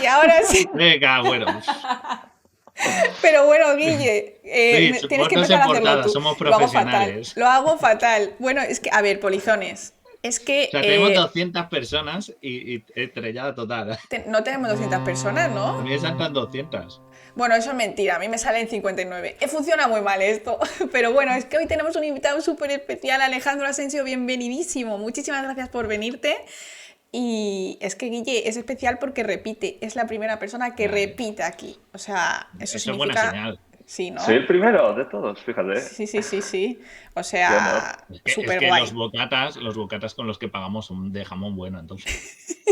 Y ahora sí. Venga, bueno. Pero bueno, Guille, Sí, tienes vos que no sé empezar a hacerlo portada, tú. somos Lo hago fatal. profesionales. Lo hago fatal. Bueno, es que, a ver, polizones. Es O que sea, tenemos 200 personas y estrellada total. no tenemos 200 personas, A ¿no? mí me saltan 200. Bueno, eso es mentira. A mí me salen 59. Funciona muy mal esto. Pero bueno, es que hoy tenemos un invitado súper especial, Alejandro Asensio. Bienvenidísimo. Muchísimas gracias por venirte. Y es que Guille es especial porque repite. Es la primera persona que Vale. repite aquí. O sea, eso Eso es buena significa... señal. Sí, Soy ¿no? el primero de todos, fíjate. Sí, sí, sí, sí. O Qué honor. sea, Es súper que guay. los bocatas con los que pagamos son de jamón bueno, entonces.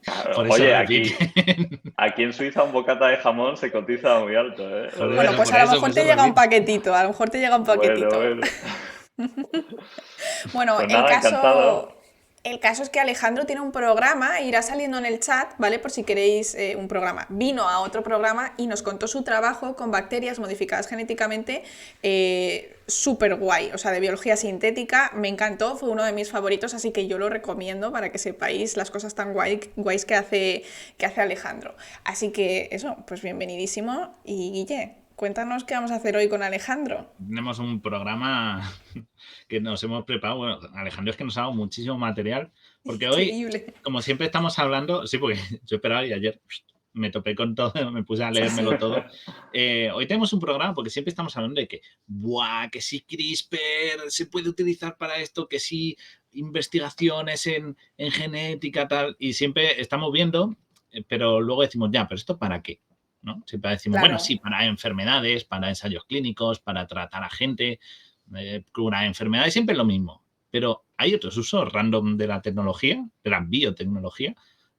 Claro. Por eso Oye, repiten. aquí en Suiza un bocata de jamón se cotiza muy alto, ¿eh? Bueno, pues a lo Por mejor te eso llega un repiten. paquetito, a lo mejor te llega un Bueno, paquetito. bueno. Bueno, Pues nada, encantado. el caso es que Alejandro tiene un programa, irá saliendo en el chat, ¿vale? Por si queréis un programa. Vino a otro programa y nos contó su trabajo con bacterias modificadas genéticamente, súper guay, o sea, de biología sintética. Me encantó, fue uno de mis favoritos, así que yo lo recomiendo para que sepáis las cosas tan guays que hace Alejandro. Así que eso, pues bienvenidísimo. Y Guille, cuéntanos qué vamos a hacer hoy con Alejandro. Tenemos un programa que nos hemos preparado. Bueno, Alejandro es que nos ha dado muchísimo material, porque hoy, Increíble. como siempre estamos hablando, sí, porque yo esperaba y ayer me topé con todo, me puse a leérmelo todo. Hoy tenemos un programa porque siempre estamos hablando de que, ¡buah! Que si CRISPR se puede utilizar para esto, que si investigaciones en genética, tal, y siempre estamos viendo, pero luego decimos, ya, pero ¿esto para qué? ¿No? Siempre decimos, bueno, Claro. sí, para enfermedades, para ensayos clínicos, para tratar a gente, curar enfermedades, siempre es lo mismo. Pero hay otros usos random de la tecnología, de la biotecnología,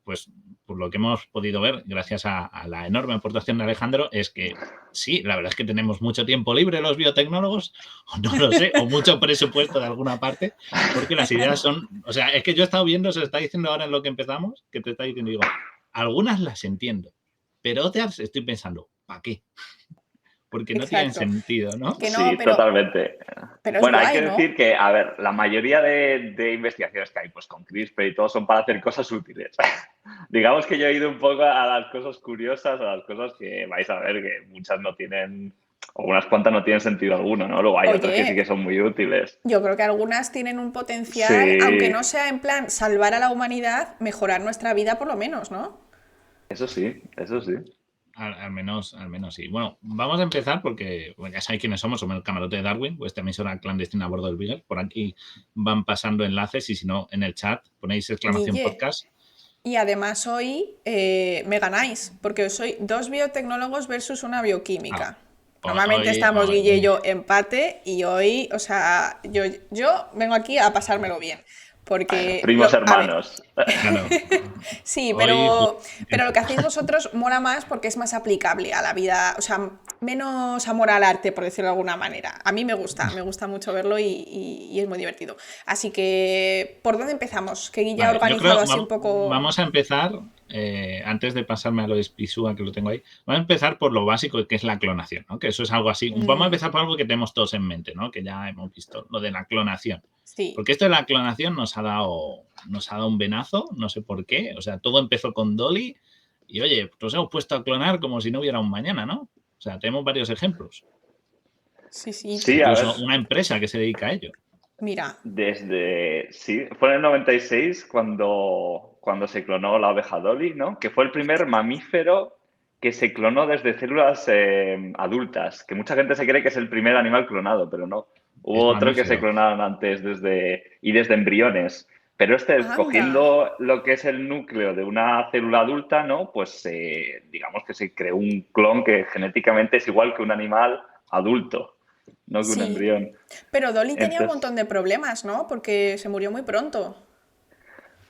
pues por lo que hemos podido ver, gracias a la enorme aportación de Alejandro, es que sí, la verdad es que tenemos mucho tiempo libre los biotecnólogos, o no lo sé, o mucho presupuesto de alguna parte, porque las ideas son, o sea, es que yo he estado viendo, se está diciendo ahora en lo que empezamos, que te está diciendo, digo, algunas las entiendo, pero otras estoy pensando, ¿para qué? Porque no tienen Exacto. sentido, ¿no? Que no, Sí, totalmente. pero es Bueno, hay guay, que ¿no? decir que, a ver, la mayoría de investigaciones que hay, pues con CRISPR y todo, son para hacer cosas útiles. Digamos que yo he ido un poco a las cosas curiosas, a las cosas que vais a ver que muchas no tienen, o unas cuantas no tienen sentido alguno, ¿no? Luego hay otras que sí que Oye, son muy útiles. yo creo que algunas tienen un potencial, aunque Sí, no sea en plan salvar a la humanidad, mejorar nuestra vida por lo menos, ¿no? eso sí, eso sí. Al menos sí. Bueno, vamos a empezar porque bueno, ya sabéis quiénes somos el camarote de Darwin, vuestra emisora clandestina a bordo del Beagle. Por aquí van pasando enlaces y si no, en el chat ponéis exclamación Guille. podcast. Y además hoy me ganáis, porque soy dos biotecnólogos versus una Ah, bioquímica. Normalmente estamos Guille y hoy, yo empate y hoy, o sea, yo vengo aquí a pasármelo bien. Bueno, Porque, primos a ver, hermanos. claro, sí, hoy pero lo que hacéis vosotros mola más porque es más aplicable a la vida, o sea, menos amor al arte, por decirlo de alguna manera. A mí me gusta mucho verlo y es muy divertido. Así que, ¿por dónde empezamos? Que Guilla ha vale, yo creo organizado así un poco... vamos a empezar, antes de pasarme a lo de Spisúa, que lo tengo ahí, vamos a empezar por lo básico, que es la clonación, ¿no? Que eso es algo así. Vamos a empezar por algo que tenemos todos en mente, ¿no? Que ya hemos visto, lo de la clonación. Sí, Porque esto de la clonación nos ha dado un venazo, no sé por qué. O sea, todo empezó con Dolly y, oye, nos hemos puesto a clonar como si no hubiera un mañana, ¿no? O sea, tenemos varios ejemplos. sí, sí. Sí, a ver, Incluso una empresa que se dedica a ello. Mira, sí, fue en el 96 cuando se clonó la oveja Dolly, ¿no? Que fue el primer mamífero que se clonó desde células adultas, que mucha gente se cree que es el primer animal clonado, pero no. Hubo Es otro que se mamífero. clonaron antes desde embriones. Pero anda. cogiendo lo que es el núcleo de una célula adulta, ¿no? Pues digamos que se creó un clon que genéticamente es igual que un animal adulto, no que un Sí. embrión. Pero Dolly tenía un Entonces, montón de problemas, ¿no? Porque se murió muy pronto.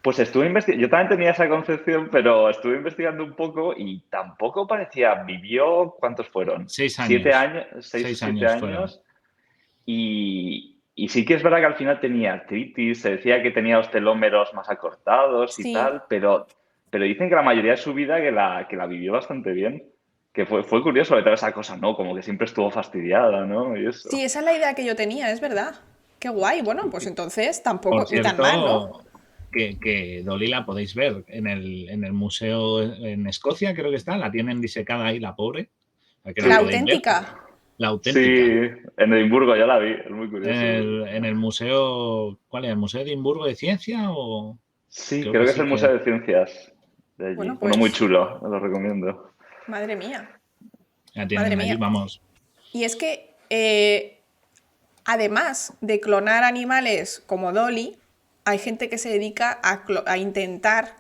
pues estuve investigando, yo también tenía esa concepción, pero estuve investigando un poco y tampoco parecía, vivió, ¿cuántos fueron? 6 años. 7 años, seis o 7 6 años fueron. años, y sí que es verdad que al final tenía artritis, se decía que tenía los telómeros más acortados y Sí. tal, pero dicen que la mayoría de su vida que la vivió bastante bien, que fue curioso de toda esa cosa, ¿no? Como que siempre estuvo fastidiada, ¿no? Y Sí, eso. esa es la idea que yo tenía, es verdad. Qué guay. Bueno, pues entonces Por tampoco, ni tan mal, cierto, ¿no? que Dolly la podéis ver en el museo en Escocia, creo que está, la tienen disecada ahí, la pobre. Que La la podéis ver. auténtica. La Sí, auténtica. en Edimburgo ya la vi, es muy curioso. En el museo, ¿cuál es? ¿El Museo de Edimburgo de Ciencia? O... Sí, creo que es el Museo de Ciencias de allí. Bueno, Uno muy pues, chulo, os lo recomiendo. madre mía. La tienen Madre allí, mía. vamos. Y es que, además de clonar animales como Dolly, hay gente que se dedica a intentar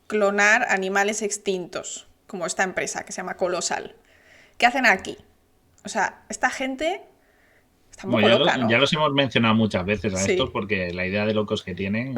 clonar animales extintos, como esta empresa que se llama Colossal. ¿Qué hacen aquí? O sea, esta gente está un poco Bueno, loca, ¿no? ya los hemos mencionado muchas veces a estos Sí. porque la idea de locos que tienen...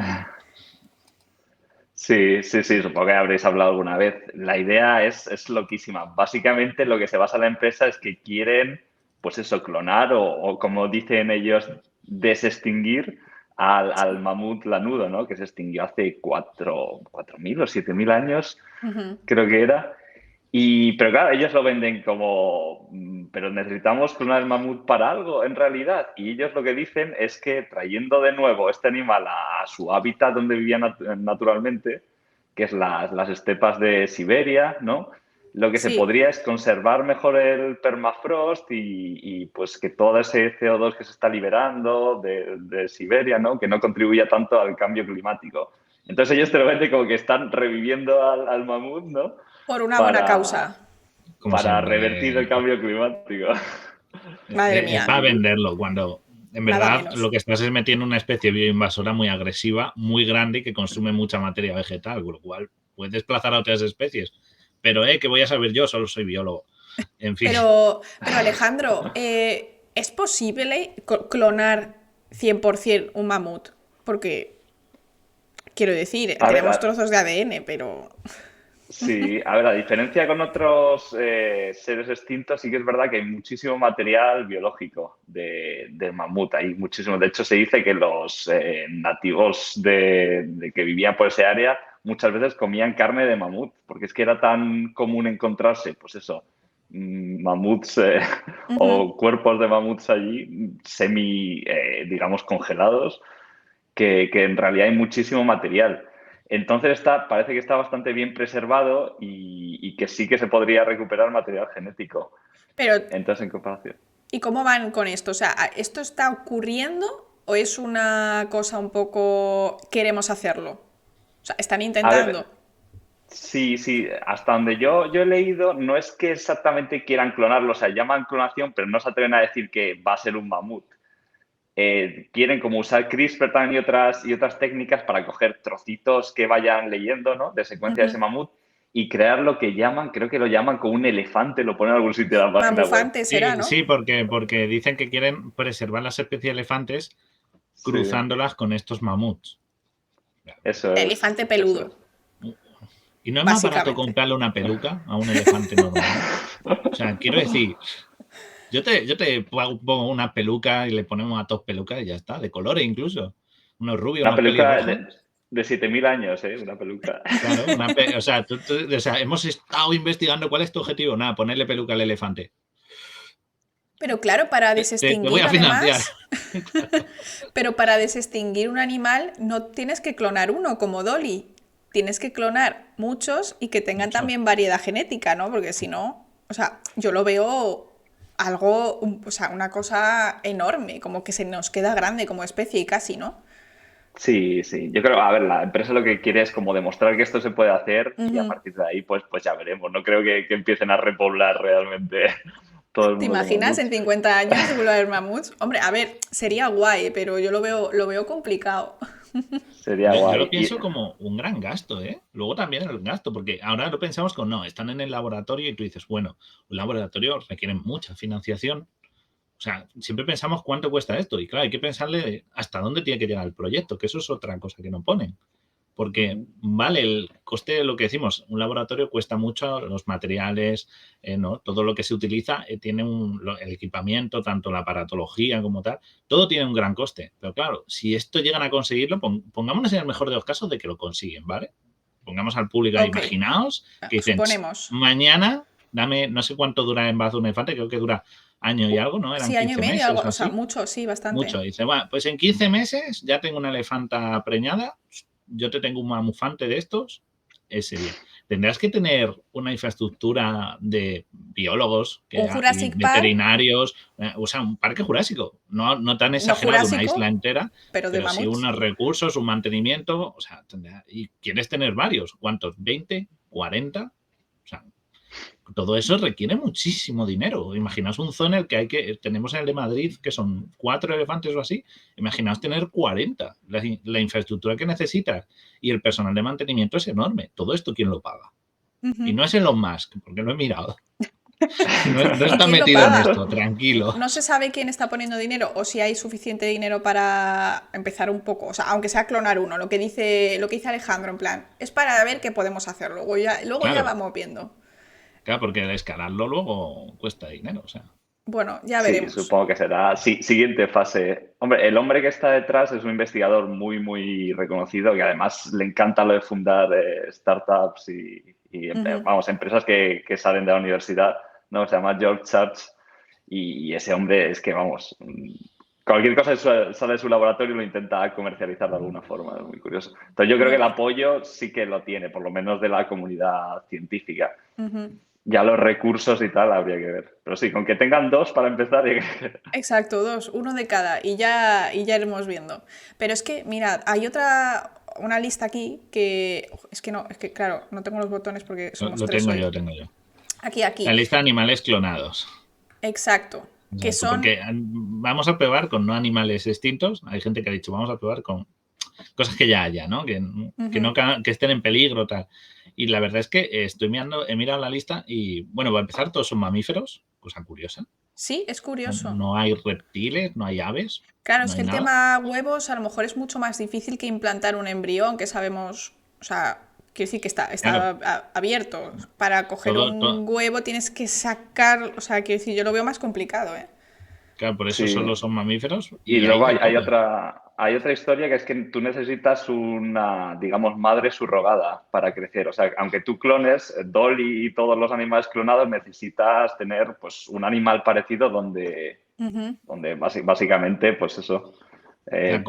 Sí, supongo que habréis hablado alguna vez. La idea es loquísima. Básicamente lo que se basa en la empresa es que quieren, pues eso, clonar o como dicen ellos, desextinguir al mamut lanudo, ¿no? Que se extinguió hace 4.000 o 7.000 años, Ujú. creo que era. Pero claro, ellos lo venden como, pero necesitamos clonar el mamut para algo, en realidad. Y ellos lo que dicen es que trayendo de nuevo este animal a su hábitat donde vivía naturalmente, que es las estepas de Siberia, ¿no? Lo que se Sí, podría es conservar mejor el permafrost y pues que todo ese CO2 que se está liberando de Siberia, ¿no? Que no contribuya tanto al cambio climático. Entonces ellos te lo venden como que están reviviendo al mamut, ¿no? por una buena para, causa. Como para revertir siempre, el cambio climático. Madre es mía, para venderlo, cuando en nada verdad lo menos. que estás es metiendo una especie bioinvasora muy agresiva, muy grande y que consume mucha materia vegetal, con lo cual puedes desplazar a otras especies. Pero, ¿qué voy a saber yo? Solo soy biólogo. En fin. Pero Alejandro, ¿es posible clonar 100% un mamut? Porque, quiero decir, A ver, tenemos trozos de ADN, pero... sí, a ver, a diferencia con otros seres extintos, sí que es verdad que hay muchísimo material biológico del mamut. Hay muchísimo. De hecho, se dice que los nativos de que vivían por ese área muchas veces comían carne de mamut, porque es que era tan común encontrarse, pues eso, mamuts Ujú. o cuerpos de mamuts allí, digamos, congelados, que en realidad hay muchísimo material. Entonces parece que está bastante bien preservado y que sí que se podría recuperar material genético. Pero, Entonces, en comparación. ¿y cómo van con esto? O sea, ¿esto está ocurriendo o es una cosa un poco queremos hacerlo? O sea, están A intentando. ver, sí, hasta donde yo he leído, no es que exactamente quieran clonarlo, o sea, llaman clonación, pero no se atreven a decir que va a ser un mamut. Quieren como usar CRISPR también y otras técnicas para coger trocitos que vayan leyendo, ¿no? De secuencia de ese Ujú. mamut y crear lo que llaman, creo que lo llaman como un elefante, lo ponen en algún sitio de la página web. Mamufante será, Sí, ¿no? sí, porque dicen que quieren preservar las especies de elefantes Sí, cruzándolas con estos mamuts. eso es, Elefante eso peludo, es. ¿Y no es más barato básicamente. comprarle una peluca a un elefante normal? O sea, quiero decir, yo te pongo una peluca y le ponemos a todos pelucas y ya está, de colores incluso. Unos rubios, Una unos peluca de, pelirrojos. de 7.000 años, ¿eh? Una peluca. Claro, o sea, o sea, hemos estado investigando cuál es tu objetivo. Nada, ponerle peluca al elefante. Pero claro, para Te voy desextinguir a financiar. además, pero para desextinguir un animal no tienes que clonar uno como Dolly. Tienes que clonar muchos y que tengan Mucho. también variedad genética, ¿no? Porque si no, o sea, yo lo veo algo, o sea, una cosa enorme, como que se nos queda grande como especie y casi, ¿no? Sí. Yo creo, a ver, la empresa lo que quiere es como demostrar que esto se puede hacer y a Ujú. partir de ahí, pues ya veremos. No creo que empiecen a repoblar realmente todo el ¿Te mundo con imaginas en mamuts. 50 años vuelve a haber mamuts? Hombre, a ver, sería guay, pero yo lo veo complicado. Sería Yo lo guay. Y, pienso como un gran gasto, ¿eh? Luego también el gasto, porque ahora lo pensamos con no, están en el laboratorio y tú dices, bueno, un laboratorio requiere mucha financiación. O sea, siempre pensamos cuánto cuesta esto y claro, hay que pensarle hasta dónde tiene que llegar el proyecto, que eso es otra cosa que no ponen. Porque, Ujú. vale, el coste de lo que decimos, un laboratorio cuesta mucho, los materiales, ¿no? Todo lo que se utiliza tiene el equipamiento, tanto la aparatología como tal, todo tiene un gran coste. Pero claro, si esto llegan a conseguirlo, pongámonos en el mejor de los casos de que lo consiguen, ¿vale? Pongamos al público ahí, Ok, imaginaos que dicen, suponemos. mañana, dame, no sé cuánto dura en embarazo de un elefante, creo que dura año y algo, ¿no? Eran Sí, año y 15 medio, algo, meses o o sea, así. mucho, sí, Mucho. bastante. Dice, bueno, pues en 15 meses ya tengo una elefanta preñada, yo te tengo un mamufante de estos, ese día. Tendrás que tener una infraestructura de biólogos Un y Jurassic Park, veterinarios, o sea, un parque jurásico, no tan no exagerado, una jurásico, isla entera, pero de pero sí mamuts. unos recursos, un mantenimiento, o sea, y quieres tener varios, ¿cuántos? ¿20? ¿40? O sea, todo eso requiere muchísimo dinero. Imaginaos un zoo en el que tenemos en el de Madrid, que son 4 elefantes o así. Imaginaos tener 40. La infraestructura que necesitas y el personal de mantenimiento es enorme. Todo esto, ¿quién lo paga? Y no es Elon Musk, porque lo he mirado. No ¿Y está quién lo metido en paga? esto, tranquilo. No se sabe quién está poniendo dinero o si hay suficiente dinero para empezar un poco, o sea, aunque sea clonar uno, lo que dice Alejandro, en plan, es para ver qué podemos hacer, luego ya Claro, vamos viendo. porque escalarlo luego cuesta dinero. O sea, Bueno, ya Sí, veremos. supongo que será siguiente fase. Hombre, el hombre que está detrás es un investigador muy, muy reconocido que además le encanta lo de fundar startups vamos, empresas que salen de la universidad, ¿no? Se llama George Church y ese hombre es que, vamos, cualquier cosa que sale de su laboratorio lo intenta comercializar de alguna forma, es muy curioso. Entonces yo creo que el apoyo sí que lo tiene, por lo menos de la comunidad científica. Ya los recursos y tal habría que ver. Pero sí, con que tengan 2 para empezar. Exacto, 2, uno de cada y ya iremos viendo. Pero es que, mirad, hay una lista aquí que, es que claro, no tengo los botones porque somos lo 3 tengo hoy. yo, tengo yo. Aquí, La lista de animales clonados. Exacto, que Exacto, son... porque vamos a probar con no animales extintos. Hay gente que ha dicho, vamos a probar con cosas que ya haya, ¿no? Que estén en peligro, tal. Y la verdad es que he mirado la lista y, bueno, para empezar, todos son mamíferos, cosa curiosa. Sí, es curioso. No hay reptiles, no hay aves, Claro, no es hay que el nada. tema huevos a lo mejor es mucho más difícil que implantar un embrión, que sabemos, o sea, quiero decir que está Claro, abierto. Para coger un huevo tienes que sacar, o sea, quiero decir, yo lo veo más complicado, ¿eh? claro, por eso Sí. solo son mamíferos Y y luego hay de hay todo. otra historia que es que tú necesitas una, digamos, madre subrogada para crecer. O sea, aunque tú clones, Dolly y todos los animales clonados, necesitas tener pues un animal parecido donde básicamente, pues eso. Claro,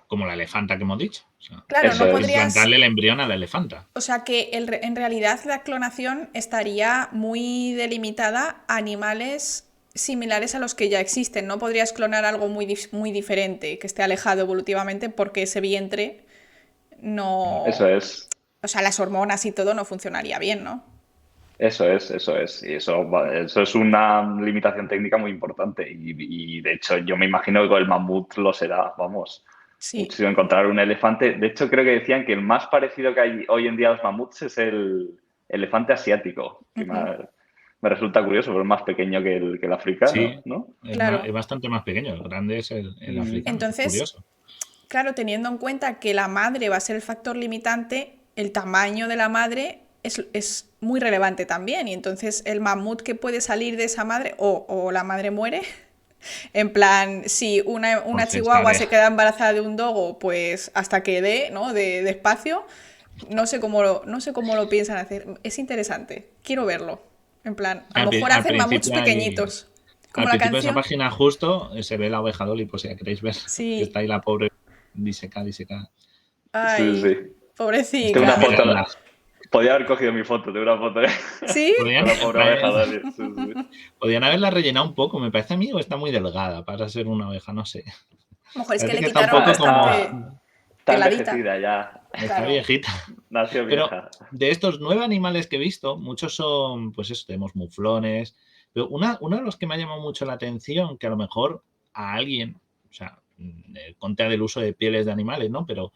como la elefanta que hemos dicho. O sea, Claro, no Eso es. podrías... implantarle el embrión a la elefanta. O sea que en realidad la clonación estaría muy delimitada a animales similares a los que ya existen. No podrías clonar algo muy diferente, que esté alejado evolutivamente, porque ese vientre Eso no... es. O sea, las hormonas y todo no funcionaría bien, ¿no? Eso es, eso es. Y eso es una limitación técnica muy importante. Y de hecho, yo me imagino que con el mamut lo será, vamos. Sí. Muchísimo encontrar un elefante. De hecho, creo que decían que el más parecido que hay hoy en día a los mamuts es el elefante asiático, que me resulta curioso, pero es más pequeño que el africano, Sí, ¿no? Claro. es bastante más pequeño. El grande es el africano. Entonces, Curioso. claro, teniendo en cuenta que la madre va a ser el factor limitante, el tamaño de la madre es muy relevante también. Y entonces el mamut que puede salir de esa madre, o la madre muere, en plan, si una Por chihuahua cesárea. se queda embarazada de un dogo, pues hasta que dé, ¿no? De espacio. No sé cómo lo piensan hacer. Es interesante. Quiero verlo. En plan, a lo mejor hacen mamuts pequeñitos. Como Al la principio de esa canción. página justo se ve la oveja Dolly, por si la queréis ver. Que Sí. está ahí la pobre disecada. Sí, Ay, sí. Tengo pobrecita. una foto. Mirarla. Podría haber cogido mi foto, tengo una foto de ¿Sí? Podrían, la pobre oveja Dolly. Sí, sí. podrían haberla rellenado un poco, me parece a mí, o está muy delgada para ser una oveja, no sé. A lo mejor es que Parece le que está un quitaron poco bastante Está peladita. envejecida ya. está Claro. viejita. Nació Pero vieja. de estos 9 animales que he visto, muchos son, pues eso, tenemos muflones. Pero uno de los que me ha llamado mucho la atención, que a lo mejor a alguien, o sea, contea del uso de pieles de animales, ¿no? Pero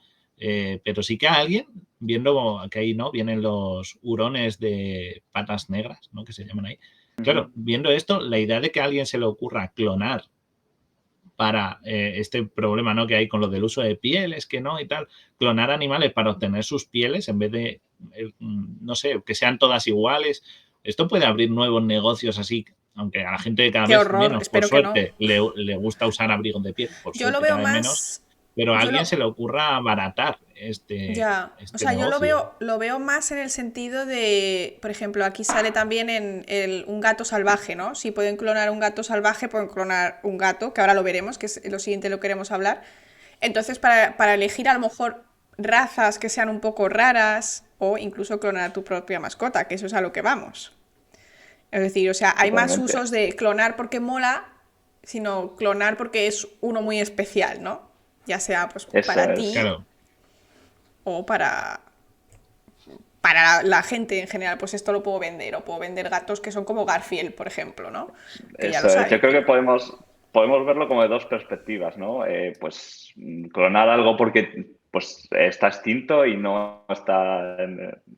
sí que a alguien, viendo que ahí, ¿no? Vienen los hurones de patas negras, ¿no? Que se llaman ahí. Claro, viendo esto, la idea de que a alguien se le ocurra clonar para este problema, ¿no? Que hay con lo del uso de pieles, que no y tal, clonar animales para obtener sus pieles en vez de, no sé, que sean todas iguales. Esto puede abrir nuevos negocios así, aunque a la gente cada Qué vez horror, menos, por espero que no. suerte, le gusta usar abrigos de piel, por Yo lo suerte veo cada vez menos, más... pero a Yo alguien lo... se le ocurra abaratar Ya, o este sea, yo negocio. lo veo más en el sentido de, por ejemplo, aquí sale también un gato salvaje, ¿no? Si pueden clonar un gato salvaje, pueden clonar un gato, que ahora lo veremos, que es lo siguiente lo queremos hablar. Entonces, para elegir a lo mejor razas que sean un poco raras o incluso clonar a tu propia mascota, que eso es a lo que vamos. Es decir, o sea, hay más Totalmente. usos de clonar porque mola, sino clonar porque es uno muy especial, ¿no? Ya sea pues Eso para es. ti Claro, o para la gente en general. Pues esto lo puedo vender, o puedo vender gatos que son como Garfield, por ejemplo, ¿no? Que ya Eso los es. Yo hay. creo que podemos verlo como de dos perspectivas, ¿no? Pues clonar algo porque pues está extinto y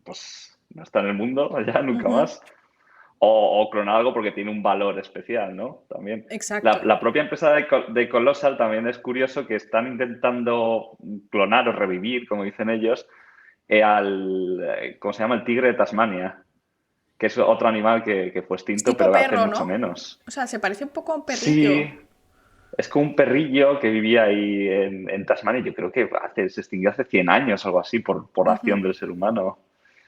pues, no está en el mundo ya nunca Ujú, más. O clonar algo porque tiene un valor especial, ¿no? También. La, exacto. la propia empresa de Colossal también es curioso que están intentando clonar o revivir, como dicen ellos, ¿cómo se llama? El tigre de Tasmania, que es otro animal que fue Es extinto, tipo pero hace perro, mucho ¿no? menos. O sea, se parece un poco a un perrillo. Sí, es como un perrillo que vivía ahí en Tasmania. Yo creo que se extinguió hace 100 años, algo así, por acción Ujú. del ser humano.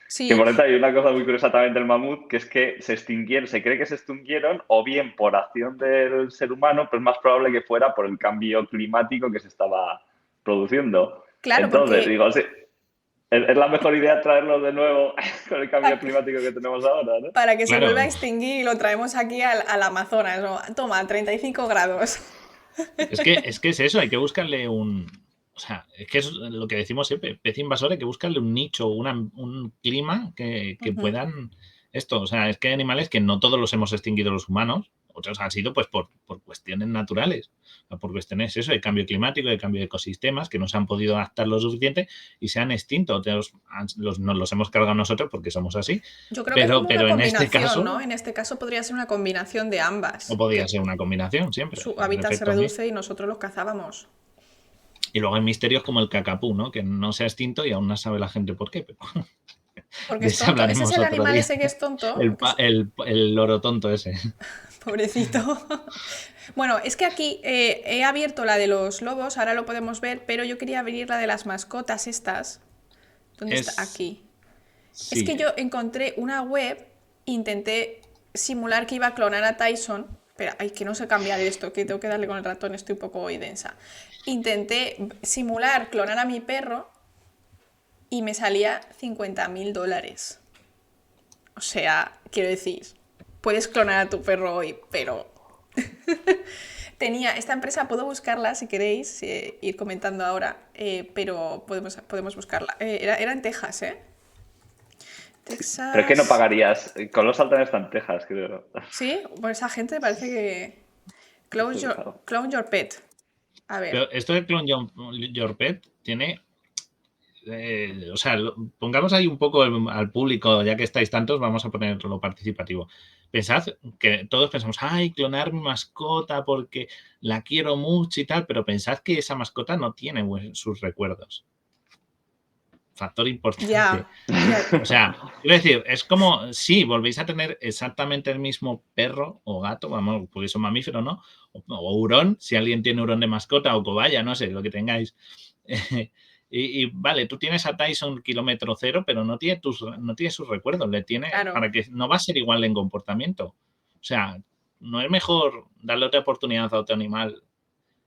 Que Sí, por ejemplo hay una cosa muy curiosa también del mamut, que es que se extinguieron, se cree que se extinguieron o bien por acción del ser humano, pero es más probable que fuera por el cambio climático que se estaba produciendo. claro, Entonces, porque digo, sí, es la mejor idea traerlo de nuevo con el cambio pa- climático que tenemos ahora, ¿no? para que se vuelva a claro. extinguir y lo traemos aquí al Amazonas, ¿no? Toma, 35 grados. Es que es eso, hay que buscarle un... O sea, es que es lo que decimos siempre, especie invasora, hay que buscarle un nicho, un clima que Ujú. puedan... Esto, o sea, es que hay animales que no todos los hemos extinguido los humanos, otros han sido pues por cuestiones naturales, o sea, por cuestiones eso, de cambio climático, de cambio de ecosistemas, que no se han podido adaptar lo suficiente y se han extinto. Nos los hemos cargado nosotros porque somos así, Yo creo que es pero, como una pero en este combinación, ¿no? caso, En este caso podría ser una combinación de o ambas, podía que ser una combinación siempre, su en hábitat se efecto, reduce y nosotros los cazábamos. y luego hay misterios como el cacapú, ¿no? Que no se ha extinto y aún no sabe la gente por qué, pero Porque de es ese tonto. Ese es hablaremos el otro animal día. ese que es tonto. El, el loro tonto ese. Pobrecito. Bueno, es que aquí he abierto la de los lobos, ahora lo podemos ver, pero yo quería abrir la de las mascotas estas. ¿Dónde está? Es. Aquí. Es que Sí, yo encontré una web, intenté simular que iba a clonar a Tyson, pero ay, que no sé cambiar esto, que tengo que darle con el ratón, estoy un poco hoy densa. Intenté simular clonar a mi perro y me salía $50.000. O sea, quiero decir, puedes clonar a tu perro hoy, pero tenía esta empresa, puedo buscarla si queréis, ir comentando ahora, pero podemos buscarla. Era en Texas, ¿eh? Pero es que no Texas. pagarías. Colossal también está en Texas, creo. Sí, pues esa gente parece que. Esto es raro. Clone your pet. A ver. pero esto de Clone Your Pet tiene. O sea, pongamos ahí un poco al público, ya que estáis tantos, vamos a ponerlo participativo. Pensad que todos pensamos, ay, clonar mi mascota porque la quiero mucho y tal, pero pensad que esa mascota no tiene sus recuerdos. Factor importante. Ya, ya. O sea, quiero decir, es como si volvéis a tener exactamente el mismo perro o gato, vamos, porque son mamíferos, ¿no? O hurón, si alguien tiene hurón de mascota o cobaya, no sé, lo que tengáis. Y vale, tú tienes a Tyson kilómetro cero, pero no tiene sus recuerdos, le tiene Claro. para que no va a ser igual en comportamiento. O sea, no es mejor darle otra oportunidad a otro animal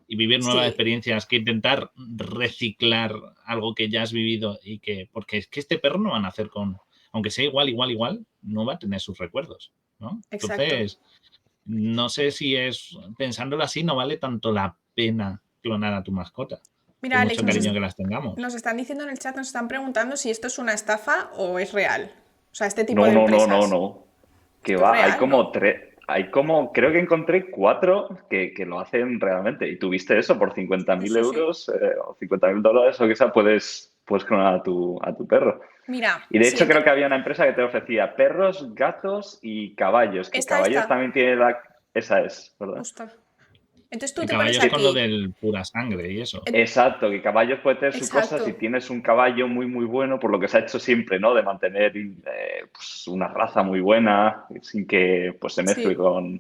y vivir nuevas Sí, experiencias que intentar reciclar algo que ya has vivido y que, porque es que este perro no va a nacer con, aunque sea igual, no va a tener sus recuerdos, ¿no? exacto. Entonces, no sé si es, pensándolo así, no vale tanto la pena clonar a tu mascota, por Mira, Alex, mucho cariño que las tengamos. nos están diciendo en el chat, nos están preguntando si esto es una estafa o es real. O sea, este tipo No, de no, no, no, empresas. no. Que Esto es va, hay real, como ¿no? tres, creo que encontré cuatro que lo hacen realmente. Y tuviste eso por cincuenta Sí, mil sí, sí. euros o $50.000 o que sea, puedes clonar a tu perro. Mira, Y de si hecho creo que había una empresa que te ofrecía perros, gatos y caballos, que caballos esta. también tiene la... Esa es, ¿verdad? Ostras. Entonces tú El te caballo pones es con lo aquí. del pura sangre y eso. Exacto, que caballos puede tener sus cosas. Si Exacto. tienes un caballo muy, muy bueno, por lo que se ha hecho siempre, ¿no? De mantener pues, una raza muy buena, sin que pues, se mezcle Sí. con...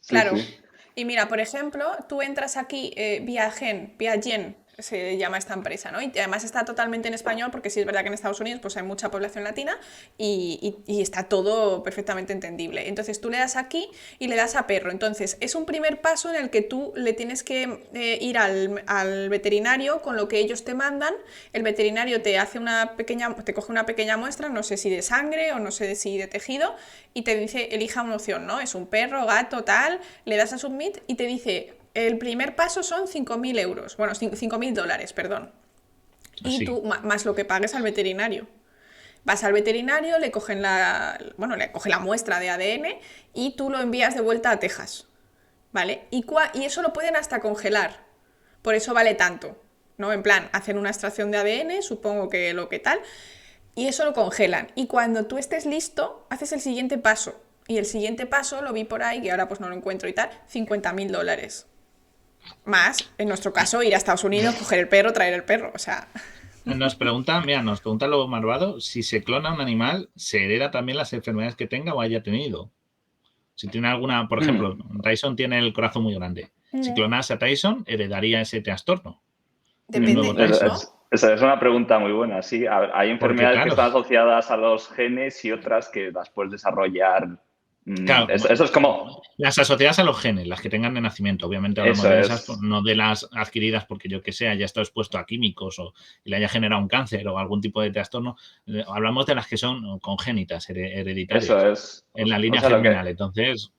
Sí, Claro. sí. Y mira, por ejemplo, tú entras aquí vía Gen, se llama esta empresa, ¿no? Y además está totalmente en español porque sí es verdad que en Estados Unidos pues hay mucha población latina y está todo perfectamente entendible. Entonces tú le das aquí y le das a perro. Entonces es un primer paso en el que tú le tienes que ir al veterinario con lo que ellos te mandan. El veterinario te hace te coge una pequeña muestra, no sé si de sangre o no sé si de tejido, y te dice, elija una opción, ¿no? Es un perro, gato, tal, le das a submit y te dice... El primer paso son 5.000 euros, bueno, 5.000 dólares, perdón. Y Así. tú, más lo que pagues al veterinario. Vas al veterinario, le coge la muestra de ADN y tú lo envías de vuelta a Texas, ¿vale? Y eso lo pueden hasta congelar, por eso vale tanto, ¿no? En plan, hacen una extracción de ADN, supongo que lo que tal, y eso lo congelan. Y cuando tú estés listo, haces el siguiente paso. Y el siguiente paso, lo vi por ahí, que ahora pues no lo encuentro y tal, 50.000 dólares. Más, en nuestro caso, ir a Estados Unidos, coger el perro, traer el perro, o sea... Nos pregunta Lobo Malvado, si se clona un animal, ¿se hereda también las enfermedades que tenga o haya tenido? Si tiene alguna, por ejemplo, Tyson tiene el corazón muy grande. Si clonase a Tyson, heredaría ese trastorno. El nuevo Depende, Tyson. ¿no? Esa es una pregunta muy buena, sí. Hay enfermedades claro, que están asociadas a los genes y otras que las puedes desarrollar. Claro, Eso es como... las asociadas a los genes, las que tengan de nacimiento. Obviamente hablamos Eso de es. esas, no de las adquiridas porque yo que sé, haya estado expuesto a químicos o le haya generado un cáncer o algún tipo de trastorno. Hablamos de las que son congénitas, hereditarias. Eso es. En la O línea sea, germinal. Entonces,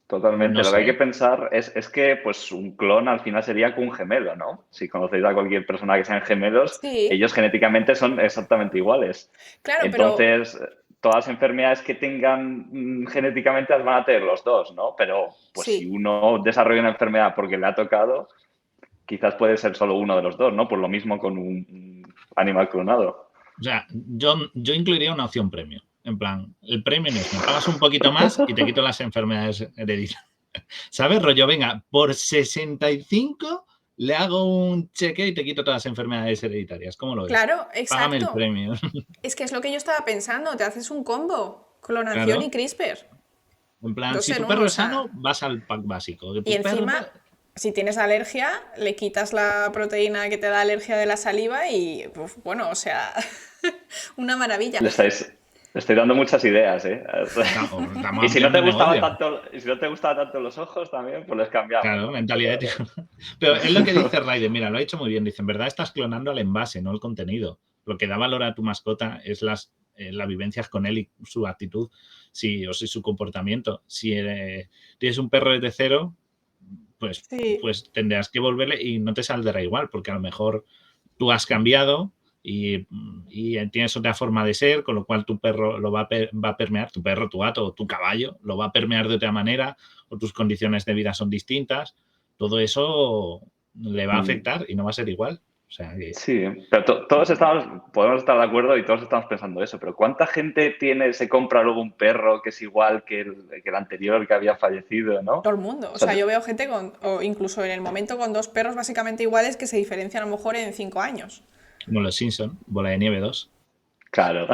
totalmente. no Lo que hay que sé. pensar es que pues un clon al final sería como un gemelo, ¿no? Si conocéis a cualquier persona que sean gemelos, Sí, ellos genéticamente son exactamente iguales. claro, pero Entonces, todas las enfermedades que tengan genéticamente las van a tener los dos, ¿no? Pero pues si sí. uno desarrolla una enfermedad porque le ha tocado, quizás puede ser solo uno de los dos, ¿no? Por lo mismo con un animal clonado. O sea, yo incluiría una opción premio. En plan, el premio es me pagas un poquito más y te quito las enfermedades hereditarias. ¿Sabes? Rollo, venga, por 65 le hago un cheque y te quito todas las enfermedades hereditarias. ¿Cómo lo ves? Claro, Págame el exacto. premio. Es que es lo que yo estaba pensando, te haces un combo, clonación y Claro. CRISPR, En plan, dos si en tu uno, perro o es sano, sea... vas al pack básico. Que Y tu perro... encima, si tienes alergia, le quitas la proteína que te da alergia de la saliva y, pues, bueno, o sea, una maravilla. Le estoy dando muchas ideas, ¿eh? Estamos Y si no te ampliando gustaba negocio. tanto, y si no te gustaban tanto los ojos también, pues les cambiamos, Claro, ¿no? mentalidad ética. Pero es lo que dice Raiden, mira, lo ha hecho muy bien. Dice, en verdad estás clonando al envase, no el contenido. Lo que da valor a tu mascota es las vivencias con él y su actitud, o su comportamiento. Si tienes un perro desde cero, Sí, pues tendrás que volverle y no te saldrá igual, porque a lo mejor tú has cambiado y tienes otra forma de ser, con lo cual tu perro lo va a permear, tu perro, tu gato o tu caballo lo va a permear de otra manera, o tus condiciones de vida son distintas. Todo eso le va a afectar y no va a ser igual. O sea que... Sí, pero todos podemos estar de acuerdo y todos estamos pensando eso, pero ¿cuánta gente se compra luego un perro que es igual que el anterior que había fallecido, ¿no? todo el mundo. O O sea, sea, yo veo gente o incluso en el momento con dos perros básicamente iguales que se diferencian a lo mejor en 5 años. Como los Simpson, Bola de Nieve 2. claro.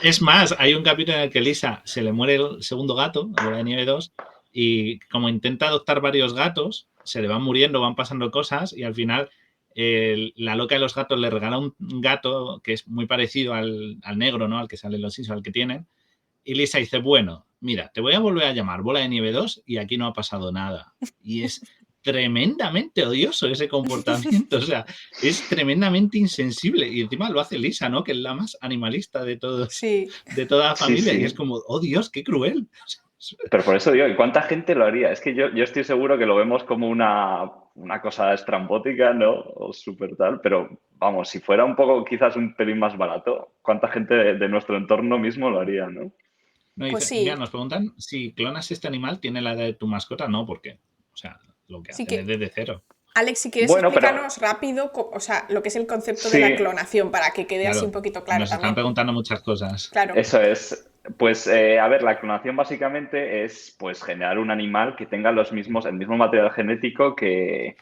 Es más, hay un capítulo en el que Lisa se le muere el segundo gato, Bola de Nieve 2, y como intenta adoptar varios gatos, se le van muriendo, van pasando cosas, y al final la loca de los gatos le regala un gato que es muy parecido al negro, ¿no? Al que sale en los Simpsons, al que tienen, y Lisa dice, bueno, mira, te voy a volver a llamar Bola de Nieve 2 y aquí no ha pasado nada. Y es tremendamente odioso ese comportamiento, o sea, es tremendamente insensible y encima lo hace Lisa, ¿no? Que es la más animalista de todos, Sí. de toda la Sí, familia y es sí. como, oh Dios, qué cruel. Pero por eso digo, ¿y cuánta gente lo haría? Es que yo estoy seguro que lo vemos como una cosa estrambótica, ¿no? O súper tal, pero vamos, si fuera un poco quizás un pelín más barato, ¿cuánta gente de nuestro entorno mismo lo haría, ¿no? No, Pues dice, sí, mira, nos preguntan si clonas este animal, ¿tiene la edad de tu mascota? No, porque, o sea, lo que sí hacen es que... desde cero. Alex, si quieres Bueno, pero explicarnos rápido, o sea, lo que es el concepto de la sí, clonación, para que quede así Claro, un poquito claro nos están también. preguntando muchas cosas. Claro. eso es. Pues, a ver, la clonación básicamente es pues generar un animal que tenga el mismo material genético que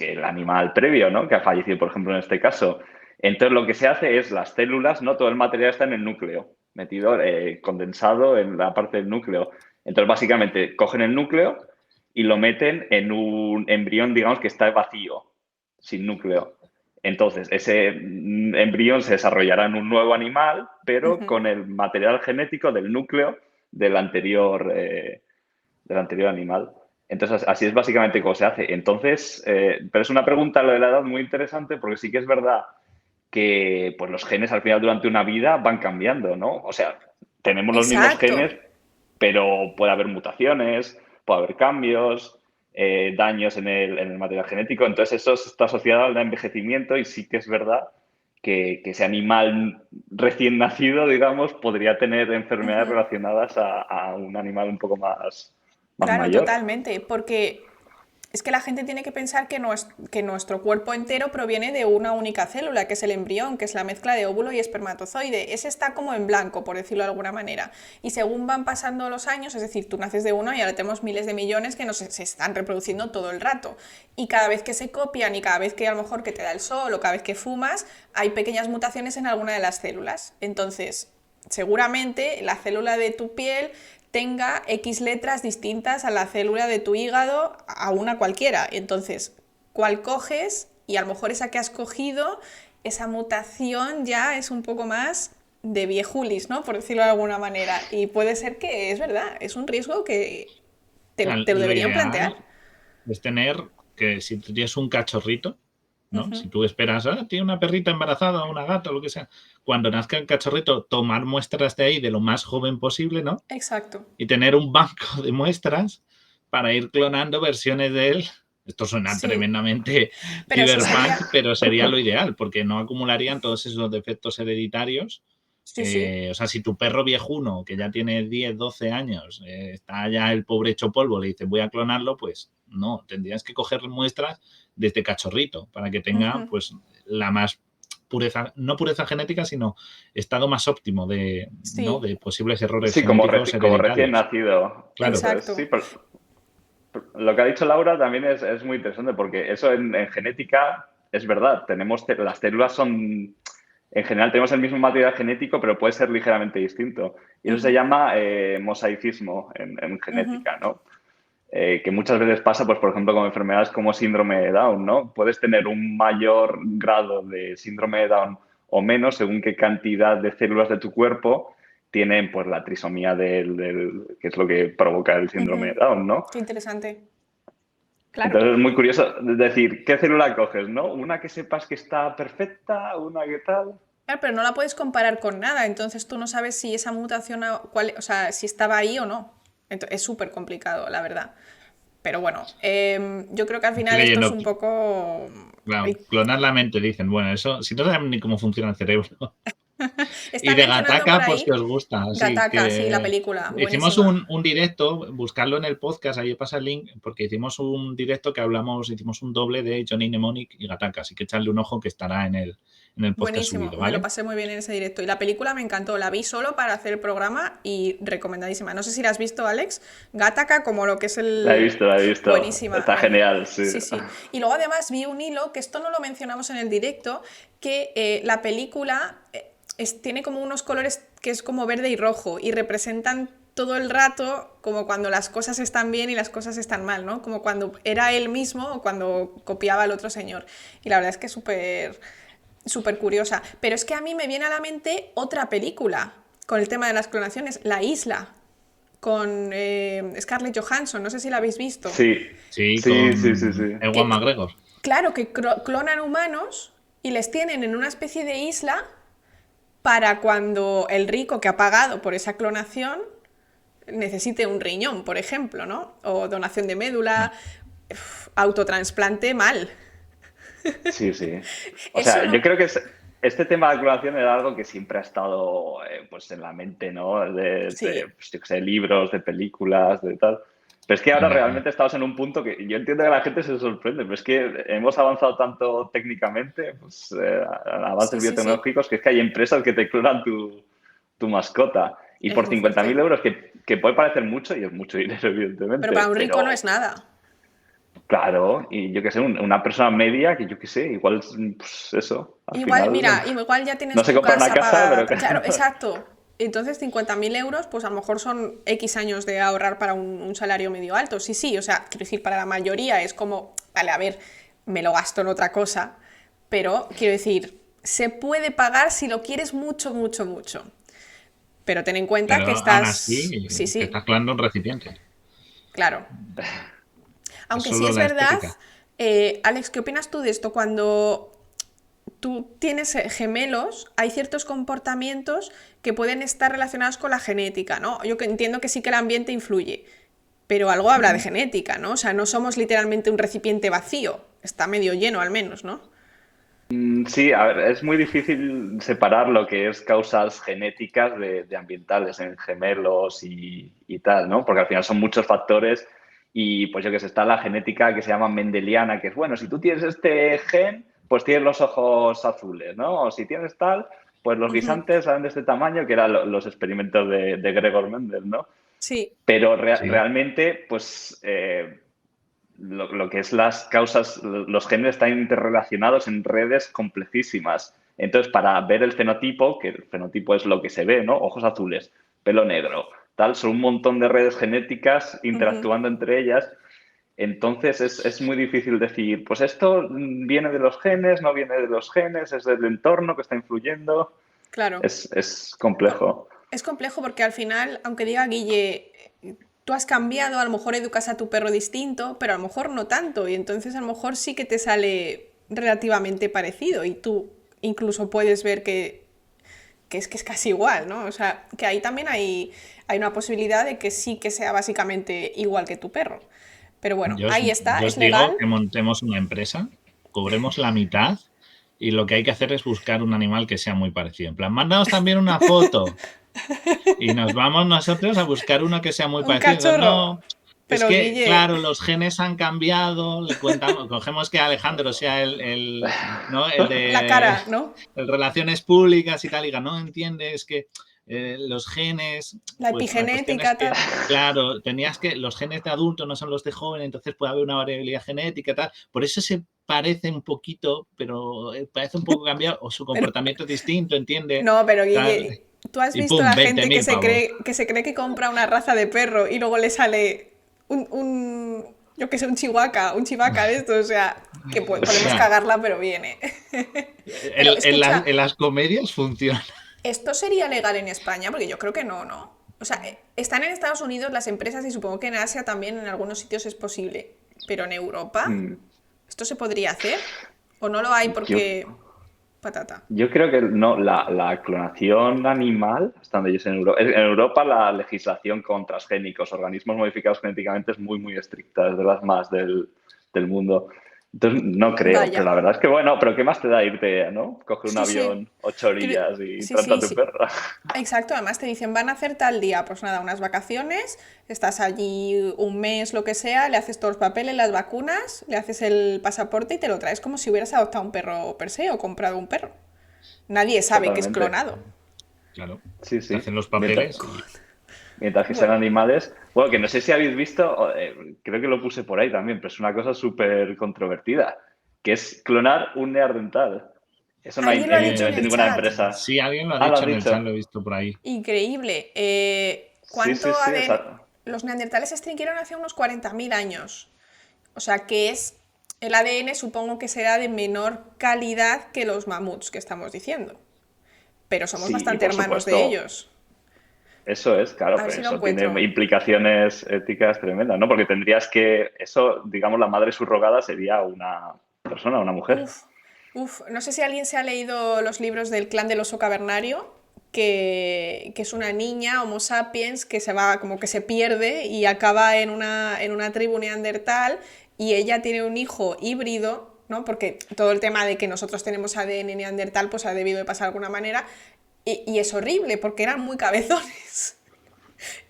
el animal previo, ¿no? Que ha fallecido, por ejemplo, en este caso. Entonces, lo que se hace es las células, ¿no? Todo el material está en el núcleo, metido, condensado en la parte del núcleo. Entonces, básicamente, cogen el núcleo y lo meten en un embrión, digamos, que está vacío. sin núcleo. Entonces, ese embrión se desarrollará en un nuevo animal, pero con el material genético del núcleo del anterior animal. Entonces, así es básicamente cómo se hace. Entonces, pero es una pregunta, lo de la edad, muy interesante, porque sí que es verdad que pues, los genes al final durante una vida van cambiando, ¿no? O sea, tenemos los mismos Exacto. genes, pero puede haber mutaciones, puede haber cambios, daños en el material genético. Entonces, eso está asociado al envejecimiento y sí que es verdad que ese animal recién nacido, digamos, podría tener enfermedades relacionadas a un animal un poco más Claro, mayor. totalmente, porque es que la gente tiene que pensar que nuestro cuerpo entero proviene de una única célula, que es el embrión, que es la mezcla de óvulo y espermatozoide. Ese está como en blanco, por decirlo de alguna manera. Y según van pasando los años, es decir, tú naces de uno y ahora tenemos miles de millones que se están reproduciendo todo el rato. Y cada vez que se copian y cada vez que a lo mejor que te da el sol o cada vez que fumas, hay pequeñas mutaciones en alguna de las células. Entonces, seguramente la célula de tu piel tenga X letras distintas a la célula de tu hígado, a una cualquiera. Entonces, ¿cuál coges? Y a lo mejor esa que has cogido, esa mutación ya es un poco más de viejulis, ¿no? Por decirlo de alguna manera. Y puede ser que es verdad, es un riesgo que te lo Lo deberían ideal plantear. es tener que si tú tienes un cachorrito, ¿no? Si tú esperas, tiene una perrita embarazada, una gata, lo que sea, cuando nazca el cachorrito, tomar muestras de ahí de lo más joven posible, ¿no? Exacto. Y tener un banco de muestras para ir clonando versiones de él. Esto suena Sí, tremendamente pero eso sería... cyberpunk, pero sería lo ideal, porque no acumularían todos esos defectos hereditarios. Sí, sí. O sea, si tu perro viejuno, que ya tiene 10, 12 años, está ya el pobre hecho polvo, le dices voy a clonarlo, pues no, tendrías que coger muestras de este cachorrito para que tenga pues la más pureza, no pureza genética, sino estado más óptimo de, ¿no? Sí, de posibles errores Sí, como, genéticos como recién hereditarios. nacido. Claro. Eso es. exacto. Sí, pero lo que ha dicho Laura también es muy interesante porque eso en genética es verdad. Las células son, en general, tenemos el mismo material genético, pero puede ser ligeramente distinto. Y eso se llama mosaicismo en genética, ¿no? Que muchas veces pasa, pues, por ejemplo, con enfermedades como síndrome de Down, ¿no? Puedes tener un mayor grado de síndrome de Down o menos según qué cantidad de células de tu cuerpo tienen, pues, la trisomía que es lo que provoca el síndrome de Down, ¿no? Qué interesante. Claro. Entonces es muy curioso decir, ¿qué célula coges, no? Una que sepas que está perfecta, una que tal. Claro, pero no la puedes comparar con nada, entonces tú no sabes si esa mutación, o sea, si estaba ahí o no. Es súper complicado, la verdad. Pero bueno, yo creo que al Estoy final esto es leyendo, un poco... claro, clonar la mente, dicen. Bueno, eso, si no saben ni cómo funciona el cerebro. Y Están de mencionando por Gattaca, pues ahí que os gusta. Así Gattaca, sí, la que película, hicimos buenísima. un directo, buscarlo en el podcast, ahí pasa el link, porque hicimos un directo que hicimos un doble de Johnny Mnemonic y Gattaca, así que echarle un ojo que estará en el podcast Buenísimo, subido, me lo ¿vale? pasé muy bien en ese directo. Y la película me encantó, la vi solo para hacer el programa y recomendadísima. No sé si la has visto, Alex. Gattaca, como lo que es La he el... visto, la he visto. Buenísima. Está genial, sí. Sí, sí. Y luego además vi un hilo, que esto no lo mencionamos en el directo, que la película tiene como unos colores que es como verde y rojo y representan todo el rato como cuando las cosas están bien y las cosas están mal, ¿no? Como cuando era él mismo o cuando copiaba al otro señor. Y la verdad es que es súper curiosa. Pero es que a mí me viene a la mente otra película con el tema de las clonaciones, La Isla, con Scarlett Johansson, no sé si la habéis visto. Sí, Sí, sí, sí, sí, con sí. Ewan McGregor. Claro, que clonan humanos y les tienen en una especie de isla para cuando el rico que ha pagado por esa clonación necesite un riñón, por ejemplo, ¿no? O donación de médula, autotransplante mal. Sí, sí. O Eso sea, yo no... creo que este tema de clonación era algo que siempre ha estado pues en la mente, ¿no? Sí, Pues, yo qué sé, libros, de películas, de tal. Pero es que ahora realmente estamos en un punto que yo entiendo que la gente se sorprende, pero es que hemos avanzado tanto técnicamente, pues sí, avances sí, sí. biotecnológicos, que es que hay empresas que te clonan tu mascota. Y Es por muy 50.000 fuerte. euros, que puede parecer mucho, y es mucho dinero, Pero para evidentemente, un rico no pero es nada. claro, y yo qué sé, una persona media que yo qué sé, igual, pues eso, al Igual, final mira, igual ya no tienes se tu compra una casa casa, pagada. pero Claro, exacto. Entonces 50.000 euros, pues a lo mejor son X años de ahorrar para un salario medio alto. Sí, sí, o sea, quiero decir, para la mayoría es como, vale, a ver, me lo gasto en otra cosa, pero quiero decir, se puede pagar si lo quieres mucho, mucho, mucho. Pero ten en cuenta Pero que aún estás... así, Sí, te sí, estás clonando un recipiente. claro. Es Aunque sí solo es la verdad, estética. Alex, ¿qué opinas tú de esto? Cuando tú tienes gemelos, hay ciertos comportamientos que pueden estar relacionados con la genética, ¿no? Yo que entiendo que sí que el ambiente influye, pero algo habla de genética, ¿no? O sea, no somos literalmente un recipiente vacío, está medio lleno al menos, ¿no? Sí, a ver, es muy difícil separar lo que es causas genéticas de ambientales en gemelos y tal, ¿no? Porque al final son muchos factores y pues yo que sé, está la genética que se llama mendeliana, que es, bueno, si tú tienes este gen, pues tienes los ojos azules, ¿no? O si tienes tal, pues los Ujú. guisantes salen de este tamaño, que eran los experimentos de Gregor Mendel, ¿no? Sí, Pero Sí. realmente, pues lo que es las causas, los genes están interrelacionados en redes complejísimas. Entonces, para ver el fenotipo, que el fenotipo es lo que se ve, ¿no? Ojos azules, pelo negro, tal, son un montón de redes genéticas ujú, interactuando entre ellas. Entonces, es muy difícil decir, pues esto viene de los genes, no viene de los genes, es del entorno que está influyendo. claro. Es Por- complejo. Es complejo porque al final, aunque diga Guille, tú has cambiado, a lo mejor educas a tu perro distinto, pero a lo mejor no tanto, y entonces a lo mejor sí que te sale relativamente parecido y tú incluso puedes ver que es casi igual, ¿no? O sea, que ahí también hay una posibilidad de que sí que sea básicamente igual que tu perro. Pero bueno, ahí está, Yo es os digo legal. que montemos una empresa, cobremos la mitad y lo que hay que hacer es buscar un animal que sea muy parecido. En plan, mándanos también una foto y nos vamos nosotros a buscar uno que sea muy Un parecido. Entonces, cachorro. no, es Pero que, Guille, claro, los genes han cambiado, le cuentamos, cogemos que Alejandro sea ¿no? el la de cara, ¿no? relaciones públicas y tal, y diga, no entiendes que los genes, La pues la cuestión es epigenética, que, tal. claro, los genes de adulto no son los de joven, entonces puede haber una variabilidad genética y tal. Por eso se parece un poquito, pero parece un poco cambiado, o su Pero, comportamiento es distinto, entiende, no, pero tal, Guille, ¿tú has y visto pum, la gente 20.000 pavos. que se cree que compra una raza de perro y luego le sale yo que sé, un chivaca de esto? O sea, que O podemos sea, cagarla, pero viene. Pero escucha, en las comedias funciona. ¿esto sería legal en España? Porque yo creo que no, ¿no? O sea, están en Estados Unidos las empresas y supongo que en Asia también en algunos sitios es posible. Pero en Europa, Mm, ¿esto se podría hacer? ¿O no lo hay Yo, porque... Patata. Yo creo que no, la clonación animal, hasta donde yo sé en Europa la legislación con transgénicos, organismos modificados genéticamente es muy, muy estricta, es de las más del mundo. Entonces, no creo, pero Vaya. la verdad es que bueno, pero ¿qué más te da irte, ¿no? Coger un Sí, sí. avión 8 horas y Sí, trata a sí, tu sí. perro. Exacto, además te dicen, van a hacer tal día, pues nada, unas vacaciones, estás allí un mes, lo que sea, le haces todos los papeles, las vacunas, le haces el pasaporte y te lo traes como si hubieras adoptado un perro per se o comprado un perro. Nadie sabe que es Totalmente. clonado. Claro, Sí, te sí. hacen los Mientras, papeles y mientras que sean Bueno, animales. Bueno, que no sé si habéis visto, creo que lo puse por ahí también, pero es una cosa súper controvertida, que es clonar un neandertal. Eso no hay alguien lo ha dicho en evidentemente el ninguna chat. empresa. sí, alguien lo ha Ah, lo dicho has en el chat, dicho. lo he visto por ahí. Increíble. Sí, ¿Cuánto sí, sí. ADN? Los neandertales se extinguieron hace unos 40.000 años. O sea que es... El ADN supongo que será de menor calidad que los mamuts que estamos diciendo. Pero somos Sí, y bastante por hermanos de supuesto, ellos. eso es, claro, A ver pero si lo eso tiene encuentro. implicaciones éticas tremendas, ¿no? Porque tendrías que, eso, digamos, la madre subrogada sería una persona, una mujer. Uf, uf. No sé si alguien se ha leído los libros del clan del oso cavernario, que es una niña, Homo sapiens, que se va, como que se pierde y acaba en una tribu neandertal y ella tiene un hijo híbrido, ¿no? Porque todo el tema de que nosotros tenemos ADN neandertal, pues ha debido de pasar de alguna manera. Y es horrible porque eran muy cabezones.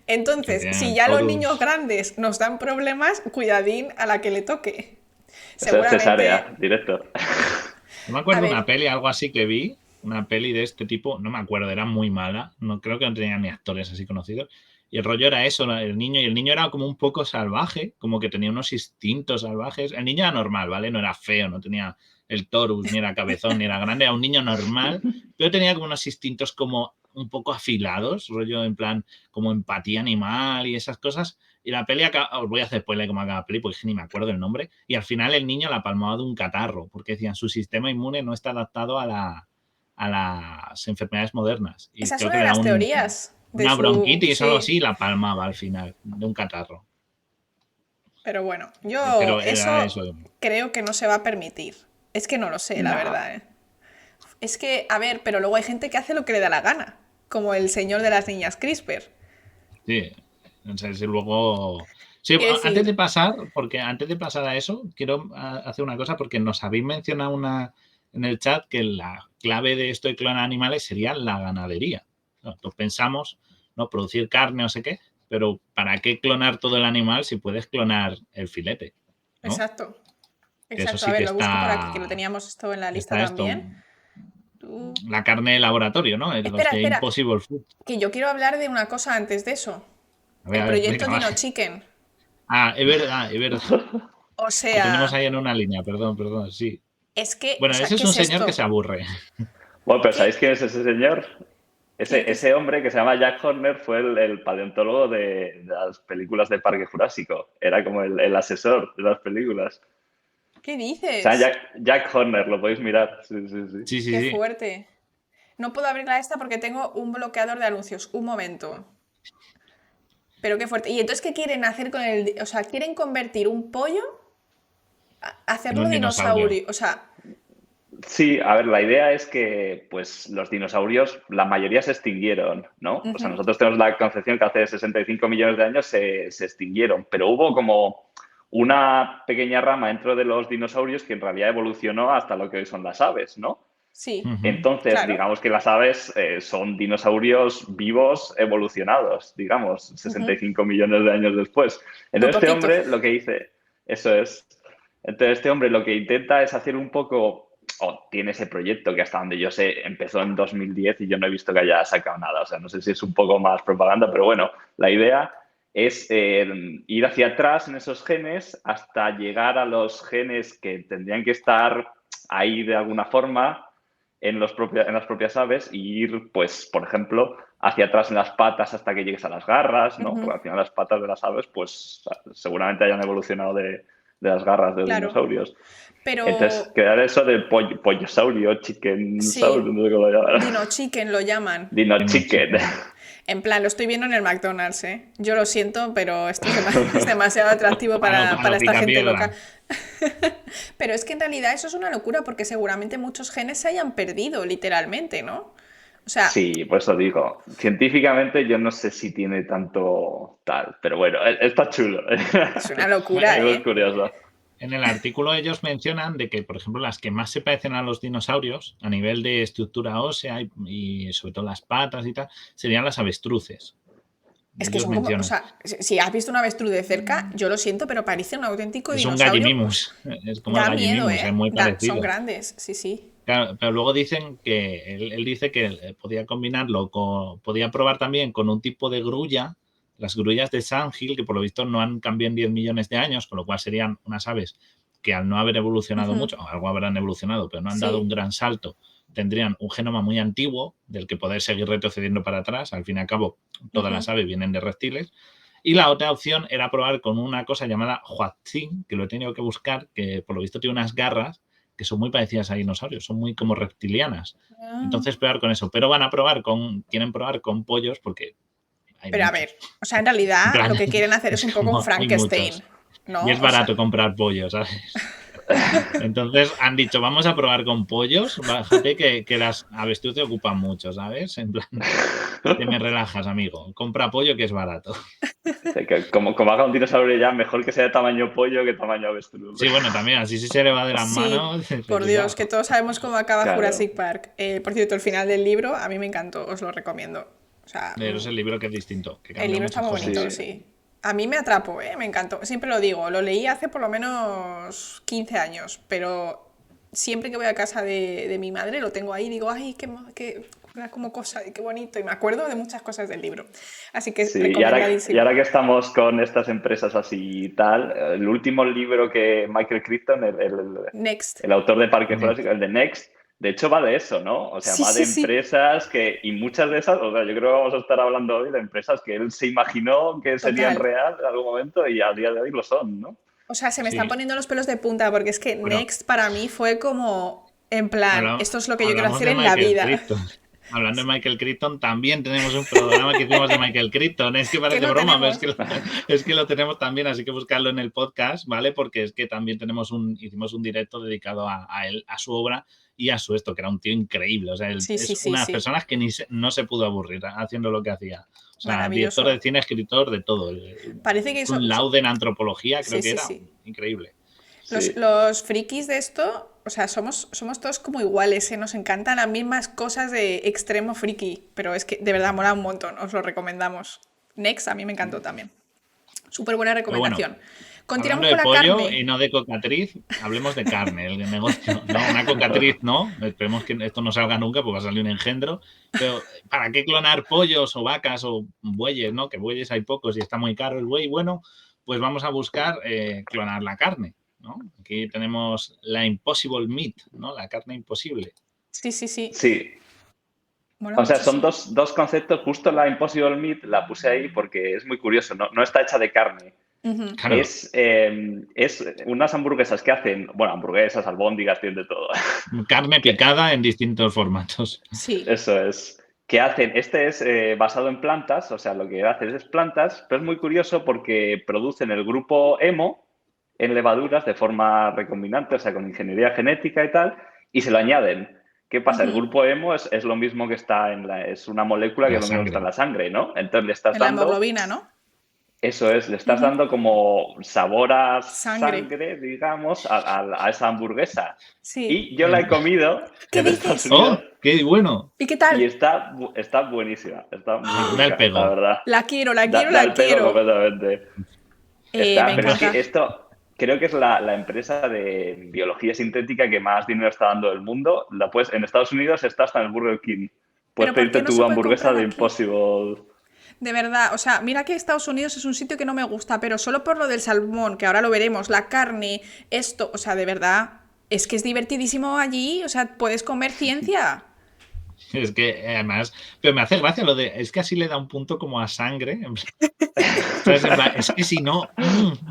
Que Entonces, si tienen ya los niños Taurus. grandes nos dan problemas, cuidadín a la que le toque. Eso es Seguramente, cesárea, directo. No me a acuerdo una ver, peli, algo así que vi, una peli de este tipo, no me acuerdo, era muy mala, no creo que no tenía ni actores así conocidos. Y el rollo era eso, ¿no? El niño, y el niño era como un poco salvaje, como que tenía unos instintos salvajes. El niño era normal, ¿vale? No era feo, no tenía el torus, ni era cabezón, ni era grande, era un niño normal, pero tenía como unos instintos como un poco afilados, rollo en plan como empatía animal y esas cosas. Y la peli os voy a hacer spoiler como acaba la peli, porque es que ni me acuerdo el nombre. Y al final el niño la palmaba de un catarro, porque decían su sistema inmune no está adaptado a las enfermedades modernas. Y Esa es creo una que de le da las teorías de una su... bronquitis o algo Sí, así y la palmaba al final de un catarro. pero bueno, yo Pero era eso eso. creo que no se va a permitir. Es que no lo sé, la No. verdad, ¿eh? Es que, a ver, pero luego hay gente que hace lo que le da la gana, como el señor de las niñas CRISPR. Sí, o sea, si luego... Sí, Quiero antes de decir, pasar a eso, quiero hacer una cosa porque nos habéis mencionado en el chat que la clave de esto de clonar animales sería la ganadería. Nosotros pensamos, ¿no? Producir carne o sé qué, pero ¿para qué clonar todo el animal si puedes clonar el filete? ¿No? exacto, Que eso exacto. A sí ver, que lo busco por aquí, que lo teníamos esto en la lista está esto, también. Tú- la carne de laboratorio, ¿no? Los Espera, de espera, Impossible Food. que yo quiero hablar de una cosa antes de eso. El A ver, proyecto venga, va. Dino Chicken. Es verdad, es verdad. O Lo tenemos sea, ahí en una línea, perdón, sí. es que, o Bueno, sea, ese es ¿qué un es señor que esto? se aburre. Bueno, pero ¿sabéis ¿Qué? quién es ese señor? ¿Qué es? Ese hombre que se llama Jack Horner fue el paleontólogo de las películas del Parque Jurásico. Era como el asesor de las películas. ¿Qué Se llama dices? Jack Horner, lo podéis mirar. Sí, sí, sí. Sí, sí, Qué sí. fuerte. No puedo abrirla esta porque tengo un bloqueador de anuncios. Un momento. Pero qué fuerte. ¿Y entonces qué quieren hacer con el... O sea, quieren convertir un pollo a En hacerlo un dinosaurio. dinosaurio? O sea, Sí, a ver, la idea es que pues los dinosaurios, la mayoría se extinguieron, ¿no? O sea, ujú, nosotros tenemos la concepción que hace 65 millones de años se extinguieron, pero hubo como una pequeña rama dentro de los dinosaurios que en realidad evolucionó hasta lo que hoy son las aves, ¿no? sí, Ujú. Entonces, claro. digamos que las aves son dinosaurios vivos evolucionados, digamos, Ujú. 65 millones de años después. Muy Entonces, este poquito. hombre lo que dice, eso es. Entonces, este hombre lo que intenta es hacer un poco, o tiene ese proyecto que hasta donde yo sé empezó en 2010 y yo no he visto que haya sacado nada. O sea, no sé si es un poco más propaganda, pero bueno, la idea es ir hacia atrás en esos genes hasta llegar a los genes que tendrían que estar ahí de alguna forma en las propias aves y ir, pues, por ejemplo, hacia atrás en las patas hasta que llegues a las garras, ¿no? Ujú, Porque al final las patas de las aves, pues, seguramente hayan evolucionado de las garras de los claro. dinosaurios. Entonces, Pero crear eso del pollosaurio, chickensaurio, sí, no sé cómo lo llaman. Dino Chicken lo llaman. Dino Dino chicken. chicken. En plan, lo estoy viendo en el McDonald's, ¿eh? Yo lo siento, pero esto es, es demasiado atractivo A para lo esta gente loca. picapiedra. Pero es que en realidad eso es una locura porque seguramente muchos genes se hayan perdido, literalmente, ¿no? O sea, Sí, por eso digo, científicamente yo no sé si tiene tanto tal, pero bueno, está chulo. es una locura, Es ¿eh? curioso. En el artículo ellos mencionan de que, por ejemplo, las que más se parecen a los dinosaurios a nivel de estructura ósea y sobre todo las patas y tal, serían las avestruces. Es que Ellos son como, o mencionan. sea, si has visto un avestruz de cerca, yo lo siento, pero parece un auténtico Es un dinosaurio, pues gallimimus. Es como el da miedo, gallimimus, es ¿eh? muy Son parecido. grandes, sí, sí. Claro, pero luego dicen que él dice que podía combinarlo podía probar también con un tipo de grulla, las grullas de Sandhill, que por lo visto no han cambiado en 10 millones de años, con lo cual serían unas aves que al no haber evolucionado Ujú, mucho, algo habrán evolucionado, pero no han dado un sí. gran salto, tendrían un genoma muy antiguo del que poder seguir retrocediendo para atrás. Al fin y al cabo, todas Ujú. las aves vienen de reptiles. Y la otra opción era probar con una cosa llamada Huatzin, que lo he tenido que buscar, que por lo visto tiene unas garras que son muy parecidas a dinosaurios, son muy como reptilianas. Ah. Entonces, probar con eso. Pero quieren probar con pollos porque hay Pero a muchos. ver, o sea, en En realidad plan, lo que quieren hacer es es un poco un como hay Frankenstein, muchos. Y ¿no? es O sea, barato comprar pollos, ¿sabes? Entonces han dicho, vamos a probar con pollos, bájate que las avestruces ocupan mucho, ¿sabes? En plan, te me relajas, amigo. Compra pollo que es barato. Como haga un dinosaurio ya, mejor que sea de tamaño pollo que tamaño avestruz. Sí, bueno, también así si se le va de las sí, manos, por Dios, cuidado. que todos sabemos cómo acaba Claro. Jurassic Park. Por cierto, el final del libro a mí me encantó, os lo recomiendo. O sea, Pero es el libro que es distinto, que el cambia libro está muchas muy cosas. bonito, Sí. sí. A mí me atrapó, ¿eh? Me encantó. Siempre lo digo, lo leí hace por lo menos 15 años, pero siempre que voy a casa de mi madre lo tengo ahí y digo, ay, qué como cosa, qué bonito. Y me acuerdo de muchas cosas del libro. Así que Sí, y recomendadísimo. ahora que estamos con estas empresas así y tal, el último libro que Michael Crichton, Next. el autor de Parque Next. Jurásico, el de Next, De hecho, va de eso, ¿no? O sea, Sí, va de sí, sí, empresas y muchas de esas, o sea, yo creo que vamos a estar hablando hoy de empresas que él se imaginó que serían total. real en algún momento y a día de hoy lo son, ¿no? O sea, se me están Sí. poniendo los pelos de punta porque es que Bueno, Next para mí fue como, en plan, esto es lo que yo quiero hablamos hacer de en la Michael vida. Crichton. Hablando de Michael Crichton, también tenemos un programa que hicimos de Michael Crichton. Es que Que parece lo broma, pero tenemos. es que lo tenemos también, así que buscarlo en el podcast, ¿vale? Porque es que también hicimos un directo dedicado a él, a su obra y a su esto, que era un tío increíble. O sea, Sí, sí, es sí, una de las sí. personas que no se pudo aburrir haciendo lo que hacía. O sea, director Maravilloso. de cine, escritor, de todo. Parece que eso... Un laude en antropología, creo Sí, que sí, era sí. increíble. Sí. Los frikis de esto, o sea, somos todos como iguales, ¿eh? Nos encantan las mismas cosas de extremo friki, pero es que de verdad mola un montón, os lo recomendamos. Next a mí me encantó también. Súper buena Pero bueno, recomendación. Continuamos hablando de con la pollo y carne. no de cocatriz, hablemos de carne, el negocio. No, una cocatriz no, esperemos que esto no salga nunca porque va a salir un engendro. Pero ¿para qué clonar pollos o vacas o bueyes, no? Que bueyes hay pocos y está muy caro el buey. Bueno, pues vamos a buscar clonar la carne, ¿no? Aquí tenemos la impossible meat, ¿no? La carne imposible. Sí, sí, sí. Sí. Mola O sea, son muchísimo. dos conceptos. Justo la Impossible Meat la puse ahí porque es muy curioso. No está hecha de carne. Ujú. Claro, Es unas hamburguesas que hacen, bueno, hamburguesas, albóndigas, tienen de todo. carne Que, picada en distintos formatos. Sí. eso es. Que hacen, este es basado en plantas, o sea, lo que haces es plantas, pero es muy curioso porque producen el grupo hemo en levaduras de forma recombinante, o sea, con ingeniería genética y tal, y se lo añaden. ¿Qué pasa? El Ujú. grupo hemo es lo mismo que está es una molécula que La es lo mismo que está en sangre. la sangre, ¿no? Entonces le estás En la dando, hemoglobina, ¿no? eso es, le estás Ujú. dando como sabor a Sangre. sangre, digamos, a esa hamburguesa. Sí. Y yo la he comido ¿Qué en Estados dices? Unidos ¡Oh! ¡Qué bueno! ¿Y qué y tal? está buenísima, está muy Da el rica, la pego. verdad. La quiero, la quiero, Da la el pego quiero. completamente. Me Pero es que encanta. esto creo que es la empresa de biología sintética que más dinero está dando del mundo. En Estados Unidos está hasta en el Burger King. Puedes Pero ¿por pedirte qué no se tu puede hamburguesa comprar de aquí? Impossible. De verdad, o sea, mira que Estados Unidos es un sitio que no me gusta, pero solo por lo del salmón, que ahora lo veremos, la carne, esto, o sea, de verdad, es que es divertidísimo allí, o sea, puedes comer ciencia. Es que además, pero me hace gracia lo de, es que así le da un punto como a sangre. ¿Sabes? En plan, es que si no,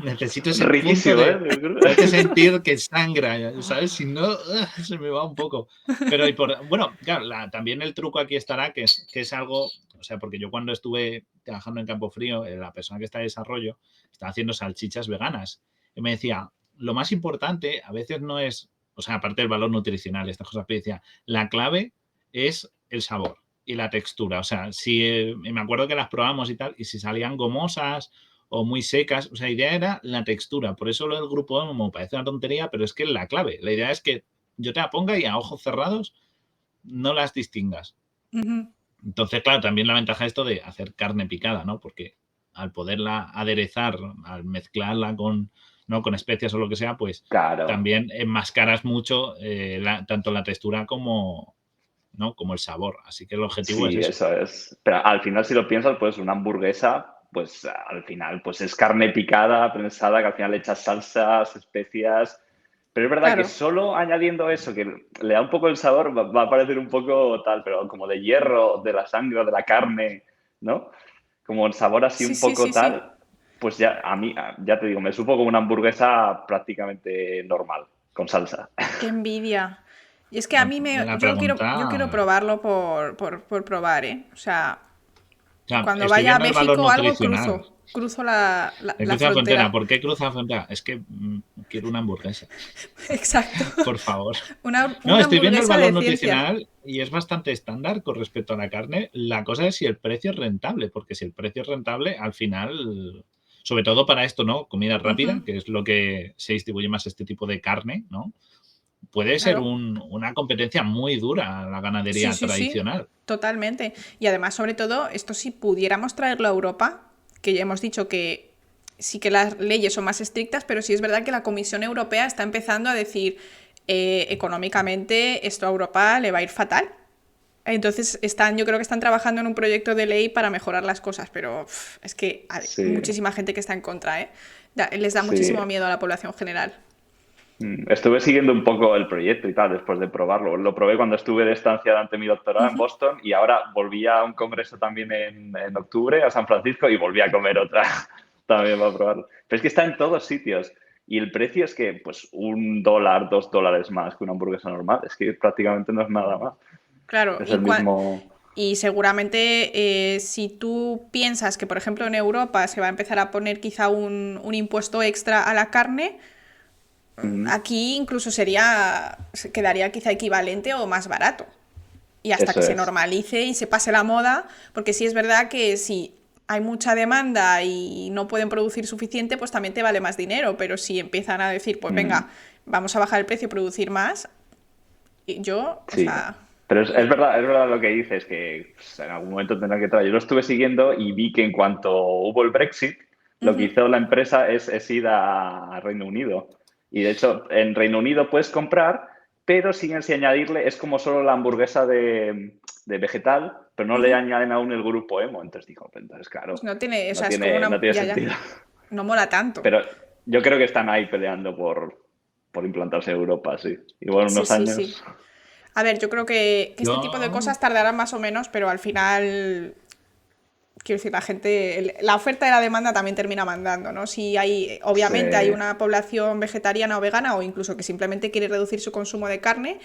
necesito ese punto Riquísimo, de, ¿eh? tengo que sentir que sangra, ¿sabes? Si no, se me va un poco. Pero bueno, claro, también el truco aquí estará que es algo, o sea, porque yo cuando estuve trabajando en Campo Frío, la persona que está en desarrollo estaba haciendo salchichas veganas. Y me decía, lo más importante a veces no es, o sea, aparte del valor nutricional, estas cosas, pero decía, la clave es el sabor y la textura. O sea, si me acuerdo que las probamos y tal, y si salían gomosas o muy secas, o sea, la idea era la textura. Por eso lo del grupo me parece una tontería, pero es que es la clave. La idea es que yo te la ponga y a ojos cerrados no las distingas. Ujú. Entonces, claro, también la ventaja de esto de hacer carne picada, ¿no? Porque al poderla aderezar, al mezclarla ¿no? con especias o lo que sea, pues Claro. también enmascaras mucho tanto la textura como, ¿no? como el sabor. Así que el objetivo es Sí, eso. eso es. Pero al final, si lo piensas, pues una hamburguesa, pues al final, pues es carne picada, prensada, que al final le echas salsas, especias. Pero es verdad que Claro. solo añadiendo eso, que le da un poco el sabor, va a parecer un poco tal, pero como de hierro, de la sangre, o de la carne, ¿no? Como el sabor así Sí, un sí, poco sí, sí. tal, pues ya a mí, ya te digo, me supo como una hamburguesa prácticamente normal, con salsa. Qué envidia. Y es que a mí La yo quiero pregunta, probarlo por probar, ¿eh? O sea, o sea, cuando estoy vaya a viendo el valor México o algo, nutricional. cruzo la, la Cruza la frontera. frontera. ¿Por qué cruza la frontera? Es que quiero una hamburguesa, Exacto. por favor. No, Una estoy viendo el hamburguesa valor de ciencia. nutricional y es bastante estándar con respecto a la carne. La cosa es si el precio es rentable, porque si el precio es rentable, al final, sobre todo para esto, ¿no? Comida rápida, Ujú. que es lo que se distribuye más este tipo de carne, ¿no? Puede ser Claro. una competencia muy dura a la Sí, ganadería sí, sí, tradicional. totalmente. Y además, sobre todo, esto si pudiéramos traerlo a Europa, que ya hemos dicho que sí que las leyes son más estrictas, pero sí es verdad que la Comisión Europea está empezando a decir económicamente esto a Europa le va a ir fatal. Entonces yo creo que están trabajando en un proyecto de ley para mejorar las cosas, pero es que hay Sí, muchísima gente que está en contra, ¿eh? Les da sí. muchísimo miedo a la población general. Estuve siguiendo un poco el proyecto y tal después de probarlo. Lo probé cuando estuve de estancia durante mi doctorado en Boston y ahora volví a un congreso también en octubre a San Francisco y volví a comer otra también para probarlo. Pero es que está en todos sitios y el precio es que pues $1, $2 más que una hamburguesa normal. Es que prácticamente no es nada más. Claro, Es el mismo... y seguramente si tú piensas que, por ejemplo, en Europa se va a empezar a poner quizá un impuesto extra a la carne, aquí incluso quedaría quizá equivalente o más barato. Y hasta Eso que se es. normalice y se pase la moda, porque sí es verdad que si hay mucha demanda y no pueden producir suficiente, pues también te vale más dinero, pero si empiezan a decir, pues venga, vamos a bajar el precio y producir más, y yo, o Sí, sea... pero es verdad lo que dices, que pues, en algún momento tendrá que traer. Yo lo estuve siguiendo y vi que en cuanto hubo el Brexit, lo que hizo la empresa es ir a Reino Unido. Y de hecho, en Reino Unido puedes comprar, pero siguen sin añadirle, es como solo la hamburguesa de vegetal, pero no le añaden aún el grupo emo. Entonces digo, pues entonces claro, Pues no tiene, o no sea, es como tiene, no una... tiene Ya, ya. sentido. No mola tanto. Pero yo creo que están ahí peleando por implantarse en Europa, sí. Y bueno, Sí, unos sí, años. sí. A ver, yo creo que este tipo de Yo, cosas tardarán más o menos, pero al final, quiero decir, la gente, la oferta y la demanda también termina mandando, ¿no? Si hay, obviamente hay Se, una población vegetariana o vegana o incluso que simplemente quiere reducir su consumo de carne,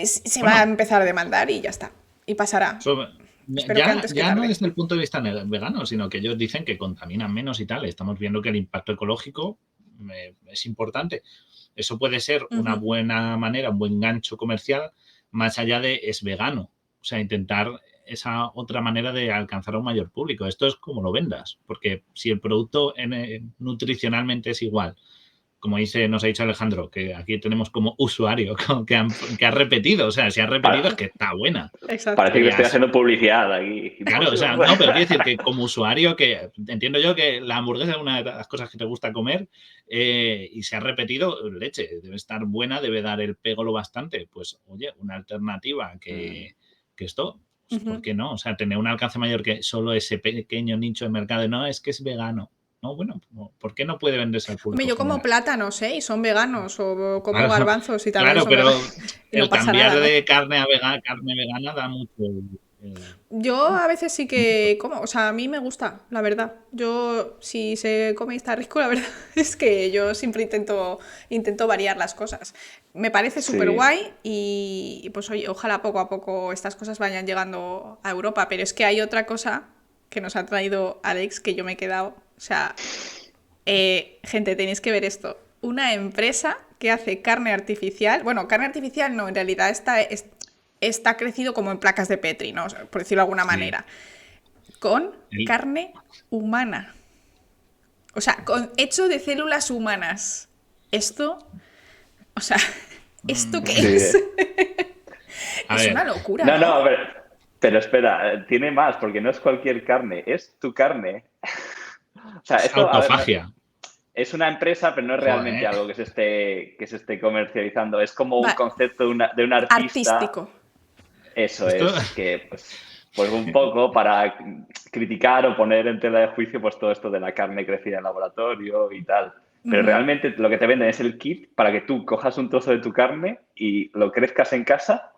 se va a bueno, empezar a demandar y ya está. Y pasará. sobre- Espero que antes que ya no tarde. desde el punto de vista vegano, sino que ellos dicen que contaminan menos y tal. Estamos viendo que el impacto ecológico es importante. Eso puede ser una buena manera, un buen gancho comercial, más allá de es vegano. O sea, intentar esa otra manera de alcanzar a un mayor público. Esto es como lo vendas, porque si el producto nutricionalmente es igual, como nos ha dicho Alejandro, que aquí tenemos como usuario que ha repetido, o sea, si ha repetido es pa- que está buena. Exacto. parece que estoy Dirías, haciendo publicidad aquí. claro, o sea, no, pero quiero decir que como usuario, que entiendo yo que la hamburguesa es una de las cosas que te gusta comer y se ha repetido, leche, debe estar buena, debe dar el pego lo bastante. Pues, oye, una alternativa que esto, pues, ¿por qué no? O sea, tener un alcance mayor que solo ese pequeño nicho de mercado, no, es que es vegano. No, bueno, ¿por qué no puede venderse al Hombre, público yo como general? plátanos, ¿eh? Y son veganos, o como Claro, garbanzos y también claro, son veganos, pero y no el pasa cambiar nada, ¿no? de carne a carne vegana da mucho. Yo a veces sí que como, o sea, a mí me gusta, la verdad. Yo, si se come y está rico, la verdad es que yo siempre intento variar las cosas. Me parece súper Sí. guay y pues oye, ojalá poco a poco estas cosas vayan llegando a Europa. Pero es que hay otra cosa que nos ha traído Alex que yo me he quedado, o sea, gente, tenéis que ver esto. Una empresa que hace carne artificial, bueno, carne artificial no, en realidad está crecido como en placas de Petri, ¿no? O sea, por decirlo de alguna Sí. manera, con El- carne humana. O sea, hecho de células humanas. Esto, o sea, ¿esto qué Sí. es? a Es una ver, locura, No, ¿no? pero espera, tiene más, porque no es cualquier carne, es tu carne. O sea, es esto, a ver, autofagia. es una empresa, pero no es realmente Joder. algo que se esté comercializando. Es como un Va, concepto de un artista. artístico. Eso Esto, es, que pues un poco para criticar o poner en tela de juicio pues todo esto de la carne crecida en laboratorio y tal. Pero realmente lo que te venden es el kit para que tú cojas un trozo de tu carne y lo crezcas en casa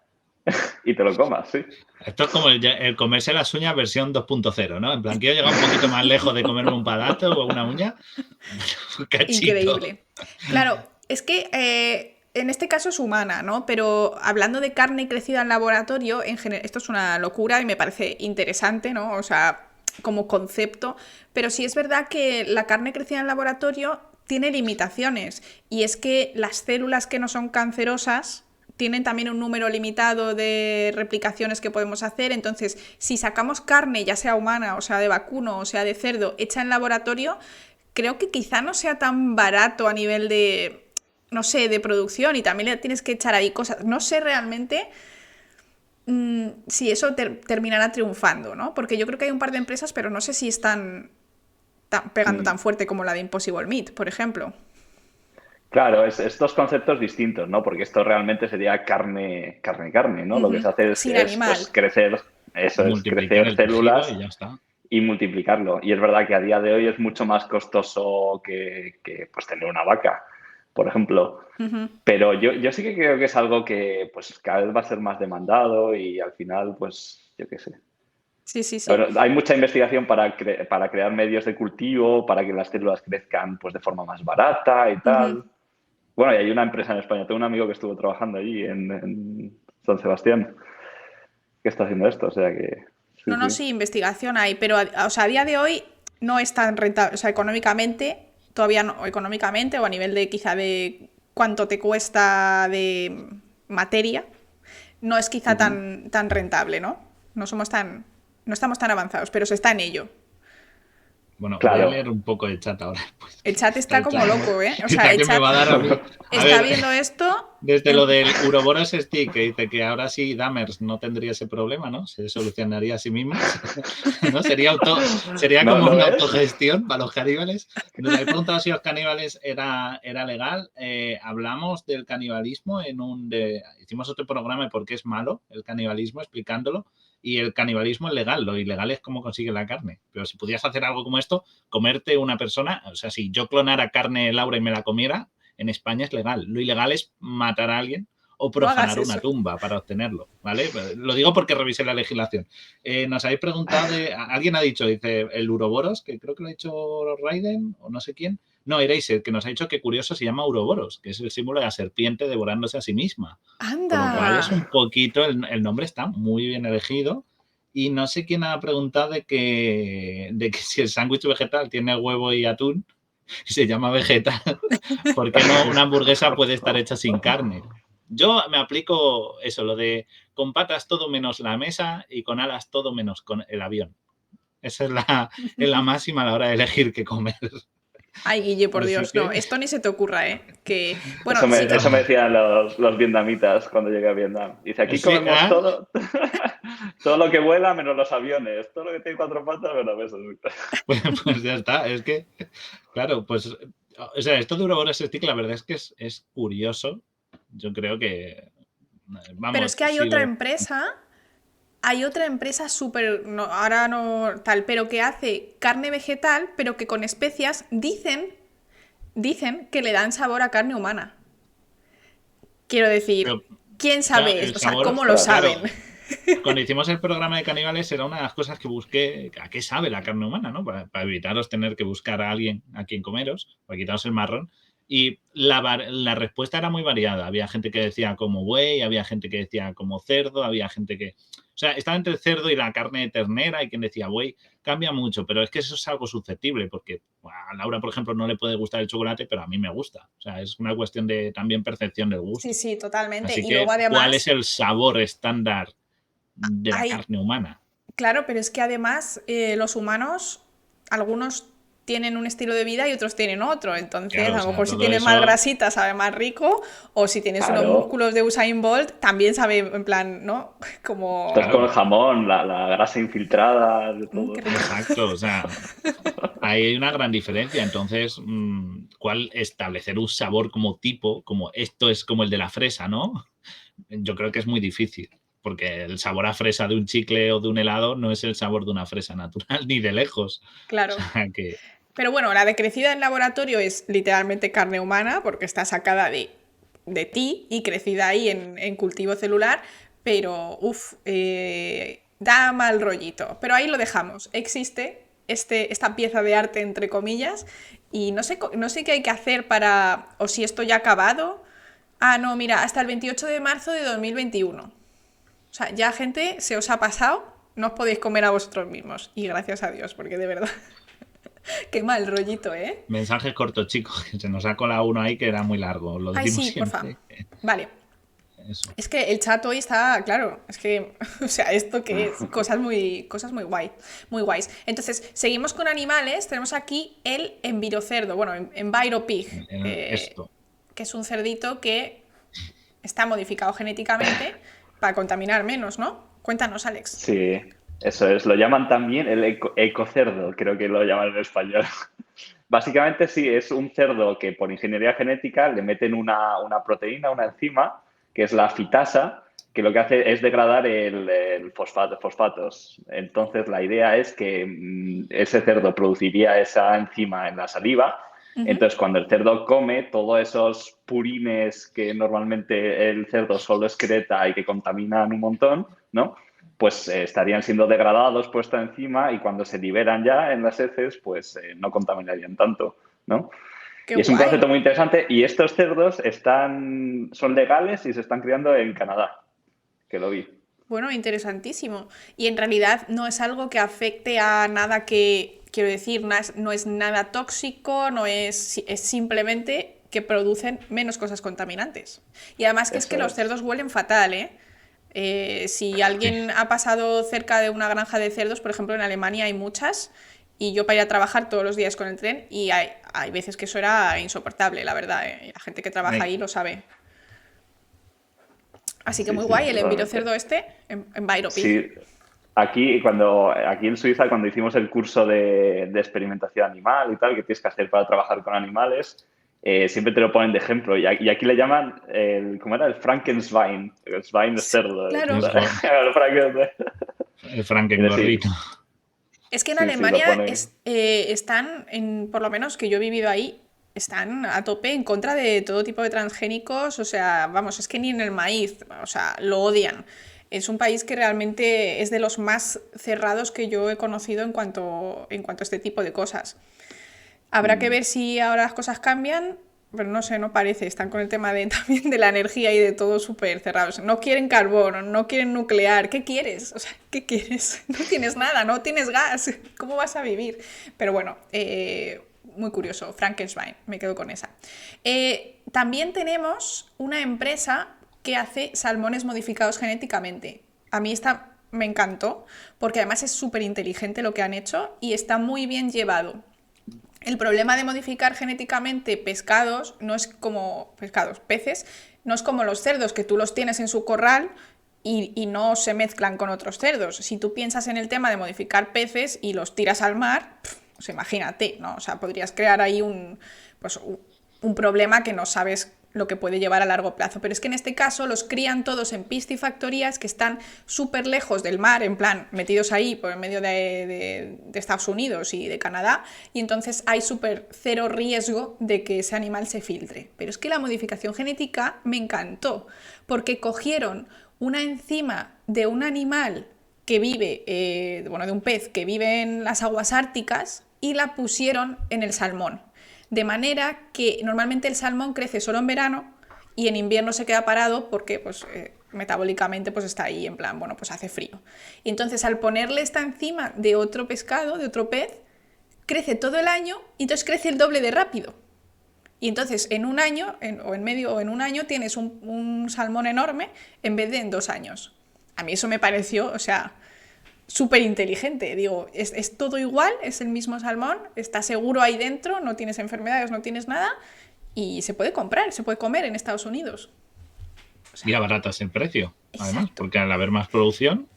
y te lo comas, sí. esto es como el comerse las uñas versión 2.0, ¿no? En plan, quiero llegar un poquito más lejos de comerme un padato o una uña, un cachito. Increíble. Claro, es que en este caso es humana, ¿no? Pero hablando de carne crecida en laboratorio, en general, esto es una locura y me parece interesante, ¿no? O sea, como concepto. Pero sí es verdad que la carne crecida en laboratorio tiene limitaciones. Y es que las células que no son cancerosas tienen también un número limitado de replicaciones que podemos hacer. Entonces, si sacamos carne, ya sea humana, o sea de vacuno, o sea de cerdo, hecha en laboratorio, creo que quizá no sea tan barato a nivel de, no sé, de producción y también le tienes que echar ahí cosas. No sé realmente si eso terminará triunfando, ¿no? Porque yo creo que hay un par de empresas, pero no sé si están pegando tan fuerte como la de Impossible Meat, por ejemplo. Claro, es dos conceptos distintos, ¿no? Porque esto realmente sería carne, ¿no? Lo que se hace Sin pues animal. crecer, eso es, Multiplicar crecer el tejido y células ya está. y multiplicarlo. Y es verdad que a día de hoy es mucho más costoso que pues tener una vaca. por ejemplo. Ujú. Pero yo sí que creo que es algo que pues cada vez va a ser más demandado y al final, pues, yo qué sé. Sí, sí, sí. Bueno, hay mucha investigación para crear medios de cultivo, para que las células crezcan pues, de forma más barata y Ujú. tal. Bueno, y hay una empresa en España, tengo un amigo que estuvo trabajando allí en San Sebastián, que está haciendo esto, o sea que sí, No, no, sí. sí, investigación hay, pero o sea, a día de hoy no es tan rentable, o sea, económicamente, todavía no, o económicamente o a nivel de quizá de cuánto te cuesta de materia, no es quizá Ujú. tan rentable, ¿no? No estamos tan avanzados, pero se está en ello. Bueno, voy a Claro. leer un poco el chat ahora. Pues, El chat está está el como chat, loco, ¿eh? O sea, está el que me chat va a dar a mí. A está ver, viendo esto. desde lo del Uroboros Stick, que dice que ahora sí Dammers no tendría ese problema, ¿no? Se solucionaría a sí mismo, ¿no? Sería ¿No, como no una ves? autogestión para los caníbales. Nos habéis preguntado si los caníbales era legal. Hablamos del canibalismo hicimos otro programa de por qué es malo el canibalismo, explicándolo. Y el canibalismo es legal, lo ilegal es cómo consigue la carne. Pero si pudieras hacer algo como esto, comerte una persona, o sea, si yo clonara carne de Laura y me la comiera, en España es legal. Lo ilegal es matar a alguien o No hagas profanar una eso. tumba para obtenerlo, ¿vale? Lo digo porque revisé la legislación. Nos habéis preguntado alguien ha dicho, dice, el Uroboros, que creo que lo ha dicho Raiden o no sé quién. No, Eraser, que nos ha dicho que curioso se llama Uroboros, que es el símbolo de la serpiente devorándose a sí misma. Con lo cual es Anda. un poquito, el nombre está muy bien elegido. Y no sé quién ha preguntado de que si el sándwich vegetal tiene huevo y atún y se llama vegetal, ¿por qué no una hamburguesa puede estar hecha sin carne? Yo me aplico eso, lo de con patas todo menos la mesa y con alas todo menos con el avión. Esa es la máxima a la hora de elegir qué comer. Ay, Guille, por Así Dios, no, que, esto ni se te ocurra, ¿eh? Que, bueno, Eso me, sí que eso me decían los vietnamitas cuando llegué a Vietnam. Dice, aquí sí, comemos todo, todo lo que vuela menos los aviones, todo lo que tiene cuatro patas menos eso. pues ya está. Es que, claro, pues, o sea, esto de Uroboros Stick, la verdad es que es curioso. Yo creo que, pero es vamos, que si lo... hay otra empresa súper, no, ahora no tal, pero que hace carne vegetal, pero que con especias dicen que le dan sabor a carne humana. Quiero Pero, decir, ¿quién claro, sabe el esto? O sea, sabor, ¿cómo lo Ostras. saben? claro, cuando hicimos el programa de caníbales era una de las cosas que busqué, a qué sabe la carne humana, ¿no? Para evitaros tener que buscar a alguien a quien comeros, para quitaros el marrón. Y la respuesta era muy variada. Había gente que decía como buey, había gente que decía como cerdo, había gente que... O sea, estaba entre el cerdo y la carne de ternera y quien decía buey. Cambia mucho, pero es que eso es algo susceptible porque a Laura, por ejemplo, no le puede gustar el chocolate, pero a mí me gusta. O sea, es una cuestión de también percepción del Sí, gusto. sí, totalmente. Así Y luego que, ¿cuál es además el sabor estándar de la hay, carne humana? claro, pero es que además los humanos, algunos tienen un estilo de vida y otros tienen otro. Entonces, Claro, a o lo sea, mejor si todo tienes más eso, grasita sabe más rico, o si tienes unos Claro, músculos de Usain Bolt, también sabe, en plan, ¿no? estás con el Como... claro, jamón, la grasa infiltrada, de Qué todo. rico. exacto, o sea, ahí hay una gran diferencia. Entonces, ¿cuál establecer un sabor como tipo, como esto es como el de la fresa, ¿no? Yo creo que es muy difícil, porque el sabor a fresa de un chicle o de un helado no es el sabor de una fresa natural, ni de lejos. O Claro. sea, que, Pero bueno, la de crecida en laboratorio es literalmente carne humana porque está sacada de ti y crecida ahí en cultivo celular, pero uff, da mal rollito. Pero ahí lo dejamos. Existe esta pieza de arte, entre comillas, y no sé qué hay que hacer para, o si esto ya ha acabado. Ah, no, mira, hasta el 28 de marzo de 2021. O sea, ya gente se os ha pasado, no os podéis comer a vosotros mismos. Y gracias a Dios, porque de verdad... Qué mal rollito, ¿eh? mensajes cortos, chicos, que se nos ha colado uno ahí que era muy largo, lo Ay, decimos sí, porfa. siempre. Vale. Eso. Es que el chat hoy está, claro, es que, o sea, ¿esto qué es? Cosas muy guay, muy guays. Entonces, seguimos con animales. Tenemos aquí el envirocerdo, bueno, enviropig, Esto. que es un cerdito que está modificado genéticamente para contaminar menos, ¿no? Cuéntanos, Alex. Sí, eso es. Lo llaman también el ecocerdo, creo que lo llaman en español. Básicamente sí, es un cerdo que por ingeniería genética le meten una proteína, una enzima, que es la fitasa, que lo que hace es degradar el fosfatos. Entonces la idea es que ese cerdo produciría esa enzima en la saliva Entonces, cuando el cerdo come, todos esos purines que normalmente el cerdo solo excreta y que contaminan un montón, ¿no? Pues estarían siendo degradados por esta enzima y cuando se liberan ya en las heces, pues no contaminarían tanto, ¿no? ¡Qué Y es un guay! concepto muy interesante y estos cerdos son legales y se están criando en Canadá, que lo vi. Bueno, interesantísimo. Y en realidad no es algo que afecte a nada que, quiero decir, no es nada tóxico, es simplemente que producen menos cosas contaminantes. Y además que es Eso que los es. cerdos huelen fatal, ¿eh? Si alguien ha pasado cerca de una granja de cerdos, por ejemplo, en Alemania hay muchas, y yo para ir a trabajar todos los días con el tren, y hay veces que eso era insoportable, la verdad, ¿eh? Y la gente que trabaja ahí Me- lo sabe. Así que Sí, muy sí, guay el enviro totalmente. cerdo este en Byropig. Sí, aquí en Suiza, cuando hicimos el curso de experimentación animal y tal, que tienes que hacer para trabajar con animales, siempre te lo ponen de ejemplo. Y aquí le llaman, ¿cómo era? El Frankenschwein. El Schwein es Sí, cerdo. claro. El Frankenschwein. el Pero sí, Frankengorrito. Es que en sí, sí, lo Alemania ponen. están, por lo menos que yo he vivido ahí, están a tope en contra de todo tipo de transgénicos, o sea, vamos, es que ni en el maíz, o sea, lo odian. Es un país que realmente es de los más cerrados que yo he conocido en cuanto a este tipo de cosas. Habrá que Mm. ver si ahora las cosas cambian, pero no sé, no parece. Están con el tema también de la energía y de todo súper cerrados. No quieren carbón, no quieren nuclear. ¿Qué quieres? O sea, ¿qué quieres? No tienes nada, no tienes gas. ¿Cómo vas a vivir? Pero bueno, muy curioso. Frankenstein, me quedo con esa. También tenemos una empresa que hace salmones modificados genéticamente. A mí esta me encantó, porque además es súper inteligente lo que han hecho y está muy bien llevado. El problema de modificar genéticamente pescados no es como peces, no es como los cerdos, que tú los tienes en su corral y no se mezclan con otros cerdos. Si tú piensas en el tema de modificar peces y los tiras al mar, pues imagínate, ¿no? O sea, podrías crear ahí un problema que no sabes lo que puede llevar a largo plazo. Pero es que en este caso los crían todos en piscifactorías que están súper lejos del mar, en plan, metidos ahí por el medio de Estados Unidos y de Canadá, y entonces hay súper cero riesgo de que ese animal se filtre. Pero es que la modificación genética me encantó, porque cogieron una enzima de un animal que vive, de un pez que vive en las aguas árticas y la pusieron en el salmón. De manera que normalmente el salmón crece solo en verano y en invierno se queda parado porque metabólicamente está ahí en plan, bueno, pues hace frío. Y entonces al ponerle esta enzima de otro pescado, de otro pez, crece todo el año y entonces crece el doble de rápido. Y entonces en un año, en un año tienes un salmón enorme en vez de en 2 años. A mí eso me pareció, o sea, súper inteligente. Digo, es todo igual, es el mismo salmón, está seguro ahí dentro, no tienes enfermedades, no tienes nada, y se puede comprar, se puede comer en Estados Unidos. O sea, Y abaratas el precio, además, exacto, porque al haber más producción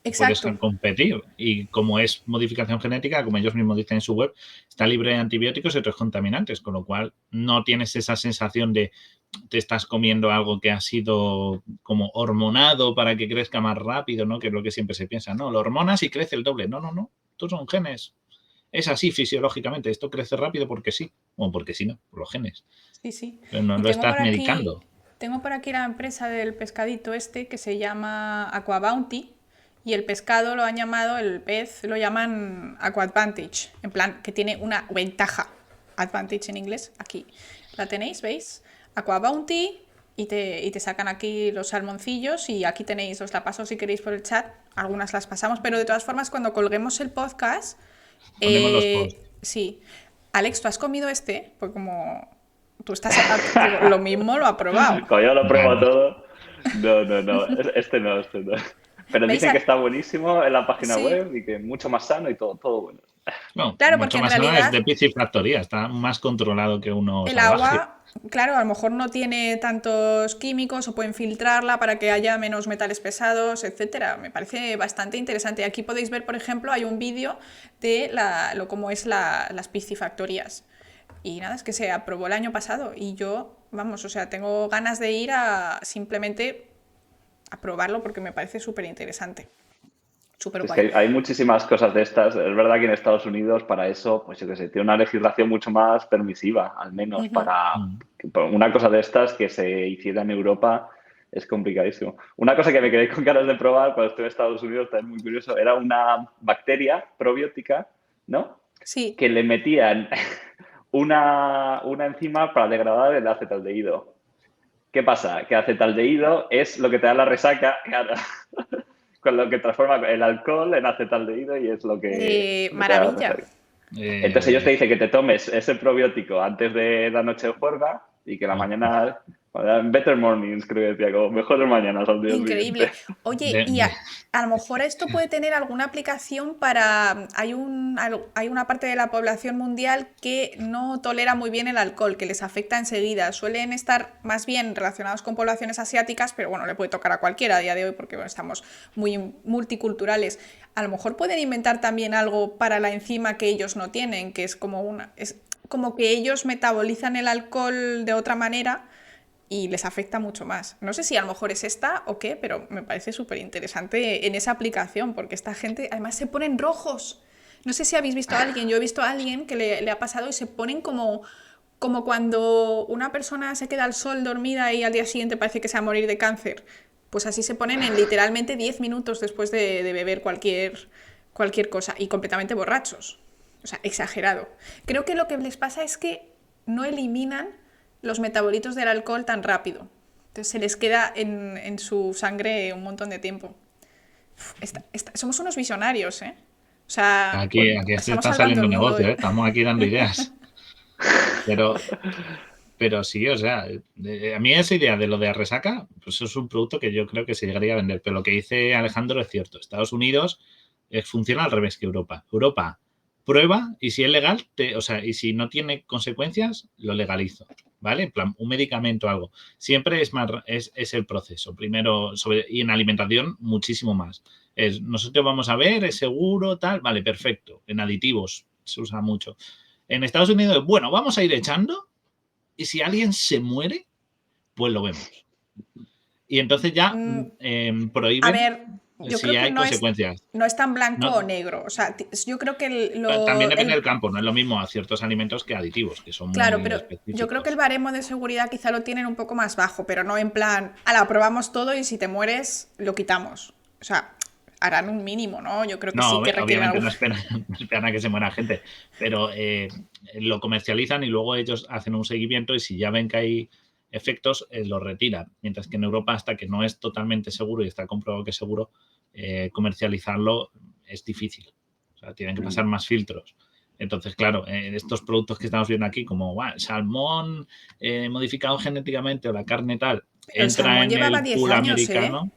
puedes exacto. competir. Y como es modificación genética, como ellos mismos dicen en su web, está libre de antibióticos y otros contaminantes, con lo cual no tienes esa sensación de te estás comiendo algo que ha sido como hormonado para que crezca más rápido, ¿no? Que es lo que siempre se piensa, ¿no? Lo hormonas y crece el doble. No, no, no. Estos son genes. Es así fisiológicamente. Esto crece rápido porque sí. O porque sí, no, por los genes. Sí, sí. Pero no Y lo estás medicando. tengo por aquí la empresa del pescadito este que se llama Aquabounty y el pescado lo han llamado, el pez lo llaman Aquadvantage, en plan que tiene una ventaja. Advantage en inglés, aquí la tenéis, ¿veis? Aquabounty y te sacan aquí los salmoncillos y aquí tenéis, os la paso si queréis por el chat, algunas las pasamos, pero de todas formas cuando colguemos el podcast, Ponemos los posts. sí. Alex, ¿tú has comido este? Pues como tú estás, digo, lo mismo lo ha probado. Como yo lo pruebo Claro. todo. No, no, no. Este no, este no. Pero ¿Veis? dicen que está buenísimo en la página Sí, web y que mucho más sano y todo, todo bueno. No, claro, porque mucho en más sano es realidad de piscifactoría. Está más controlado que uno el salvaje. agua, claro, a lo mejor no tiene tantos químicos o pueden filtrarla para que haya menos metales pesados, etcétera. Me parece bastante interesante. Aquí podéis ver, por ejemplo, hay un vídeo de cómo es las piscifactorías. Y nada, es que se aprobó el año pasado y yo, vamos, o sea, tengo ganas de ir a simplemente a probarlo porque me parece súper interesante. Súper Es que guay. hay muchísimas cosas de estas. Es verdad que en Estados Unidos para eso, pues yo qué sé, tiene una legislación mucho más permisiva, al menos Ujú. para una cosa de estas que se hiciera en Europa es complicadísimo. Una cosa que me quedé con ganas de probar cuando estuve en Estados Unidos, también muy curioso, era una bacteria probiótica, ¿no? Sí. Que le metían una enzima para degradar el acetaldehído. ¿Qué pasa? Que acetaldehído es lo que te da la resaca, claro, con lo que transforma el alcohol en acetaldehído y es lo que te da la Maravilla. resaca. Entonces ellos te dicen que te tomes ese probiótico antes de la noche de juerga y que la mañana, better mornings, creo que decía, como mejores mañanas al día Increíble. siguiente. Oye, de- y de- a lo mejor esto puede tener alguna aplicación para... hay una parte de la población mundial que no tolera muy bien el alcohol, que les afecta enseguida. Suelen estar más bien relacionados con poblaciones asiáticas, pero bueno, le puede tocar a cualquiera a día de hoy porque bueno, estamos muy multiculturales. A lo mejor pueden inventar también algo para la enzima que ellos no tienen, que es como es como que ellos metabolizan el alcohol de otra manera y les afecta mucho más. No sé si a lo mejor es esta o qué, pero me parece súper interesante en esa aplicación, porque esta gente además se ponen rojos. No sé si habéis visto a alguien, yo he visto a alguien que le ha pasado y se ponen como cuando una persona se queda al sol dormida y al día siguiente parece que se va a morir de cáncer. Pues así se ponen en literalmente 10 minutos después de beber cualquier cosa y completamente borrachos. O sea, exagerado. Creo que lo que les pasa es que no eliminan los metabolitos del alcohol tan rápido. Entonces se les queda en su sangre un montón de tiempo. Somos unos visionarios, ¿eh? O sea, aquí se estamos está salvando el saliendo mundo negocio, hoy. ¿eh? Estamos aquí dando ideas. Pero, pero sí, o sea, a mí esa idea de lo de resaca, pues es un producto que yo creo que se llegaría a vender. Pero lo que dice Alejandro es cierto. Estados Unidos funciona al revés que Europa. Europa prueba y si es legal, o sea, y si no tiene consecuencias, lo legalizo. ¿Vale? En plan, un medicamento o algo. Siempre es el proceso. Primero, y en alimentación, muchísimo más. Nosotros vamos a ver, es seguro, tal, vale, perfecto. En aditivos se usa mucho. En Estados Unidos, bueno, vamos a ir echando y si alguien se muere, pues lo vemos. Y entonces ya A prohíben ver, yo si creo que hay consecuencias. no es tan blanco No, o negro. O sea, yo creo que también depende del campo, no es lo mismo a ciertos alimentos que aditivos, que son claro, muy pero yo creo que el específicos. baremo de seguridad quizá lo tienen un poco más bajo, pero no en plan, la probamos todo y si te mueres, lo quitamos. O sea, harán un mínimo, ¿no? Yo creo que No, sí que requieren obviamente algo. no esperan, no esperan a que se muera gente, pero lo comercializan y luego ellos hacen un seguimiento y si ya ven que hay efectos, lo retiran. Mientras que en Europa, hasta que no es totalmente seguro y está comprobado que es seguro, comercializarlo es difícil. O sea, tienen que pasar más filtros. Entonces, claro, estos productos que estamos viendo aquí, como salmón modificado genéticamente o la carne tal, Pero el entra salmón en llevaba el 10 pool años, ¿eh? americano.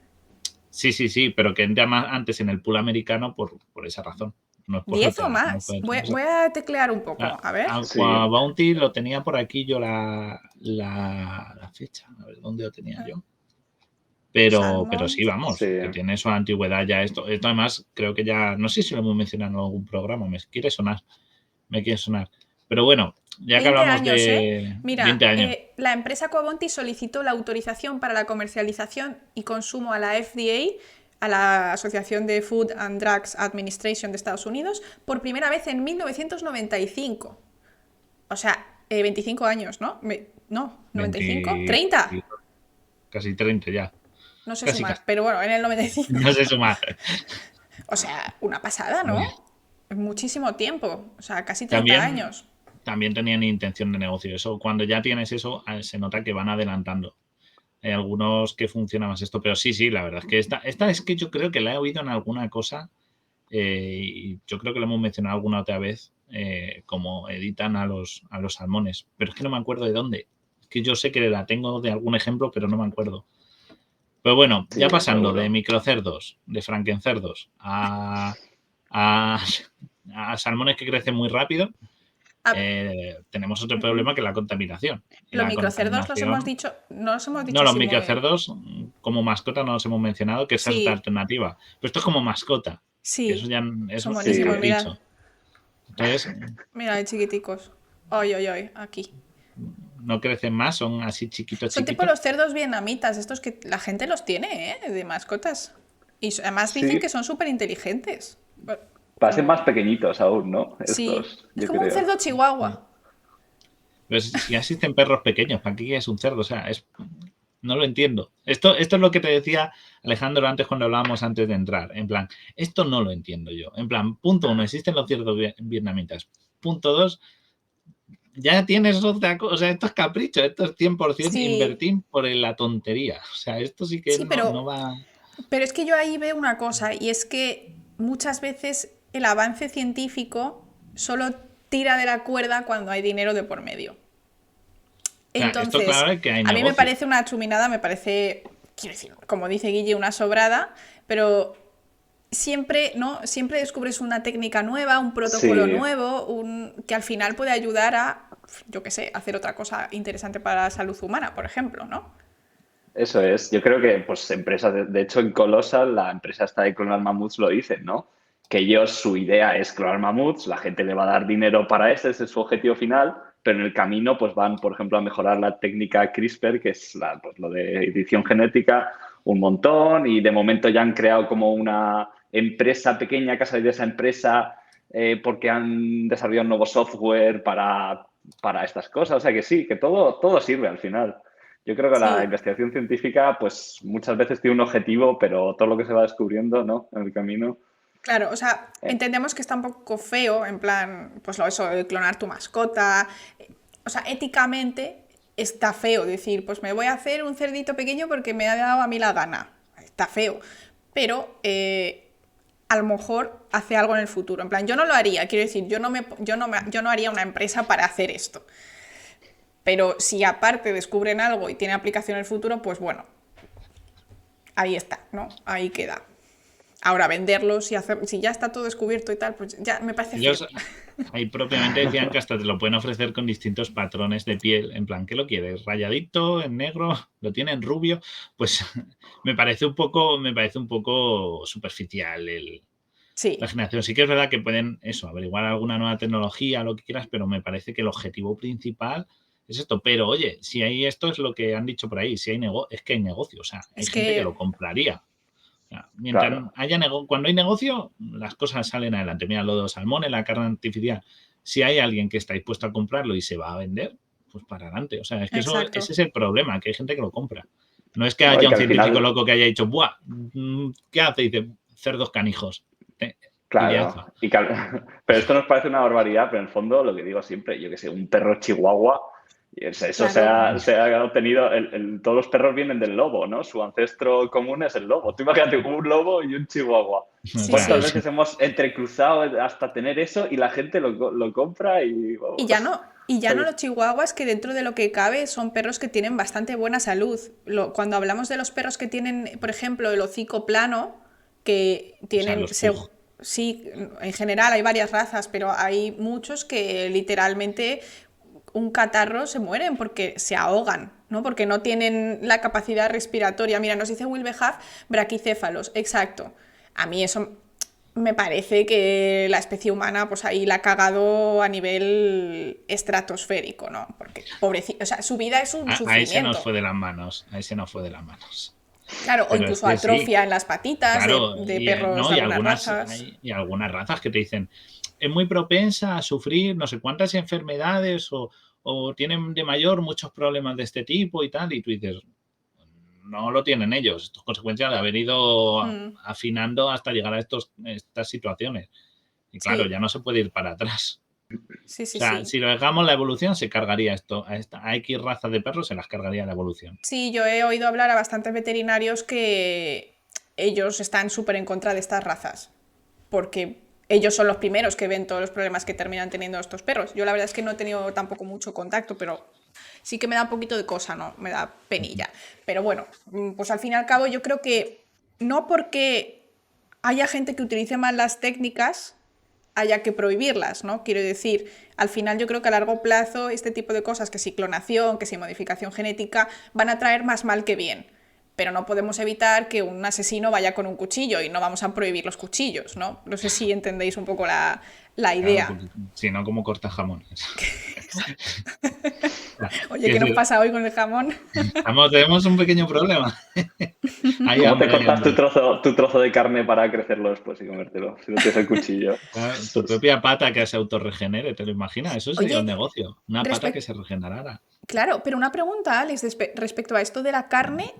Sí, pero que entra más antes en el pool americano por esa razón. No es por 10 o otra, no más. por otra Voy cosa. a teclear un poco, a ver. Sí, Aqua Bounty lo tenía por aquí yo la fecha. A ver, ¿dónde lo tenía yo? Pero Salmón. sí, vamos, sí. que tiene su antigüedad ya esto. Esto además creo que ya, no sé si lo hemos mencionado en algún programa, me quiere sonar. Pero bueno, ya que 20 hablamos años, ¿eh? de 20 Mira, años. la empresa Coabonti solicitó la autorización para la comercialización y consumo a la FDA, a la Asociación de Food and Drugs Administration de Estados Unidos, por primera vez en 1995. O sea, 25 años, ¿no? No, 95, 20, 30. casi 30 ya. No sé Casi, sumar, casi. pero bueno, en el 95. No sé sumar. O sea, una pasada, ¿no? Muchísimo tiempo, o sea, casi 30 También, años. también tenían intención de negocio. Eso, cuando ya tienes eso, se nota que van adelantando. Hay algunos que funciona más esto, pero sí, la verdad es que esta es que yo creo que la he oído en alguna cosa y yo creo que lo hemos mencionado alguna otra vez, como editan a los salmones, pero es que no me acuerdo de dónde. Es que yo sé que la tengo de algún ejemplo, pero no me acuerdo. Pero bueno, Sí, ya pasando de seguro. microcerdos, de frankencerdos, a, a salmones que crecen muy rápido, A- tenemos otro problema que es la contaminación. Y los la microcerdos los hemos contaminación, dicho, no los hemos no, dicho los así muy. microcerdos como mascota no los hemos mencionado, que esa es otra Sí, alternativa. Pero esto es como mascota, que eso sí, ya son es un buenísimos, Sí, mirad. capricho. Entonces, Mira, chiquiticos. Ay, ay, ay, aquí. no crecen más, son así chiquitos, Son tipo chiquitos. los cerdos vietnamitas, estos que la gente los tiene, ¿eh? De mascotas. Y además dicen Sí, que son súper inteligentes. parecen más pequeñitos aún, ¿no? Sí, Estos, es yo como un creo. cerdo chihuahua. Pero si ya existen perros pequeños, ¿para qué es un cerdo? O sea, no lo entiendo. Esto es lo que te decía Alejandro antes cuando hablábamos antes de entrar. En plan, esto no lo entiendo yo. En plan, punto uno, existen los cerdos vietnamitas. Punto dos, ya tienes otra cosa. O sea, esto es capricho, esto es 100% Sí, invertir por la tontería. O sea, esto sí que sí, no va. pero es que yo ahí veo una cosa, y es que muchas veces el avance científico solo tira de la cuerda cuando hay dinero de por medio. O sea, esto Entonces, claro es que hay a mí me negocio. parece una chuminada, me parece, quiero decir, como dice Guille, una sobrada, pero siempre, ¿no? Siempre descubres una técnica nueva, un protocolo Sí, nuevo, que al final puede ayudar a, yo qué sé, hacer otra cosa interesante para la salud humana, por ejemplo, ¿no? eso es. Yo creo que, pues, empresas, de hecho, en Colossal, la empresa esta de clonar mamuts lo dicen, ¿no? Que ellos, su idea es clonar mamuts, la gente le va a dar dinero para ese es su objetivo final, pero en el camino, pues, van, por ejemplo, a mejorar la técnica CRISPR, que es pues, lo de edición genética, un montón, y de momento ya han creado como una empresa pequeña que ha salido de esa empresa porque han desarrollado un nuevo software para estas cosas. O sea que sí, que todo sirve al final. Yo creo que la Sí. investigación científica, pues muchas veces tiene un objetivo, pero todo lo que se va descubriendo, ¿no? En el camino. Claro, o sea, eh, entendemos que está un poco feo, en plan, pues lo eso, de clonar tu mascota. O sea, éticamente está feo decir, pues me voy a hacer un cerdito pequeño porque me ha dado a mí la gana. Está feo. Pero a lo mejor hace algo en el futuro. En plan, yo no lo haría, quiero decir, yo no haría una empresa para hacer esto. Pero si aparte descubren algo y tiene aplicación en el futuro, pues bueno, ahí está, ¿no? Ahí queda. Ahora venderlos y hacer, si ya está todo descubierto y tal, pues ya me parece feo. Ellos ahí propiamente decían que hasta te lo pueden ofrecer con distintos patrones de piel. En plan, ¿qué lo quieres? ¿Rayadito, en negro? ¿Lo tiene en rubio? Pues me parece un poco superficial la Sí, generación. Sí que es verdad que pueden eso, averiguar alguna nueva tecnología, lo que quieras, pero me parece que el objetivo principal es esto. Pero oye, si hay esto es lo que han dicho por ahí, si hay es que hay negocio, o sea, hay es gente que lo que, compraría. O sea, mientras claro. haya cuando hay negocio, las cosas salen adelante. Mira, lo de los salmones, la carne artificial. Si hay alguien que está dispuesto a comprarlo y se va a vender, pues para adelante. O sea, es que ese exacto. es el problema, que hay gente que lo compra. No es que ¿No? Y haya que un al científico final, loco que haya dicho, ¡buah! ¿Qué hace? Y dice, cerdos canijos. Iría claro, eso. pero esto nos parece una barbaridad, pero en el fondo lo que digo siempre, yo que sé, un perro chihuahua, y eso se Claro, ha, se ha obtenido, todos los perros vienen del lobo, ¿no? Su ancestro común es el lobo. Tú imagínate un lobo y un chihuahua. O sí, sea, ¿Cuántas sí. veces hemos entrecruzado hasta tener eso y la gente lo compra y Y vamos? ya no, y O ya sea no que los chihuahuas, que dentro de lo que cabe son perros que tienen bastante buena salud. Cuando hablamos de los perros que tienen, por ejemplo, el hocico plano, que tienen, los pug. sí, en general hay varias razas, pero hay muchos que literalmente un catarro se mueren porque se ahogan, ¿no? Porque no tienen la capacidad respiratoria. Mira, nos dice Will Behaff, braquicéfalos, exacto. A mí eso me parece que la especie humana pues ahí la ha cagado a nivel estratosférico, ¿no? Porque pobrecito, o sea, su vida es un A ese nos sufrimiento. fue de las manos. A ese nos fue de las manos. Claro, o Pero es incluso que sí. atrofia en las patitas Claro, de perros no, de algunas razas. y algunas razas que te dicen es muy propensa a sufrir no sé cuántas enfermedades o tienen de mayor muchos problemas de este tipo y tal, y tú dices, no lo tienen ellos, esto es consecuencia de haber ido Mm, afinando hasta llegar a estas situaciones. Y claro, sí, ya no se puede ir para atrás. sí, O sí, sea, sí. si lo dejamos la evolución, se cargaría esto. A X razas de perros se las cargaría la evolución. Sí, yo he oído hablar a bastantes veterinarios que ellos están súper en contra de estas razas, porque ellos son los primeros que ven todos los problemas que terminan teniendo estos perros. Yo la verdad es que no he tenido tampoco mucho contacto, pero sí que me da un poquito de cosa, ¿no? Me da penilla. Pero bueno, pues al fin y al cabo yo creo que no porque haya gente que utilice mal las técnicas haya que prohibirlas, ¿no? Quiero decir, al final yo creo que a largo plazo este tipo de cosas, que si clonación, que si modificación genética, van a traer más mal que bien. Pero no podemos evitar que un asesino vaya con un cuchillo y no vamos a prohibir los cuchillos, ¿no? No sé si entendéis un poco la Claro, idea. porque si no, como corta jamones. Oye, ¿qué nos pasa hoy con el jamón? Tenemos un pequeño problema. Hay ¿Cómo hambre, te hay cortas hambre. tu trozo de carne para crecerlo después y comértelo? Si no tienes el cuchillo. Claro, tu propia pata que se autorregenere, ¿te lo imaginas? Eso sería Oye, un negocio. Una pata que respecto... se regenerara. Claro, pero una pregunta, Alex, respecto a esto de la carne,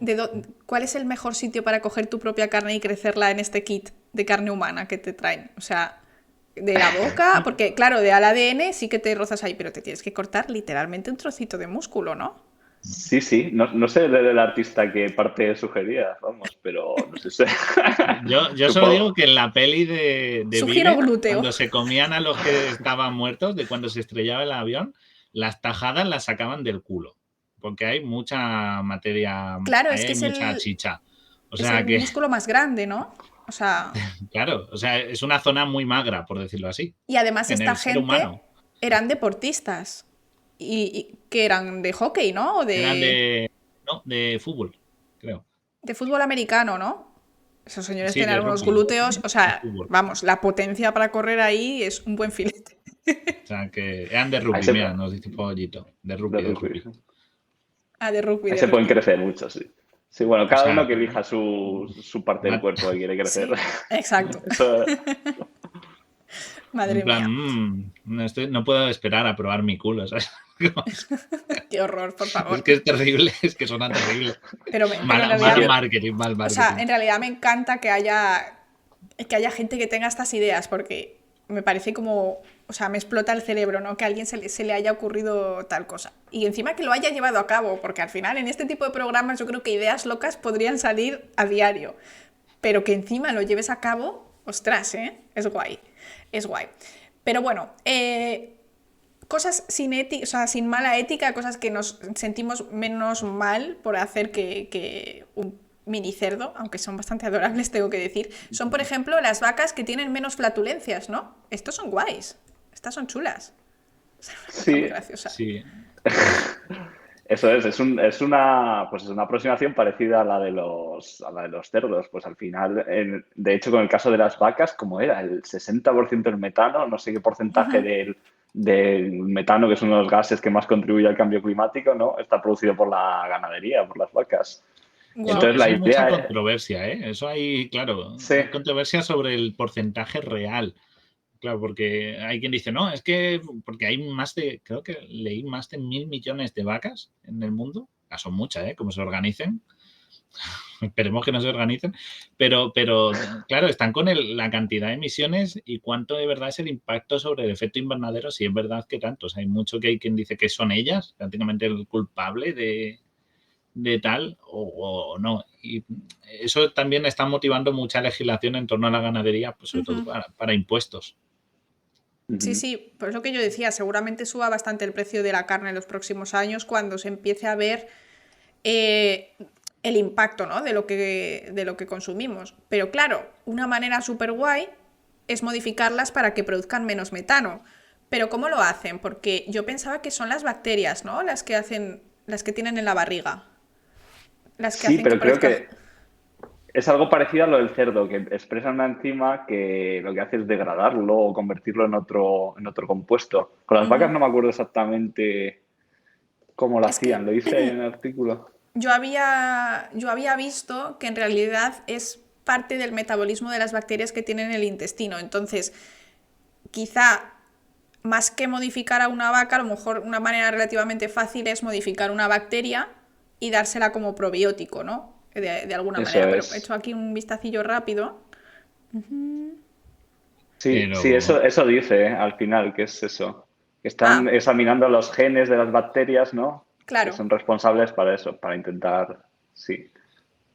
¿cuál es el mejor sitio para coger tu propia carne y crecerla en este kit de carne humana que te traen? O sea, de la boca, porque claro, de al ADN sí que te rozas ahí, pero te tienes que cortar literalmente un trocito de músculo, ¿no? Sí, sí. No sé del artista qué parte sugería, vamos, pero no sé. Yo solo digo Supongo. que en la peli de Sugiero Viven, glúteo. cuando se comían a los que estaban muertos, de cuando se estrellaba el avión, las tajadas las sacaban del culo, porque hay mucha materia, Claro, ahí es que hay mucha chicha. O es sea el que, músculo más grande, ¿no? O sea, claro, o sea, es una zona muy magra, por decirlo así, y además en esta el ser gente humano. eran deportistas y que eran de hockey, ¿no? O Eran no, de fútbol, creo. de fútbol americano, ¿no? Esos señores Sí, tenían de unos rugby, glúteos, o de sea, fútbol. vamos, la potencia para correr ahí es un buen filete. O sea, que eran de Ahí rugby, se, mira, nos dice Pollito, de de rugby, de rugby. rugby. Ah, de rugby, Ahí de se pueden rugby. crecer mucho, sí. Sí, bueno, O cada sea, uno que elija su parte del cuerpo que quiere crecer. Sí, exacto. Eso, en Madre plan, mía, no puedo esperar a probar mi culo, ¿sabes? qué horror, por Es favor. que es terrible, es que suena terrible. Pero en sí realidad, que Mal o sea, marketing. en realidad me encanta que haya gente que tenga estas ideas, porque me parece como, o sea, me explota el cerebro, ¿no? Que a alguien se le haya ocurrido tal cosa. Y encima que lo haya llevado a cabo, porque al final en este tipo de programas yo creo que ideas locas podrían salir a diario. Pero que encima lo lleves a cabo, ostras, ¿eh? Es guay. Es guay. Pero bueno, cosas o sea, sin mala ética, cosas que nos sentimos menos mal por hacer que un mini cerdo, aunque son bastante adorables, tengo que decir, son, por ejemplo, las vacas que tienen menos flatulencias, ¿no? Estos son guays. Estas son chulas. Una cosa muy sí, graciosa. Sí, eso es una aproximación parecida a la de los cerdos. Pues al final, de hecho, con el caso de las vacas, como era el 60% del metano, no sé qué porcentaje del metano, que es uno de los gases que más contribuye al cambio climático, ¿no? Está producido por la ganadería, por las vacas. eso, Entonces Wow. la eso hay mucha idea, controversia, ¿eh? Eso hay, claro, sí, hay controversia sobre el porcentaje real. Claro, porque hay quien dice, no, es que porque hay creo que leí más de 1.000 millones de vacas en el mundo. Ya son muchas, ¿eh? Como se organicen. Esperemos que no se organicen. Pero claro, están con la cantidad de emisiones y cuánto de verdad es el impacto sobre el efecto invernadero, si es verdad que tanto. O sea, hay mucho que hay quien dice que son ellas, prácticamente el culpable de tal o no. Y eso también está motivando mucha legislación en torno a la ganadería, pues sobre todo para impuestos. Sí, sí, pues lo que yo decía, seguramente suba bastante el precio de la carne en los próximos años cuando se empiece a ver eh, el impacto, ¿no? de lo que consumimos. Pero claro, una manera súper guay es modificarlas para que produzcan menos metano. Pero ¿cómo lo hacen? Porque yo pensaba que son las bacterias, ¿no? Las que tienen en la barriga, las que sí, hacen que pero creo produzcan... que es algo parecido a lo del cerdo, que expresa una enzima que lo que hace es degradarlo o convertirlo en otro compuesto. Con las vacas no me acuerdo exactamente cómo lo Es que hacían, lo hice ahí en el artículo. yo había visto que en realidad es parte del metabolismo de las bacterias que tienen en el intestino. Entonces, quizá más que modificar a una vaca, a lo mejor una manera relativamente fácil es modificar una bacteria y dársela como probiótico, ¿no? De alguna Eso manera. Pero he es. hecho aquí un vistacillo rápido. Sí, sí, Pero eso dice, al final, que es eso. Que están Ah, examinando los genes de las bacterias, ¿no? Que claro. son responsables para eso, para intentar, sí,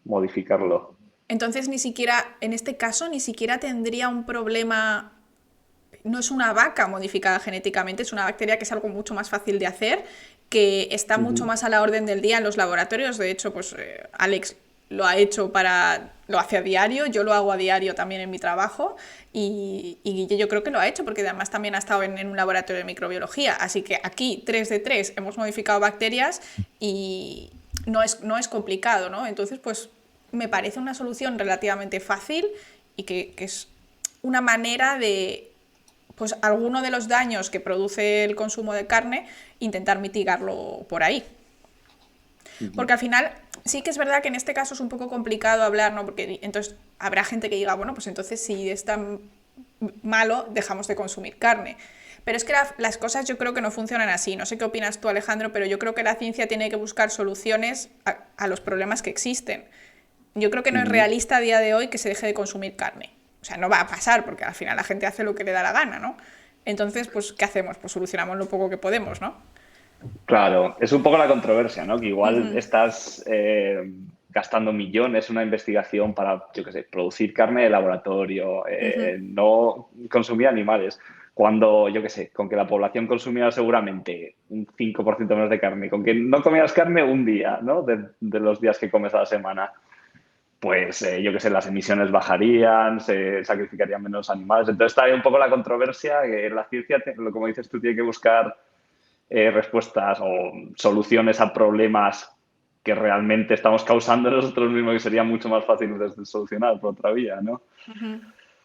modificarlo. Entonces ni siquiera, en este caso, ni siquiera tendría un problema. No es una vaca modificada genéticamente, es una bacteria que es algo mucho más fácil de hacer, que está mucho Ujú. más a la orden del día en los laboratorios. De hecho, pues Alex lo hace a diario, yo lo hago a diario también en mi trabajo y Guille yo creo que lo ha hecho porque además también ha estado en un laboratorio de microbiología. Así que aquí 3 de 3 hemos modificado bacterias y no es complicado, ¿no? Entonces, pues me parece una solución relativamente fácil y que es una manera de pues alguno de los daños que produce el consumo de carne, intentar mitigarlo por ahí. Porque al final sí que es verdad que en este caso es un poco complicado hablar, ¿no? Porque entonces habrá gente que diga, bueno, pues entonces si es tan malo, dejamos de consumir carne. Pero es que las cosas yo creo que no funcionan así. No sé qué opinas tú, Alejandro, pero yo creo que la ciencia tiene que buscar soluciones a los problemas que existen. Yo creo que no es realista a día de hoy que se deje de consumir carne. O sea, no va a pasar porque al final la gente hace lo que le da la gana, ¿no? Entonces, pues, ¿qué hacemos? Pues solucionamos lo poco que podemos, ¿no? Claro, es un poco la controversia, ¿no? Que igual estás gastando millones en una investigación para, yo qué sé, producir carne de laboratorio, no consumir animales, cuando, yo qué sé, con que la población consumiera seguramente un 5% menos de carne, con que no comieras carne un día, ¿no? De los días que comes a la semana, pues, yo qué sé, las emisiones bajarían, se sacrificarían menos animales. Entonces está ahí un poco la controversia, que la ciencia, como dices tú, tiene que buscar respuestas o soluciones a problemas que realmente estamos causando nosotros mismos, que sería mucho más fácil de solucionar por otra vía, ¿no?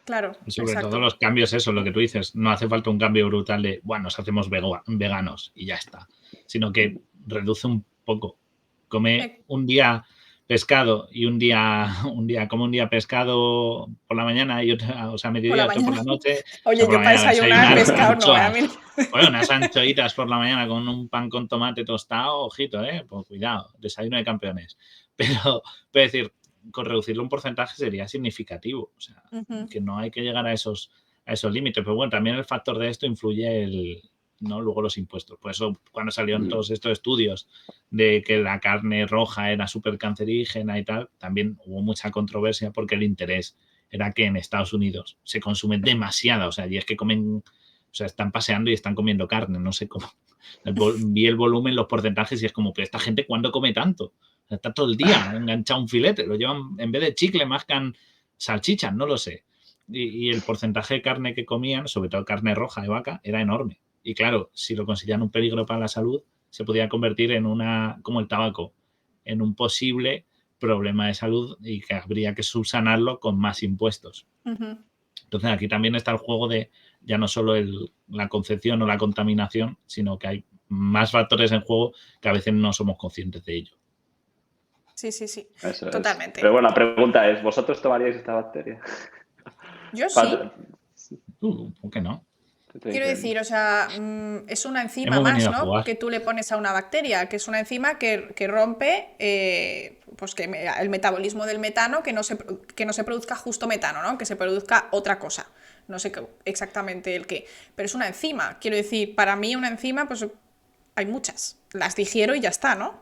Claro, Y sobre todo exacto. los cambios, eso, lo que tú dices, no hace falta un cambio brutal de, bueno, nos hacemos veganos y ya está, sino que reduce un poco. Come un día pescado y un día come un día pescado por la mañana y otra, o sea, Por la mediodía, otro por mañana. la noche, o sea, Oye, por la yo para mañana desayunar desayunar pescado no, a anchoas. mí. Bueno, unas anchoitas por la mañana con un pan con tomate tostado, ojito, pues cuidado, desayuno de campeones. Pero decir, con reducirlo un porcentaje sería significativo. O sea, que no hay que llegar a esos límites. Pero bueno, también el factor de esto influye ¿no? Luego los impuestos. Por eso, cuando salieron todos estos estudios de que la carne roja era súper cancerígena y tal, también hubo mucha controversia porque el interés era que en Estados Unidos se consume demasiada. O sea, y es que comen, o sea, están paseando y están comiendo carne. No sé cómo. Vi el volumen, los porcentajes y es como, pero esta gente, ¿cuándo come tanto? Está todo el día enganchado un filete, lo llevan, en vez de chicle, mascan salchichas, no lo sé. Y el porcentaje de carne que comían, sobre todo carne roja de vaca, era enorme. Y claro, si lo consideran un peligro para la salud, se podía convertir en como el tabaco, en un posible problema de salud y que habría que subsanarlo con más impuestos. Entonces aquí también está el juego de ya no solo la concepción o la contaminación, sino que hay más factores en juego que a veces no somos conscientes de ello. Sí, sí, sí. Eso Totalmente. Pero bueno, la pregunta es, ¿vosotros tomaríais esta bacteria? Yo sí. ¿Por qué no? Quiero decir, o sea, es una enzima Hemos más, venido a ¿no? jugar. Que tú le pones a una bacteria, que es una enzima que rompe pues el metabolismo del metano, que no se produzca justo metano, ¿no? Que se produzca otra cosa. No sé exactamente el qué, pero es una enzima. Quiero decir, para mí una enzima, pues hay muchas. Las digiero y ya está, ¿no?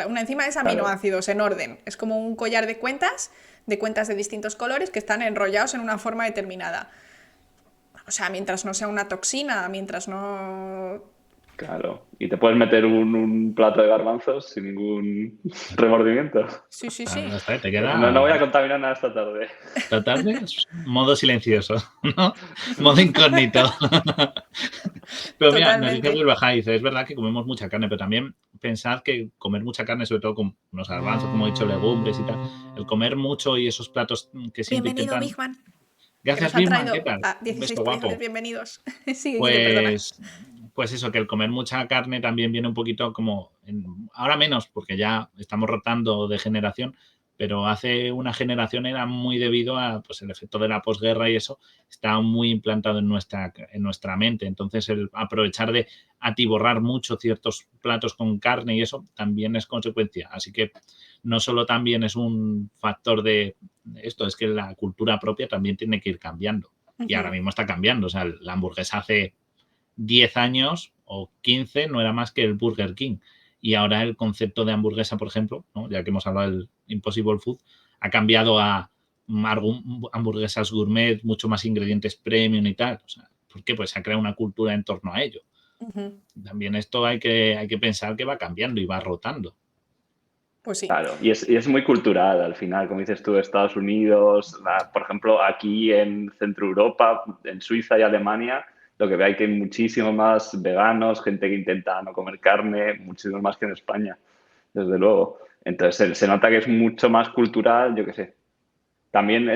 Una enzima es aminoácidos en orden. Es como un collar de cuentas de distintos colores que están enrollados en una forma determinada. O sea, mientras no sea una toxina, mientras no... Claro, y te puedes meter un plato de garbanzos sin ningún remordimiento. Sí, sí, sí. Hasta te queda... No voy a contaminar nada esta tarde. Esta tarde, modo silencioso, ¿no? Modo incógnito. Pero mira, nos dice Will Bajá, dice, es verdad que comemos mucha carne, pero también pensad que comer mucha carne, sobre todo con los garbanzos, como he dicho, legumbres y tal, el comer mucho y esos platos que siempre Bienvenido, intentan... Bigman. Gracias, Bigman, ¿qué tal? 16 guapo. Bienvenidos. Sigue, perdona. Pues eso, que el comer mucha carne también viene un poquito como... ahora menos, porque ya estamos rotando de generación, pero hace una generación era muy debido a pues, el efecto de la posguerra y eso está muy implantado en nuestra mente. Entonces, el aprovechar de atiborrar mucho ciertos platos con carne y eso también es consecuencia. Así que no solo también es un factor de esto, es que la cultura propia también tiene que ir cambiando. Y ahora mismo está cambiando. O sea, la hamburguesa hace 10 años o 15 no era más que el Burger King. Y ahora el concepto de hamburguesa, por ejemplo, ¿no? Ya que hemos hablado del Impossible Food, ha cambiado a hamburguesas gourmet, mucho más ingredientes premium y tal. O sea, ¿por qué? Pues se ha creado una cultura en torno a ello. También esto hay que pensar que va cambiando y va rotando. Pues sí. Claro, y es muy cultural al final, como dices tú, Estados Unidos, por ejemplo, aquí en Centro Europa, en Suiza y Alemania, lo que veo hay que hay muchísimos más veganos, gente que intenta no comer carne, muchísimos más que en España, desde luego. Entonces se nota que es mucho más cultural, yo qué sé. También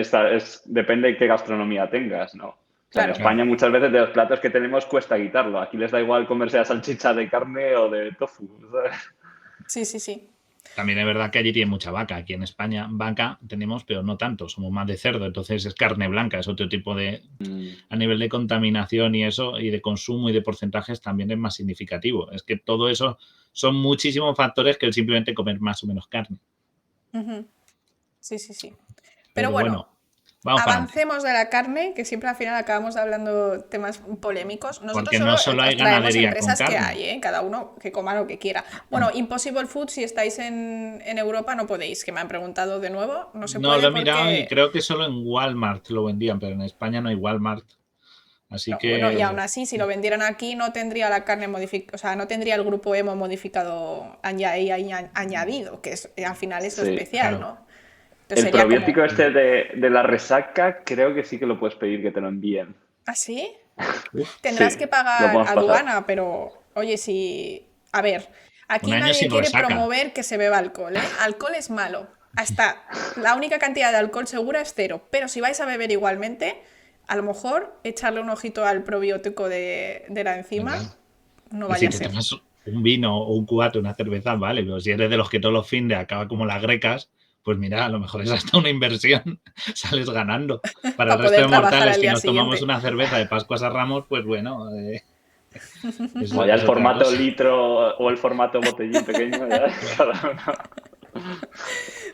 depende de qué gastronomía tengas, ¿no? O sea, en Claro. España muchas veces de los platos que tenemos cuesta quitarlo. Aquí les da igual comerse la salchicha de carne o de tofu, ¿sabes? Sí, sí, sí. También es verdad que allí tiene mucha vaca. Aquí en España vaca tenemos, pero no tanto. Somos más de cerdo, entonces es carne blanca, es otro tipo de... A nivel de contaminación y eso, y de consumo y de porcentajes también es más significativo. Es que todo eso son muchísimos factores que el simplemente comer más o menos carne. Ujú. Sí, sí, sí. Pero Pero bueno, bueno, vamos para adelante. avancemos de la carne, que siempre al final acabamos hablando temas polémicos. Nosotros Porque no solo hay os traemos ganadería con empresas que carne. hay, ¿eh? Cada uno que coma lo que quiera. Bueno, Impossible Food, si estáis en Europa, no podéis, que me han preguntado de nuevo. No se No, lo puede he mirado y porque... creo que solo en Walmart lo vendían, pero en España no hay Walmart. Así No, bueno, y aún que así, si lo vendieran aquí, no tendría la carne modificada, o sea, no tendría el grupo hemo modificado añadido, que es, al final es lo Sí. especial, claro. ¿no? Entonces El sería probiótico como, este de la resaca, creo que sí que lo puedes pedir que te lo envíen. ¿ah, sí? Uf, Tendrás que Sí, lo pagar podemos pasar. aduana, pero oye, si... A ver, un aquí año nadie sin quiere resaca. promover que se beba alcohol, ¿eh? Alcohol es malo. Hasta la única cantidad de alcohol segura es 0. Pero si vais a beber igualmente, a lo mejor echarle un ojito al probiótico de la enzima ¿Verdad? no Y vaya si a te ser. tomas un vino o un cubate, una cerveza, vale, pero si eres de los que todos los fines acaba como las grecas, pues mira, a lo mejor es hasta una inversión, sales ganando. Para el Para resto poder de trabajar mortales al que día nos tomamos siguiente. una cerveza de Pascuas a Ramos, pues bueno, Como ya el es otra formato cosa. litro o el formato botellín pequeño, ya cada uno.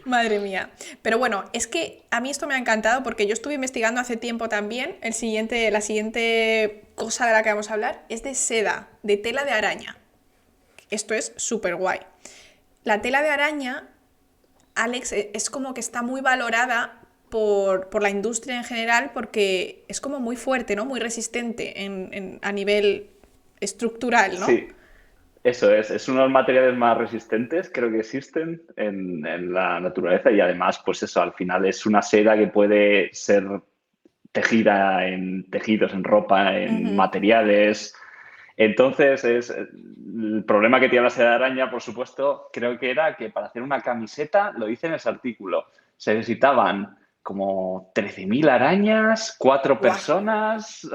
Madre mía. Pero bueno, es que a mí esto me ha encantado porque yo estuve investigando hace tiempo también. La siguiente cosa de la que vamos a hablar es de seda, de tela de araña. Esto es súper guay. La tela de araña, Alex, es como que está muy valorada por la industria en general porque es como muy fuerte, ¿no? Muy resistente a nivel estructural, ¿no? Sí, eso es uno de los materiales más resistentes, creo que existen en la naturaleza y además, pues eso, al final es una seda que puede ser tejida en tejidos, en ropa, en Ujú. materiales. Entonces, el problema que tiene la seda de araña, por supuesto, creo que era que para hacer una camiseta, lo dice en ese artículo, se necesitaban como 13.000 arañas, 4 Buah, personas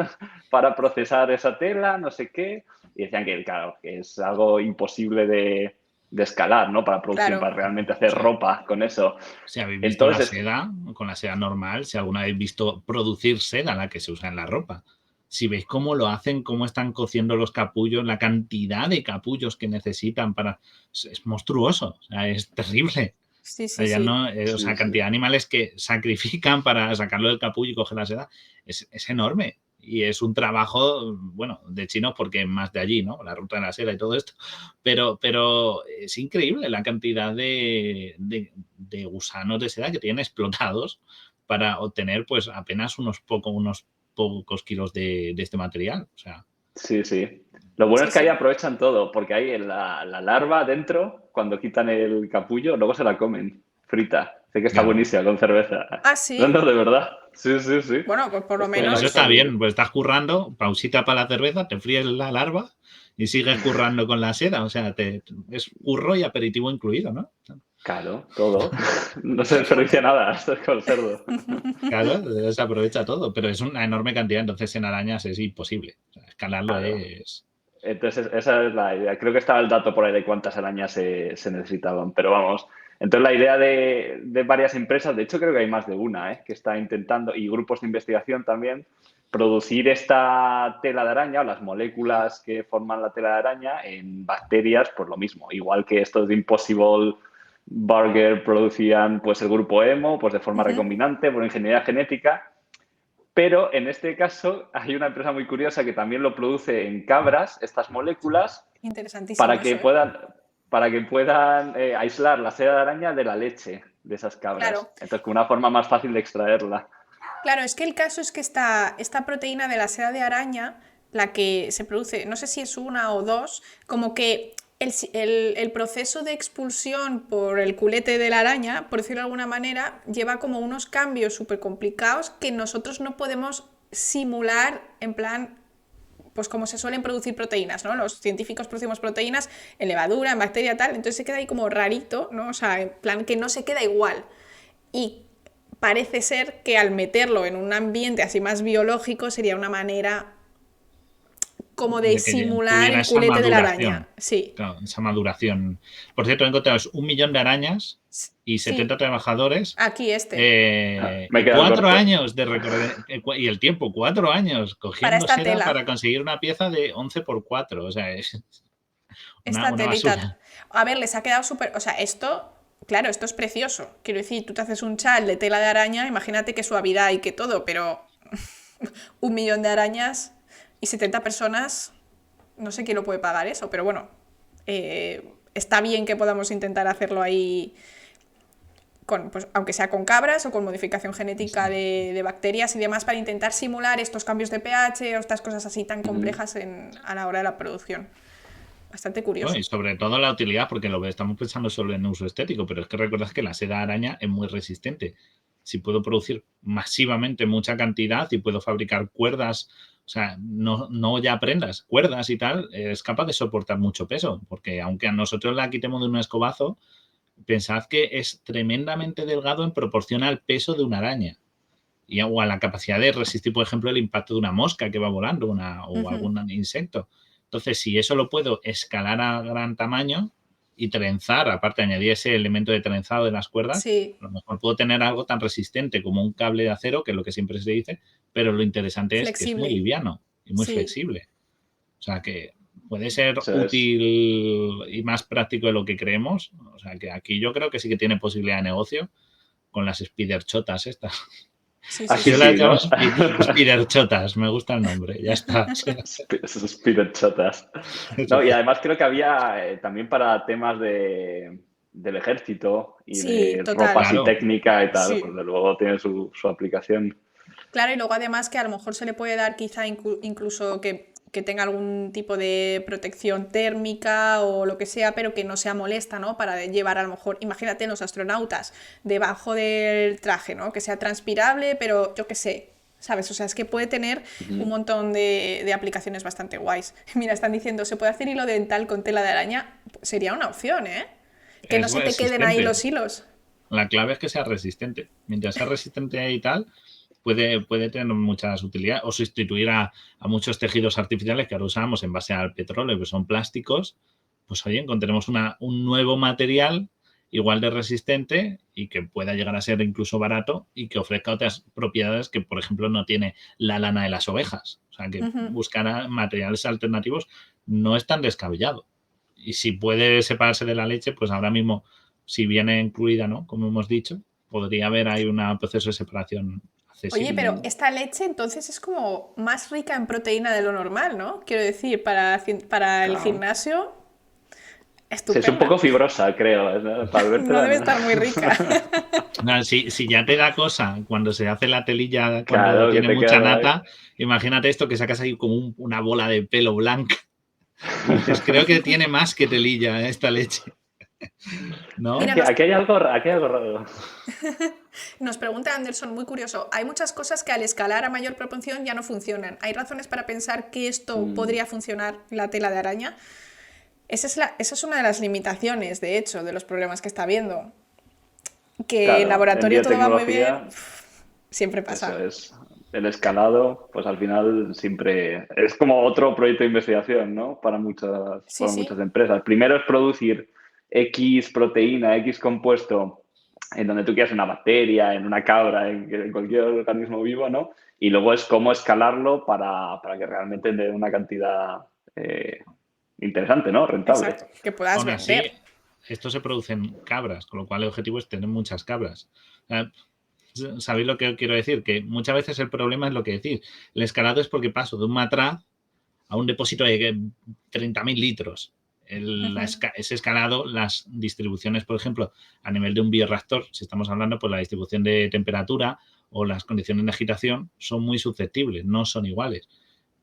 para procesar esa tela, no sé qué. Y decían que, claro, que es algo imposible de escalar, ¿no? Para producción, claro. para realmente hacer Sí. ropa con eso. Si habéis visto la Entonces, seda, con la seda normal, si alguna vez visto producir seda, la que se usa en la ropa, si veis cómo lo hacen, cómo están cociendo los capullos, la cantidad de capullos que necesitan para... Es monstruoso, o sea, es terrible. Sí, O sea, sí, ya sí. no, o sí, sea, sí. cantidad de animales que sacrifican para sacarlo del capullo y coger la seda es enorme. Y es un trabajo, bueno, de chinos porque más de allí, ¿no? La ruta de la seda y todo esto. Pero es increíble la cantidad de gusanos de seda que tienen explotados para obtener pues apenas unos pocos kilos de este material. O sea, Sí, sí. Lo bueno Sí, es que ahí sí. aprovechan todo, porque ahí en la larva dentro, cuando quitan el capullo, luego se la comen frita. Sé que está claro. buenísima con cerveza. Ah, No, sí. no, de verdad. Sí, sí, sí. Bueno, pues por lo Esto Eso vais a menos, está abrir. bien, pues estás currando, pausita para la cerveza, te fríes la larva y sigues currando con la seda. O sea, es curro y aperitivo incluido, ¿no? Claro, todo. No se qué desperdicia fuerte. nada. Esto es con el cerdo. Claro, se aprovecha todo, pero es una enorme cantidad, entonces en arañas es imposible. O sea, escalarlo Claro. es... Entonces, esa es la idea. Creo que estaba el dato por ahí de cuántas arañas se necesitaban, pero vamos. Entonces, la idea de varias empresas, de hecho, creo que hay más de una, que está intentando, y grupos de investigación también, producir esta tela de araña o las moléculas que forman la tela de araña en bacterias, pues lo mismo. Igual que estos de Impossible Burger producían pues el grupo hemo, pues de forma Ujú. recombinante, por ingeniería genética. Pero en este caso hay una empresa muy curiosa que también lo produce en cabras, estas moléculas, Interesantísimo para eso, que ¿eh? puedan, para que puedan aislar la seda de araña de la leche de esas cabras. Claro. Entonces, con una forma más fácil de extraerla. Claro, es que el caso es que esta proteína de la seda de araña, la que se produce, no sé si es una o dos, como que el proceso de expulsión por el culete de la araña, por decirlo de alguna manera, lleva como unos cambios súper complicados que nosotros no podemos simular en plan, pues como se suelen producir proteínas, ¿no? Los científicos producimos proteínas en levadura, en bacteria, tal, entonces se queda ahí como rarito, ¿no? O sea, en plan que no se queda igual. Y parece ser que al meterlo en un ambiente así más biológico sería una manera como de de que simular tuviera el esa culete de la maduración. araña. Sí. Claro, esa maduración. Por cierto, he encontrado 1 millón de arañas y 70 Sí, trabajadores aquí Me he y quedado 4 corto. años de recorrer. Y el tiempo, 4 años para cogiendo esta seda tela. para conseguir una pieza de 11 por 4. O sea, es Esta una telita. basura. A ver, les ha quedado súper. O sea, esto. Claro, esto es precioso. Quiero decir, tú te haces un chal de tela de araña, imagínate qué suavidad y qué todo, pero 1 millón de arañas y 70 personas, no sé quién lo puede pagar eso, pero bueno, está bien que podamos intentar hacerlo ahí, pues, aunque sea con cabras o con modificación genética de bacterias y demás, para intentar simular estos cambios de pH o estas cosas así tan complejas a la hora de la producción. Bastante ¿No? Y curioso. sobre todo la utilidad, porque lo que estamos pensando solo en uso estético, pero es que recordad que la seda araña es muy resistente. Si puedo producir masivamente mucha cantidad y puedo fabricar cuerdas, o sea, no ya prendas, cuerdas y tal, es capaz de soportar mucho peso, porque aunque a nosotros la quitemos de un escobazo, pensad que es tremendamente delgado en proporción al peso de una araña o a la capacidad de resistir, por ejemplo, el impacto de una mosca que va volando o algún insecto. Entonces, si eso lo puedo escalar a gran tamaño y trenzar, aparte de añadir ese elemento de trenzado de las cuerdas, Sí, a lo mejor puedo tener algo tan resistente como un cable de acero, que es lo que siempre se dice, pero lo interesante es que es muy flexible. liviano y muy Sí. flexible. O sea, que puede ser Eso es. útil y más práctico de lo que creemos. O sea, que aquí yo creo que sí que tiene posibilidad de negocio con las spiderchotas estas. Sí, sí, Aquí Yo las sí, llamo ¿no? spiderchotas, me gusta el nombre, ya está. Esos spiderchotas. No, y además creo que había también para temas del ejército y sí, de ropa total. así Claro, técnica y tal, pues Sí. de luego tiene su aplicación. Claro, y luego además que a lo mejor se le puede dar quizá incluso que tenga algún tipo de protección térmica o lo que sea, pero que no sea molesta, ¿no? Para llevar a lo mejor, imagínate los astronautas debajo del traje, ¿no? Que sea transpirable, pero yo qué sé, ¿sabes? O sea, es que puede tener un Ujú. montón de aplicaciones bastante guays. Mira, están diciendo, ¿se puede hacer hilo dental con tela de araña? Sería una opción, ¿eh? Que no es se te queden ahí resistente. los hilos. La clave es que sea resistente. Mientras sea resistente y tal, puede tener muchas utilidades o sustituir a muchos tejidos artificiales que ahora usamos en base al petróleo, que son plásticos. Pues oye, encontremos un nuevo material igual de resistente y que pueda llegar a ser incluso barato y que ofrezca otras propiedades que, por ejemplo, no tiene la lana de las ovejas. O sea, que Ujú. buscar materiales alternativos no es tan descabellado. Y si puede separarse de la leche, pues ahora mismo, si viene incluida, ¿no? Como hemos dicho, podría haber ahí un proceso de separación Oye, accesible. pero esta leche entonces es como más rica en proteína de lo normal, ¿no? Quiero decir, para el Claro. gimnasio, Sí, es un poco estupenda. fibrosa, creo, ¿no? Para No vértela, debe ¿no? estar muy rica. No, si ya te da cosa cuando se hace la telilla, cuando Claro, que tiene te mucha quedas ahí. nata, imagínate esto que sacas ahí como una bola de pelo blanca y dices, creo que tiene más que telilla esta leche, Mira, ¿no? Aquí hay algo raro. nos pregunta Anderson, muy curioso. Hay muchas cosas que al escalar a mayor proporción ya no funcionan. ¿Hay razones para pensar que esto Mm, podría funcionar, la tela de araña? Esa es una de las limitaciones, de hecho, de los problemas que está viendo. Que en claro, en laboratorio todo va muy bien, biotecnología, siempre eso pasa. es. El escalado, pues al final siempre es como otro proyecto de investigación, ¿no? Sí, Para sí. muchas empresas. Primero es producir X proteína, X compuesto en donde tú quieras una bacteria, en una cabra, en cualquier organismo vivo, ¿no? Y luego es cómo escalarlo para que realmente dé una cantidad interesante, ¿no? Rentable. Exacto, que puedas Aún así, vender. esto se produce en cabras, con lo cual el objetivo es tener muchas cabras. ¿Sabéis lo que quiero decir? Que muchas veces el problema es lo que decís. El escalado es porque paso de un matraz a un depósito de 30.000 litros. Ese escalado, las distribuciones, por ejemplo, a nivel de un bioreactor, si estamos hablando, pues la distribución de temperatura o las condiciones de agitación son muy susceptibles, no son iguales.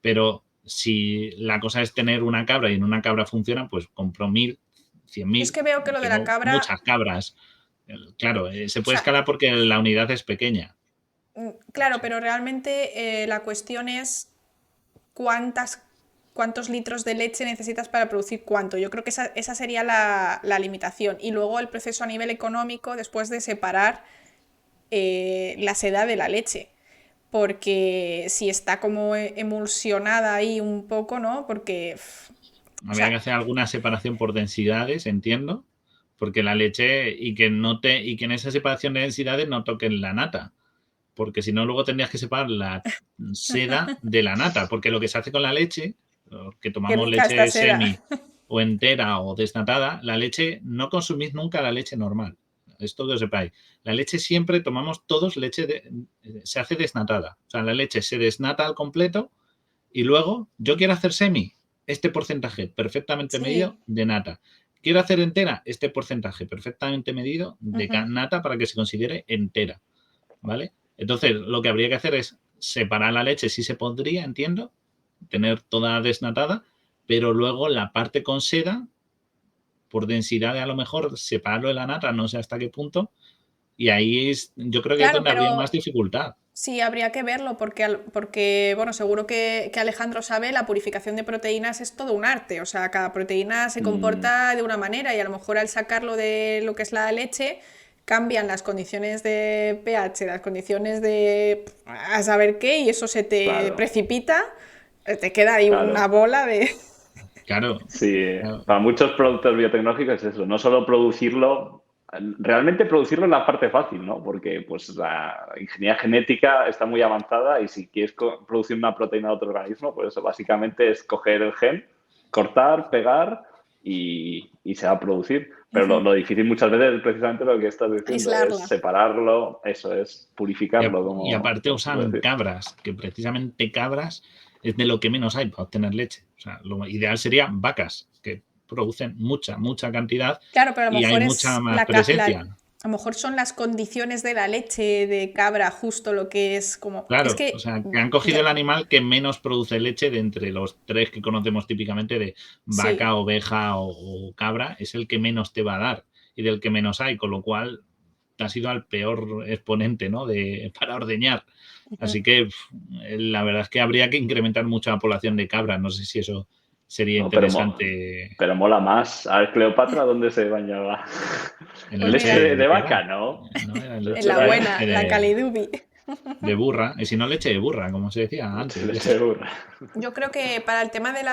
Pero si la cosa es tener una cabra y en una cabra funciona, pues compro 1.000, Yo es 100.000, que veo que lo de la tengo cabra, muchas cabras. Claro, se o puede sea, escalar porque la unidad es pequeña. claro, pero realmente la cuestión es cuántas, cuántos litros de leche necesitas para producir cuánto. Yo creo que esa sería la limitación. Y luego el proceso a nivel económico, después de separar la seda de la leche. Porque si está como emulsionada ahí un poco, ¿no? Porque... Habría que hacer alguna separación por densidades, entiendo, porque la leche y que en esa separación de densidades no toquen la nata, porque si no luego tendrías que separar la seda de la nata, porque lo que se hace con la leche, que tomamos leche semi o entera o desnatada, la leche no consumís nunca la leche normal. Esto que os sepáis. La leche siempre tomamos todos leche se hace desnatada. O sea, la leche se desnata al completo y luego yo quiero hacer semi, este porcentaje perfectamente medido de nata. Quiero hacer entera, este porcentaje perfectamente medido de nata para que se considere entera, ¿vale? Entonces, lo que habría que hacer es separar la leche, si se podría, entiendo, tener toda desnatada, pero luego la parte con seda, por densidad a lo mejor separarlo de la nata, no sé hasta qué punto, y ahí yo creo que es donde habría más dificultad. Sí, habría que verlo porque bueno, seguro que Alejandro sabe, la purificación de proteínas es todo un arte, o sea, cada proteína se comporta de una manera y a lo mejor al sacarlo de lo que es la leche cambian las condiciones de pH, las condiciones de a saber qué y eso se te precipita, te queda ahí una bola de... Claro. Sí, para muchos productos biotecnológicos es eso, no solo producirlo, realmente producirlo es la parte fácil, ¿no? Porque pues la ingeniería genética está muy avanzada y si quieres producir una proteína de otro organismo, pues eso básicamente es coger el gen, cortar, pegar y se va a producir. Pero lo difícil muchas veces es precisamente lo que estás diciendo, es separarlo, eso es purificarlo. Y aparte usan cabras, que precisamente cabras es de lo que menos hay para obtener leche. O sea, lo ideal sería vacas, que producen mucha cantidad. Claro, pero a lo y mejor hay mucha más presencia. A lo mejor son las condiciones de la leche de cabra justo lo que es como... Claro, es que, o sea, que han cogido el animal que menos produce leche de entre los tres que conocemos típicamente de vaca, oveja o cabra, es el que menos te va a dar y del que menos hay, con lo cual ha sido al peor exponente, ¿no? Para ordeñar. Así que la verdad es que habría que incrementar mucho la población de cabras. No sé si eso sería interesante. Pero mola más. A ver, Cleopatra, ¿dónde se bañaba? En leche de vaca, ¿no? En la buena, la calidubi. De burra. Y si no, leche de burra, como se decía antes. Leche de burra. Yo creo que para el tema de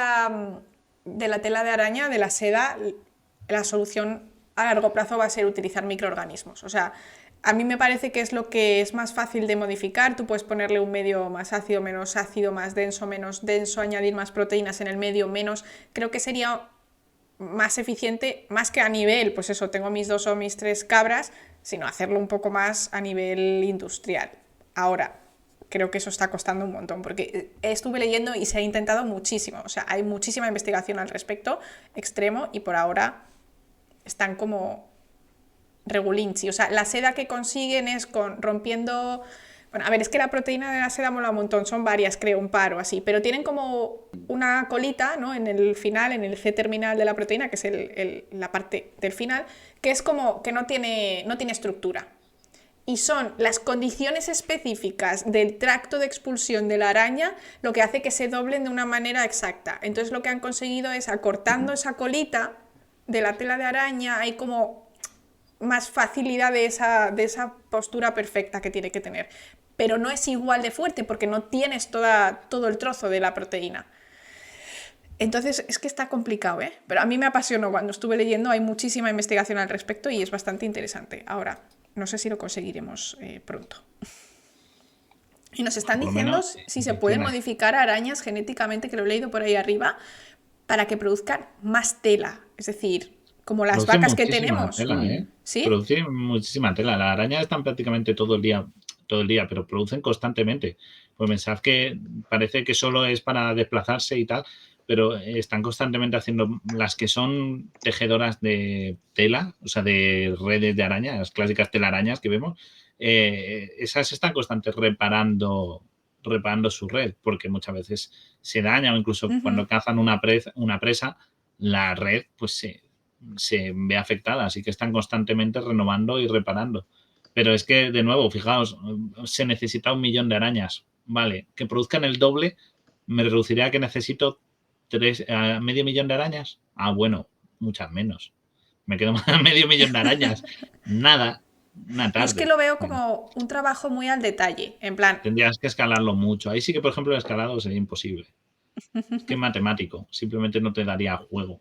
la tela de araña, de la seda, la solución a largo plazo va a ser utilizar microorganismos. O sea, a mí me parece que es lo que es más fácil de modificar. Tú puedes ponerle un medio más ácido, menos ácido, más denso, menos denso, añadir más proteínas en el medio, menos... Creo que sería más eficiente, más que a nivel, pues eso, tengo mis 2 o mis 3 cabras, sino hacerlo un poco más a nivel industrial. Ahora, creo que eso está costando un montón, porque estuve leyendo y se ha intentado muchísimo. O sea, hay muchísima investigación al respecto, extremo, y por ahora están como regulinchi. O sea, la seda que consiguen es rompiendo... Bueno, a ver, es que la proteína de la seda mola un montón, son varias, creo, un par o así, pero tienen como una colita, ¿no? En el final, en el C-terminal de la proteína, que es la parte del final, que es como que no tiene estructura. Y son las condiciones específicas del tracto de expulsión de la araña lo que hace que se doblen de una manera exacta. Entonces lo que han conseguido es, acortando esa colita de la tela de araña, hay como más facilidad de esa postura perfecta que tiene que tener. Pero no es igual de fuerte porque no tienes todo el trozo de la proteína. Entonces es que está complicado, ¿eh? Pero a mí me apasionó cuando estuve leyendo, hay muchísima investigación al respecto y es bastante interesante. Ahora, no sé si lo conseguiremos pronto. Y nos están diciendo si se pueden modificar arañas genéticamente, que lo he leído por ahí arriba, para que produzcan más tela. Es decir, como las vacas que tenemos. Tela, ¿eh? ¿Sí? Producen muchísima tela. Las arañas están prácticamente todo el día, pero producen constantemente. Pues pensad que parece que solo es para desplazarse y tal, pero están constantemente haciendo las que son tejedoras de tela, o sea, de redes de araña, las clásicas telarañas que vemos, esas están constantemente reparando su red, porque muchas veces se daña o incluso cuando cazan una presa, la red pues se ve afectada, así que están constantemente renovando y reparando. Pero es que, de nuevo, fijaos, se necesita 1 millón de arañas. Vale, que produzcan el doble me reduciría a que necesito medio millón de arañas. Ah, bueno, muchas menos. Me quedo más medio millón de arañas. Nada. una Yo es que tarde. lo veo como un trabajo muy al detalle, en plan, Tendrías que escalarlo mucho. Ahí sí que, por ejemplo, el escalado sería imposible. Es que es matemático, simplemente no te daría juego.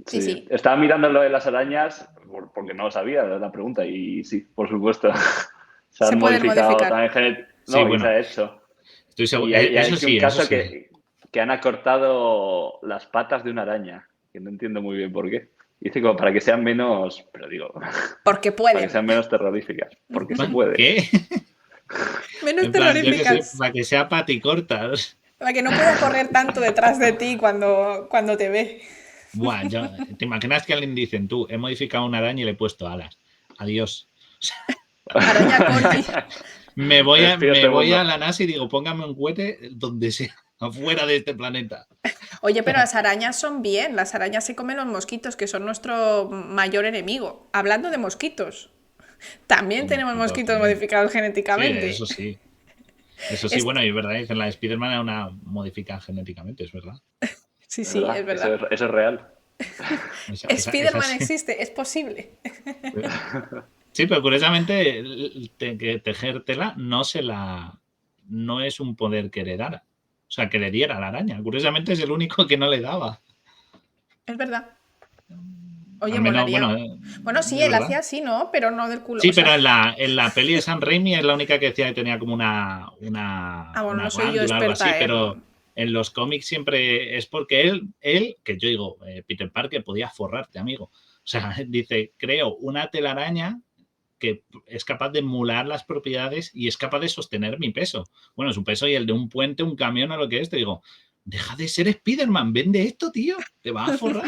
sí, Sí, sí, estaba mirando lo de las arañas porque no lo sabía, era la pregunta, y sí, por supuesto. Se se han pueden modificado modificar. también Sí, no, y se bueno, ha hecho. estoy seguro. Y hay Eso aquí un sí, eso caso sí. que han acortado las patas de una araña, que no entiendo muy bien por qué. Dice como para que sean menos, pero digo, Porque para que pueden. sean menos terroríficas, porque se puede. ¿Qué? Menos En plan, yo qué sé, terroríficas. para que sea paticortas. Para que no pueda correr tanto detrás de ti cuando te ve. Buah, ¿te imaginas que alguien dice, tú, he modificado una araña y le he puesto alas? Adiós. Araña Corgi. Me despido de Me este voy a mundo. la NASA y digo, póngame un cohete donde sea, afuera de este planeta. Oye, pero las arañas son bien. Las arañas se comen los mosquitos, que son nuestro mayor enemigo. Hablando de mosquitos, también Los tenemos mosquitos mosquitos también. modificados Sí, genéticamente. eso sí. Eso sí, Est- bueno, y es verdad, dicen la de Spider-Man era una modificada genéticamente, es verdad. Sí, Es sí, es verdad, verdad. eso es real. Esa Spider-Man sí. existe, es posible. Sí, pero curiosamente, que tejer tela no es un poder que heredara. O sea, que le diera a la araña. Curiosamente es el único que no le daba. Es verdad. Oye, Al menos, molaría. bueno, Bueno, sí, es él verdad. hacía así, ¿no? Pero no del culo. O Sí, sea, pero en la peli de Sam Raimi es la única que decía que tenía como bueno, una no soy yo glándula o algo así, experta pero en. en los cómics siempre es porque que yo digo, Peter Parker podía forrarte, amigo. O sea, dice, creo una telaraña que es capaz de emular las propiedades y es capaz de sostener mi peso. Bueno, su peso y el de un puente, un camión o lo que es. Te digo, deja de ser Spider-Man, vende esto, tío, te vas a forrar.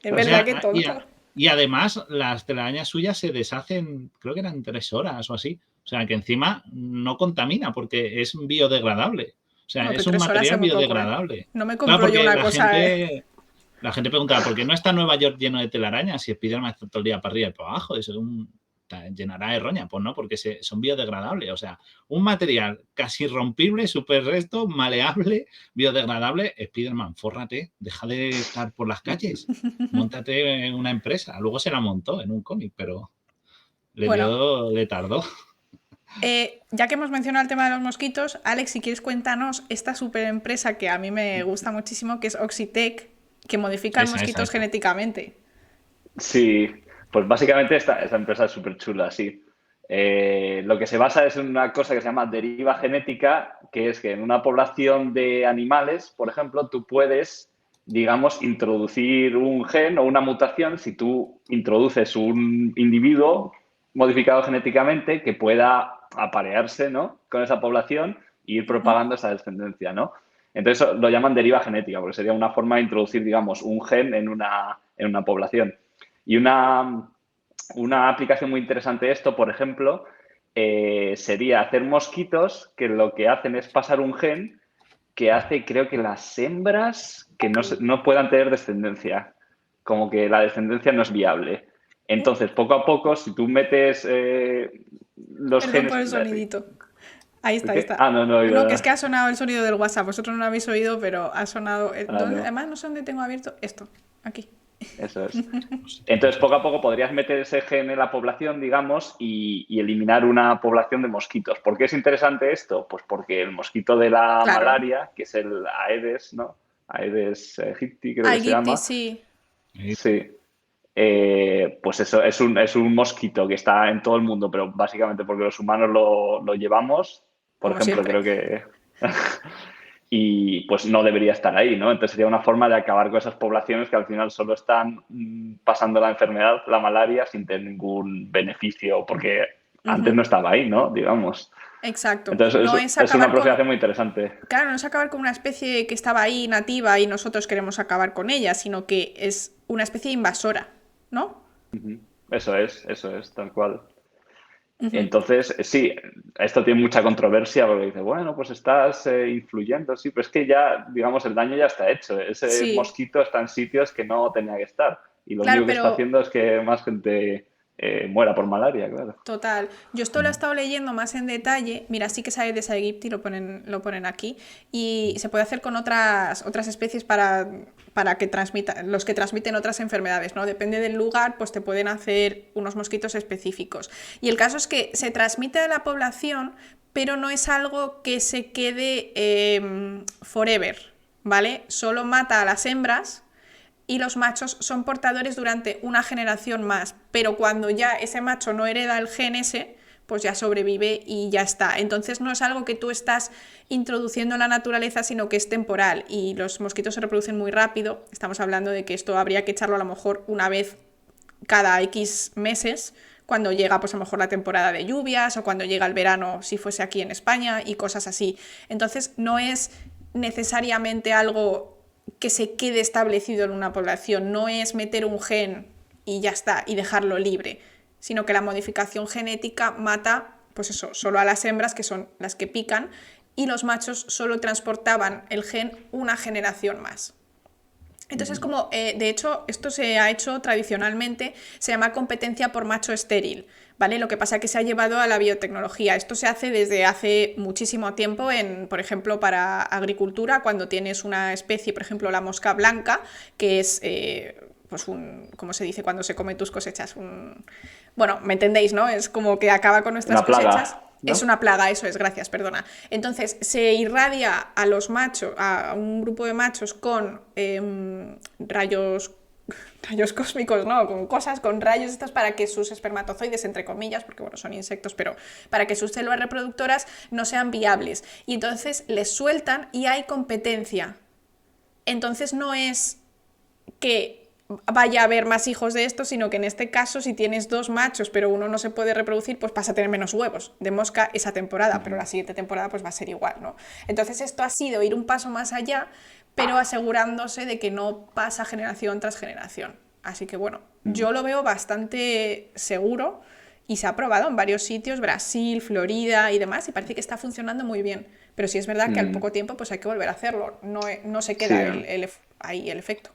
Es O verdad que sea, tonto. y además las telarañas suyas se deshacen, creo que eran 3 horas o así. O sea, que encima no contamina porque es biodegradable. O sea, Bueno, pero es un 3 horas es material muy poco, ¿eh? biodegradable. No me Claro, compro yo porque una cosa. la gente preguntaba, ¿por qué no está Nueva York lleno de telarañas si Spiderman está todo el día para arriba y para abajo? Llenará de roña. Pues no, porque son biodegradables. O sea, un material casi rompible, súper resto, maleable, biodegradable. Spiderman, fórrate, deja de estar por las calles. Móntate en una empresa. Luego se la montó en un cómic, pero Bueno, le tardó. ya que hemos mencionado el tema de los mosquitos, Alex, si quieres cuéntanos esta super empresa que a mí me gusta muchísimo, que es Oxitec, que modifica mosquitos Esa. genéticamente. Sí, pues básicamente esta empresa es súper chula, sí. Lo que se basa es en una cosa que se llama deriva genética, que es que en una población de animales, por ejemplo, tú puedes, digamos, introducir un gen o una mutación si tú introduces un individuo modificado genéticamente que pueda aparearse, ¿no?, con esa población e ir propagando esa descendencia, ¿no? Entonces lo llaman deriva genética, porque sería una forma de introducir, digamos, un gen en una población. Y una aplicación muy interesante de esto, por ejemplo, sería hacer mosquitos que lo que hacen es pasar un gen que hace, creo que las hembras que no puedan tener descendencia, como que la descendencia no es viable. Entonces, poco a poco, si tú metes los Perdón por genes... el sonidito. Ahí está, ahí ¿Qué? está. Ah, no, no he oído No, que es nada. que ha sonado el sonido del WhatsApp. Vosotros no lo habéis oído, pero ha sonado. Ah, no, Además, no sé dónde tengo abierto esto. Aquí. eso es. No sé qué Entonces, pasa. poco a poco podrías meter ese gen en la población, digamos, y eliminar una población de mosquitos. ¿Por qué es interesante esto? Pues porque el mosquito de la Claro. malaria, que es el Aedes, ¿no? Aedes aegypti, creo que se Aegypti, llama. sí. Sí. Pues eso, es un mosquito que está en todo el mundo, pero básicamente porque los humanos lo llevamos. Por Como ejemplo, siempre. creo que y pues no debería estar ahí, ¿no? Entonces sería una forma de acabar con esas poblaciones que al final solo están pasando la enfermedad, la malaria, sin tener ningún beneficio, porque antes no estaba ahí, ¿no? Digamos. Exacto. Entonces No es es una acabar con. aproximación muy interesante. Claro, no es acabar con una especie que estaba ahí nativa y nosotros queremos acabar con ella, sino que es una especie invasora, ¿no? Eso es, tal cual. Entonces, sí, esto tiene mucha controversia porque dice, bueno, pues estás influyendo, sí, pero es que ya, digamos, el daño ya está hecho. Ese Sí. mosquito está en sitios que no tenía que estar y lo Claro, único que está pero haciendo es que más gente muera por malaria, claro. Total. Yo esto lo he estado leyendo más en detalle. Mira, sí que sale de Aegypti, lo ponen aquí. Y se puede hacer con otras especies para que transmitan, los que transmiten otras enfermedades, ¿no? Depende del lugar, pues te pueden hacer unos mosquitos específicos. Y el caso es que se transmite a la población, pero no es algo que se quede forever, ¿vale? Solo mata a las hembras. Y los machos son portadores durante una generación más, pero cuando ya ese macho no hereda el gen ese, pues ya sobrevive y ya está. Entonces no es algo que tú estás introduciendo en la naturaleza, sino que es temporal y los mosquitos se reproducen muy rápido. Estamos hablando de que esto habría que echarlo a lo mejor una vez cada X meses, cuando llega pues a lo mejor la temporada de lluvias o cuando llega el verano si fuese aquí en España y cosas así. Entonces no es necesariamente algo que se quede establecido en una población, no es meter un gen y ya está, y dejarlo libre, sino que la modificación genética mata, pues eso, solo a las hembras, que son las que pican, y los machos solo transportaban el gen una generación más. Entonces, como, de hecho, esto se ha hecho tradicionalmente, se llama competencia por macho estéril, ¿vale? Lo que pasa es que se ha llevado a la biotecnología. Esto se hace desde hace muchísimo tiempo, por ejemplo, para agricultura, cuando tienes una especie, por ejemplo, la mosca blanca, que es, pues ¿cómo se dice cuando se come tus cosechas? Bueno, me entendéis, ¿no? Es como que acaba con nuestras cosechas. ¿No? Es una plaga, eso es, gracias, perdona. Entonces, se irradia a los machos, a un grupo de machos con rayos cósmicos, ¿no? Con cosas, con rayos estos para que sus espermatozoides, entre comillas, porque bueno, son insectos, pero para que sus células reproductoras no sean viables. Y entonces les sueltan y hay competencia. Entonces no es que vaya a haber más hijos de estos, sino que en este caso, si tienes dos machos, pero uno no se puede reproducir, pues vas a tener menos huevos de mosca esa temporada, pero la siguiente temporada pues va a ser igual, ¿no? Entonces esto ha sido ir un paso más allá, pero asegurándose de que no pasa generación tras generación. Así que bueno, yo lo veo bastante seguro y se ha probado en varios sitios, Brasil, Florida y demás, y parece que está funcionando muy bien. Pero sí es verdad que al poco tiempo pues hay que volver a hacerlo, no se queda ahí el efecto.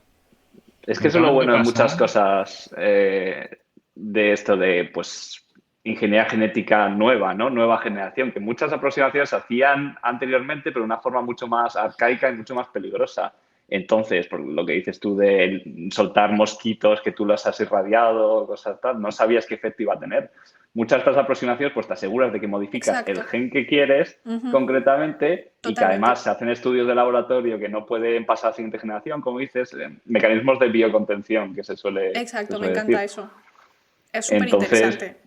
Es que eso es lo bueno de muchas cosas de esto de, pues, ingeniería genética nueva, ¿no? Nueva generación, que muchas aproximaciones se hacían anteriormente, pero de una forma mucho más arcaica y mucho más peligrosa. Entonces, por lo que dices tú de soltar mosquitos que tú los has irradiado, cosas tal, no sabías qué efecto iba a tener. Muchas de estas aproximaciones, pues te aseguras de que modificas el gen que quieres concretamente. Totalmente. Y que además se hacen estudios de laboratorio que no pueden pasar a la siguiente generación, como dices, mecanismos de biocontención que se suele Exacto, me encanta decir. Eso. Es súper interesante.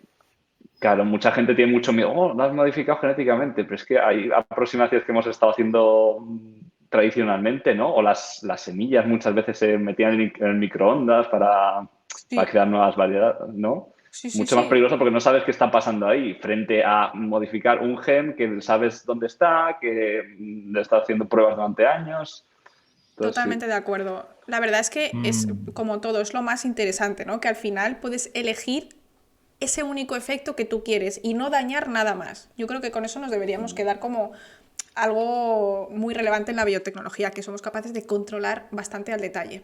Claro, mucha gente tiene mucho miedo, lo has modificado genéticamente, pero es que hay aproximaciones que hemos estado haciendo tradicionalmente, ¿no? O las semillas muchas veces se metían en el microondas para crear nuevas variedades, ¿no? Mucho más peligroso porque no sabes qué está pasando ahí, frente a modificar un gen que sabes dónde está, que le está haciendo pruebas durante años. Entonces, totalmente de acuerdo. La verdad es que es como todo, es lo más interesante, ¿no? Que al final puedes elegir ese único efecto que tú quieres y no dañar nada más. Yo creo que con eso nos deberíamos quedar como algo muy relevante en la biotecnología, que somos capaces de controlar bastante al detalle.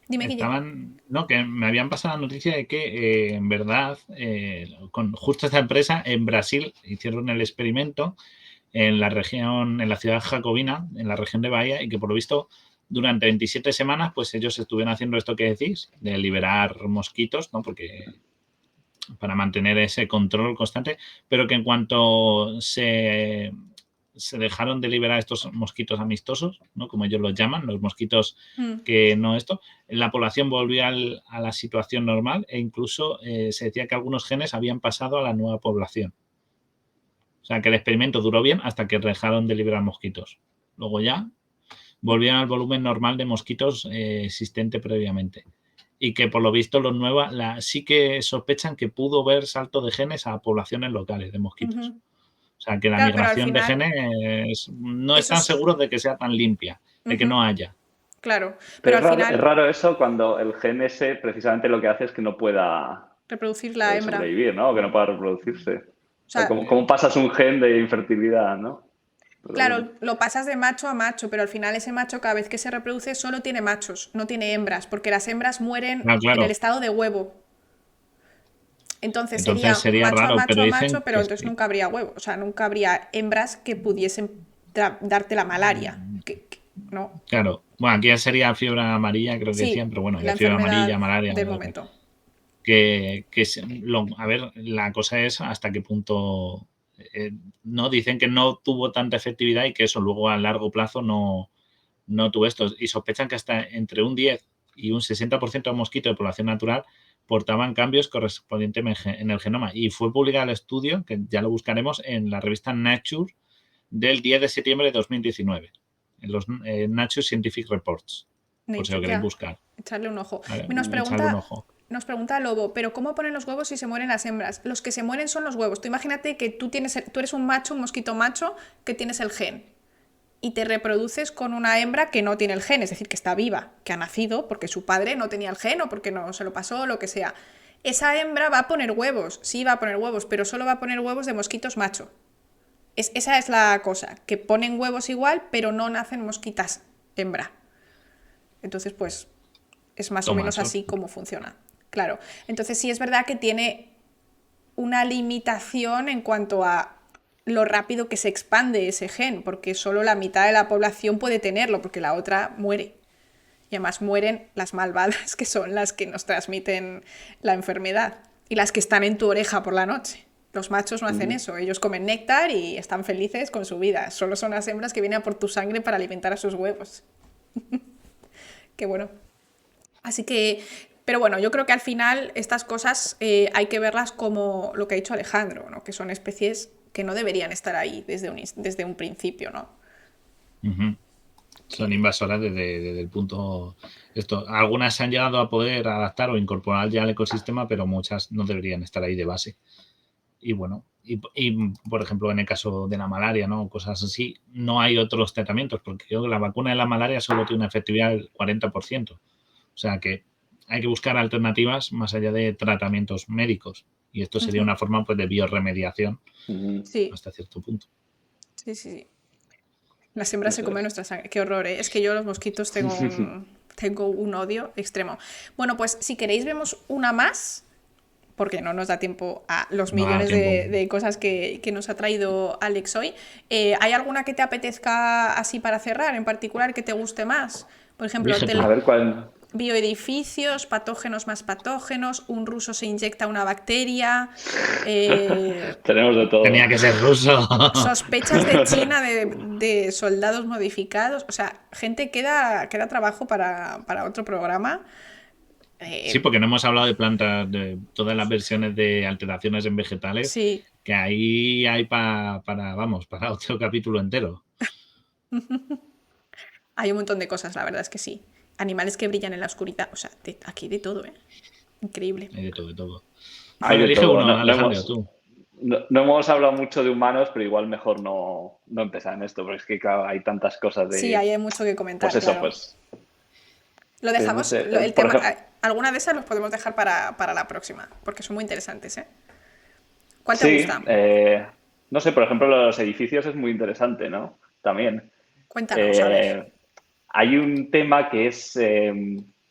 Dime, Guillermo. No, que me habían pasado la noticia de que en verdad con justo esta empresa en Brasil hicieron el experimento en la región, en la ciudad jacobina, en la región de Bahía, y que por lo visto durante 27 semanas pues ellos estuvieron haciendo esto que decís, de liberar mosquitos, ¿no? Porque para mantener ese control constante, pero que en cuanto se dejaron de liberar estos mosquitos amistosos, ¿no? Como ellos los llaman, los mosquitos que no esto, la población volvió a la situación normal e incluso se decía que algunos genes habían pasado a la nueva población. O sea, que el experimento duró bien hasta que dejaron de liberar mosquitos. Luego ya volvieron al volumen normal de mosquitos existente previamente. Y que por lo visto los nuevos sí que sospechan que pudo haber salto de genes a poblaciones locales de mosquitos. O sea, que la migración de genes no están seguros de que sea tan limpia, de que no haya. Claro, pero al final... es raro eso cuando el gen ese precisamente lo que hace es que no pueda reproducir la hembra. Sobrevivir, ¿no? Que no pueda reproducirse. O sea, ¿cómo pasas un gen de infertilidad, no? Claro, lo pasas de macho a macho, pero al final ese macho cada vez que se reproduce solo tiene machos, no tiene hembras, porque las hembras mueren en el estado de huevo. Entonces Entonces sería macho a raro, macho pero a dicen macho, pero que entonces sí. nunca habría huevos. O sea, nunca habría hembras que pudiesen darte la malaria. ¿No? Claro. Bueno, aquí sería fiebre amarilla, creo que decían, Sí, pero bueno, la de fiebre enfermedad amarilla, malaria, del momento. a ver, la cosa es hasta qué punto no dicen que no tuvo tanta efectividad y que eso luego a largo plazo no tuvo esto. Y sospechan que hasta entre un 10 y un 60% de mosquitos de población natural portaban cambios correspondientes en el genoma. Y fue publicado el estudio, que ya lo buscaremos, en la revista Nature del 10 de septiembre de 2019, en los Nature Scientific Reports, por si lo queréis Ya, buscar. echarle un ojo. ¿Vale? Nos Echarle un pregunta, ojo. nos pregunta Lobo, ¿pero cómo ponen los huevos si se mueren las hembras? Los que se mueren son los huevos. Tú imagínate que tú eres un macho, un mosquito macho, que tienes el gen. Y te reproduces con una hembra que no tiene el gen, es decir, que está viva, que ha nacido porque su padre no tenía el gen o porque no se lo pasó o lo que sea. Esa hembra va a poner huevos, sí va a poner huevos, pero solo va a poner huevos de mosquitos macho. Esa es la cosa, que ponen huevos igual, pero no nacen mosquitas hembra. Entonces, pues, es más o menos así como funciona. Claro. Entonces, sí es verdad que tiene una limitación en cuanto a lo rápido que se expande ese gen, porque solo la mitad de la población puede tenerlo, porque la otra muere. Y además mueren las malvadas, que son las que nos transmiten la enfermedad y las que están en tu oreja por la noche. Los machos no hacen eso, ellos comen néctar y están felices con su vida. Solo son las hembras que vienen a por tu sangre para alimentar a sus huevos. Qué bueno. Así que, pero bueno, yo creo que al final estas cosas hay que verlas como lo que ha dicho Alejandro, ¿no? Que son especies que no deberían estar ahí desde un principio, ¿no? Uh-huh. Son invasoras desde el punto... Algunas se han llegado a poder adaptar o incorporar ya al ecosistema, pero muchas no deberían estar ahí de base. Y bueno, y por ejemplo, en el caso de la malaria, ¿no? Cosas así, no hay otros tratamientos, porque creo que la vacuna de la malaria solo tiene una efectividad del 40%. O sea que hay que buscar alternativas más allá de tratamientos médicos. Y esto sería una forma pues, de bioremediación Sí, hasta cierto punto. sí. Las hembras se comen nuestra sangre. Qué horror, ¿eh? Es que yo a los mosquitos tengo un odio extremo. Bueno, pues si queréis vemos una más, porque no nos da tiempo a los millones de cosas que nos ha traído Alex hoy. ¿Hay alguna que te apetezca así para cerrar, en particular, que te guste más? Por ejemplo, A ver cuál... bioedificios, patógenos más patógenos, un ruso se inyecta una bacteria, Tenemos de todo. Tenía que ser ruso. sospechas de China de soldados modificados, o sea, gente queda trabajo para otro programa. Sí, porque no hemos hablado de plantas, de todas las versiones de alteraciones en vegetales, Sí, que ahí hay para otro capítulo entero. hay un montón de cosas, la verdad es que sí. Animales que brillan en la oscuridad, o sea, aquí de todo, ¿eh? Increíble. Hay de todo, de todo. Hay de Elige todo. uno, Alejandro, tú. No hemos hablado mucho de humanos, pero igual mejor no empezar en esto, porque es que claro, hay tantas cosas de... Sí, ahí hay mucho que comentar, Pues eso, claro. pues... Lo no dejamos, sé, el por tema, ejemplo, alguna de esas los podemos dejar para la próxima, porque son muy interesantes, ¿eh? ¿Cuál te sí, gusta? no sé, por ejemplo, los edificios es muy interesante, ¿no? También. Cuéntanos, a ver. Hay un tema que es,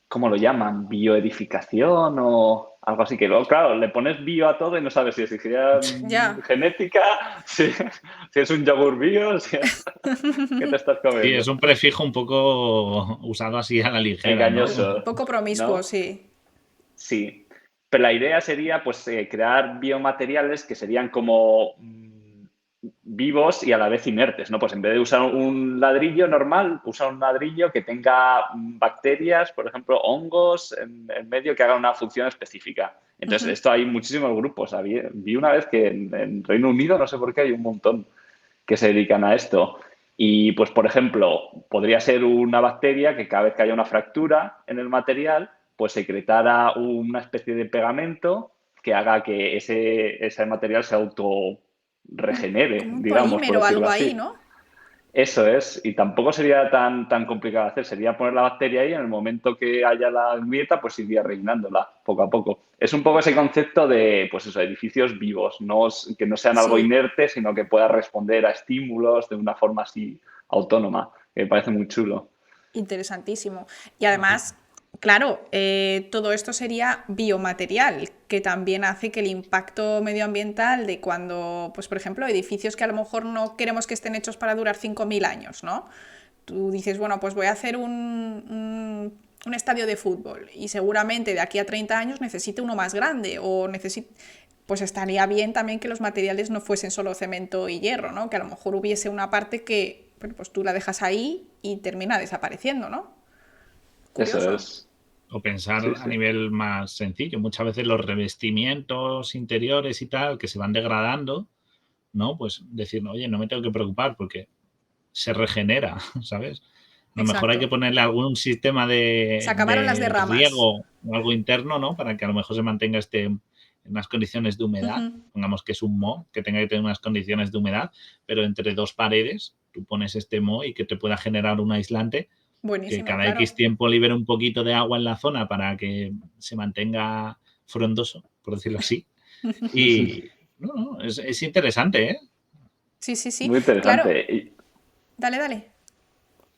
¿cómo lo llaman? Bioedificación o algo así, que luego, claro, le pones bio a todo y no sabes si es Ya. genética, si es un yogur bio, ¿qué te estás Sí, comiendo? es un prefijo un poco usado así a la ligera, ¿no? Engañoso, Poco promiscuo, ¿no? sí. Sí, pero la idea sería pues crear biomateriales que serían como vivos y a la vez inertes, ¿no? Pues en vez de usar un ladrillo normal, usar un ladrillo que tenga bacterias, por ejemplo, hongos en medio que hagan una función específica. Entonces, esto hay muchísimos grupos. Vi una vez que en Reino Unido, no sé por qué, hay un montón que se dedican a esto. Y pues, por ejemplo, podría ser una bacteria que cada vez que haya una fractura en el material, pues secretara una especie de pegamento que haga que ese material se auto regenere, Como un digamos, por polímero o decirlo algo ahí, así. ¿no? Eso es, y tampoco sería tan complicado de hacer, sería poner la bacteria ahí, en el momento que haya la grieta, pues iría rellenándola poco a poco. Es un poco ese concepto de, pues eso, edificios vivos, que no sean algo Sí, inerte, sino que pueda responder a estímulos de una forma así autónoma, que me parece muy chulo. interesantísimo. Y además, Claro, todo esto sería biomaterial, que también hace que el impacto medioambiental de cuando, pues por ejemplo, edificios que a lo mejor no queremos que estén hechos para durar 5.000 años, ¿no? Tú dices, bueno, pues voy a hacer un estadio de fútbol y seguramente de aquí a 30 años necesite uno más grande o pues estaría bien también que los materiales no fuesen solo cemento y hierro, ¿no? Que a lo mejor hubiese una parte que, bueno, pues tú la dejas ahí y termina desapareciendo, ¿no? Eso Curioso. es. O pensar Sí, a sí. nivel más sencillo. Muchas veces los revestimientos interiores y tal que se van degradando, ¿no? Pues decir, oye, no me tengo que preocupar porque se regenera, ¿sabes? A lo mejor hay que Exacto. ponerle algún sistema Se acabaron las de derramas. riego o algo interno, ¿no? Para que a lo mejor se mantenga en unas condiciones de humedad. Ujú. Pongamos que es un moho, que tenga que tener unas condiciones de humedad, pero entre dos paredes tú pones este moho y que te pueda generar un aislante que Buenísimo, cada claro. X tiempo libere un poquito de agua en la zona para que se mantenga frondoso, por decirlo así. Y no, es interesante, ¿eh? Sí, sí, sí. Muy Claro. interesante. Dale, dale.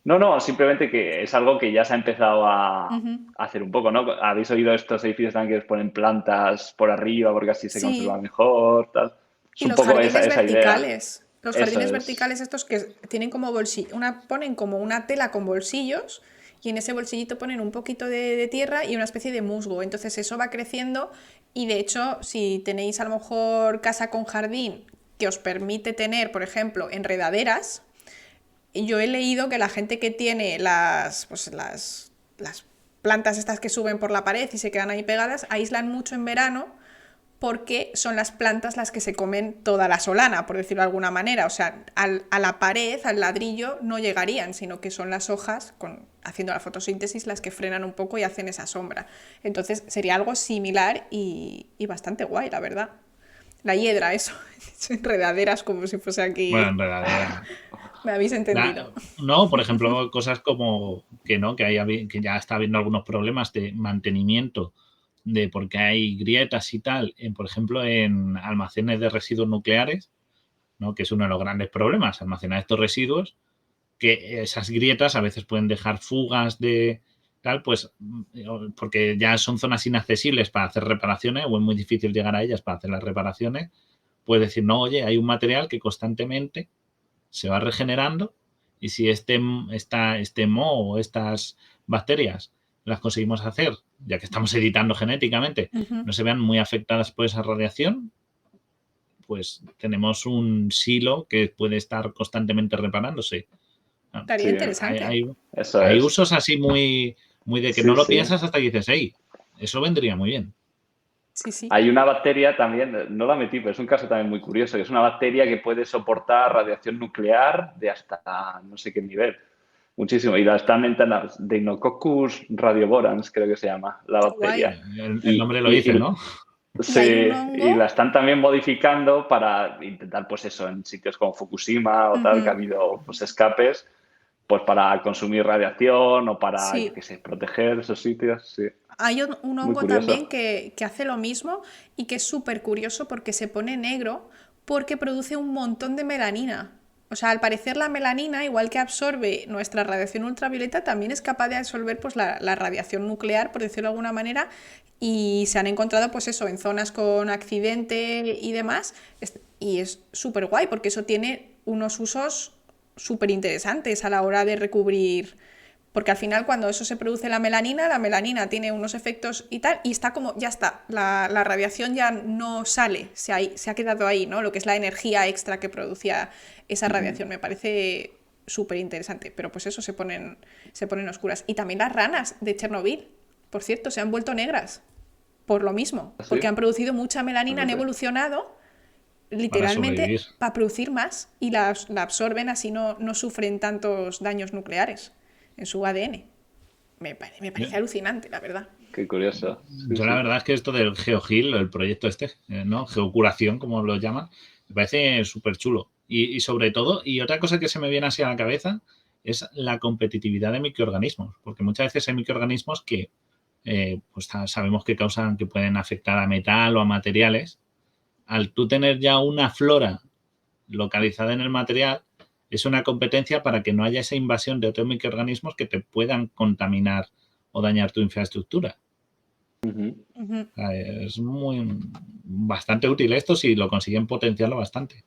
No, no, simplemente que es algo que ya se ha empezado a Ujú. hacer un poco, ¿no? ¿Habéis oído estos edificios también que les ponen plantas por arriba porque así se conserva Sí. mejor, tal? Es Y un los poco jardines esa idea. verticales. Los Eso jardines es. verticales estos que tienen como bolsillo, ponen como una tela con bolsillos y en ese bolsillito ponen un poquito de tierra y una especie de musgo. Entonces eso va creciendo y de hecho si tenéis a lo mejor casa con jardín que os permite tener, por ejemplo, enredaderas, yo he leído que la gente que tiene las plantas estas que suben por la pared y se quedan ahí pegadas, aíslan mucho en verano porque son las plantas las que se comen toda la solana, por decirlo de alguna manera. O sea, a la pared, al ladrillo, no llegarían, sino que son las hojas, haciendo la fotosíntesis, las que frenan un poco y hacen esa sombra. Entonces sería algo similar y bastante guay, la verdad. La hiedra, eso. Enredaderas como si fuese Bueno, aquí. enredadera. Me habéis entendido. No, por ejemplo, cosas como que no, que ya está habiendo algunos problemas de mantenimiento de porque hay grietas y tal, por ejemplo, en almacenes de residuos nucleares, ¿no? Que es uno de los grandes problemas, almacenar estos residuos, que esas grietas a veces pueden dejar fugas de tal, pues porque ya son zonas inaccesibles para hacer reparaciones o es muy difícil llegar a ellas para hacer las reparaciones, puedes decir, no, oye, hay un material que constantemente se va regenerando y si este moho o estas bacterias las conseguimos hacer, ya que estamos editando genéticamente, Ujú. no se vean muy afectadas por esa radiación, pues tenemos un silo que puede estar constantemente reparándose. Ah, Estaría Sí, Hay, interesante. hay, eso hay es. usos así muy de que no Sí, lo sí. piensas hasta que dices, hey, eso vendría muy bien. Sí, sí. Hay una bacteria también, no la metí, pero es un caso también muy curioso, que es una bacteria que puede soportar radiación nuclear de hasta no sé qué nivel. Muchísimo. Y la están en Deinococcus radioborans, creo que se llama la Qué guay. bacteria. El Y, nombre lo y, dice, y- ¿no? ¿Y hay un sí, y la hongo? están también modificando para intentar, pues eso, en sitios como Fukushima o tal, que ha Ujú. habido pues, escapes, pues para consumir radiación o para, yo qué Sí. sé, proteger esos sitios. Sí, Hay un muy hongo también curioso. que hace lo mismo y que es súper curioso porque se pone negro porque produce un montón de melanina. O sea, al parecer la melanina, igual que absorbe nuestra radiación ultravioleta, también es capaz de absorber pues, la radiación nuclear, por decirlo de alguna manera, y se han encontrado pues eso en zonas con accidente y demás, y es súper guay porque eso tiene unos usos súper interesantes a la hora de recubrir porque al final cuando eso se produce la melanina tiene unos efectos y tal, y está como, ya está, la radiación ya no sale, se ha quedado ahí, ¿no? Lo que es la energía extra que producía esa radiación, me parece súper interesante, pero pues eso se ponen oscuras. Y también las ranas de Chernobyl, por cierto, se han vuelto negras, por lo mismo, ¿Así? porque han producido mucha melanina, han Fíjate. evolucionado Para sobrevivir. literalmente para producir más y la absorben, así no sufren tantos daños nucleares en su ADN. Me parece alucinante, la verdad. Qué curioso. Sí, Yo la sí. verdad es que esto del GeoGil, el proyecto este, ¿no? Geocuración, como lo llaman, me parece súper chulo. Y sobre todo, y otra cosa que se me viene así a la cabeza, es la competitividad de microorganismos. Porque muchas veces hay microorganismos que pues sabemos que causan, que pueden afectar a metal o a materiales. Al tú tener ya una flora localizada en el material, es una competencia para que no haya esa invasión de otros microorganismos que te puedan contaminar o dañar tu infraestructura. Ujú. Ujú. Es bastante útil esto si lo consiguen potenciarlo bastante.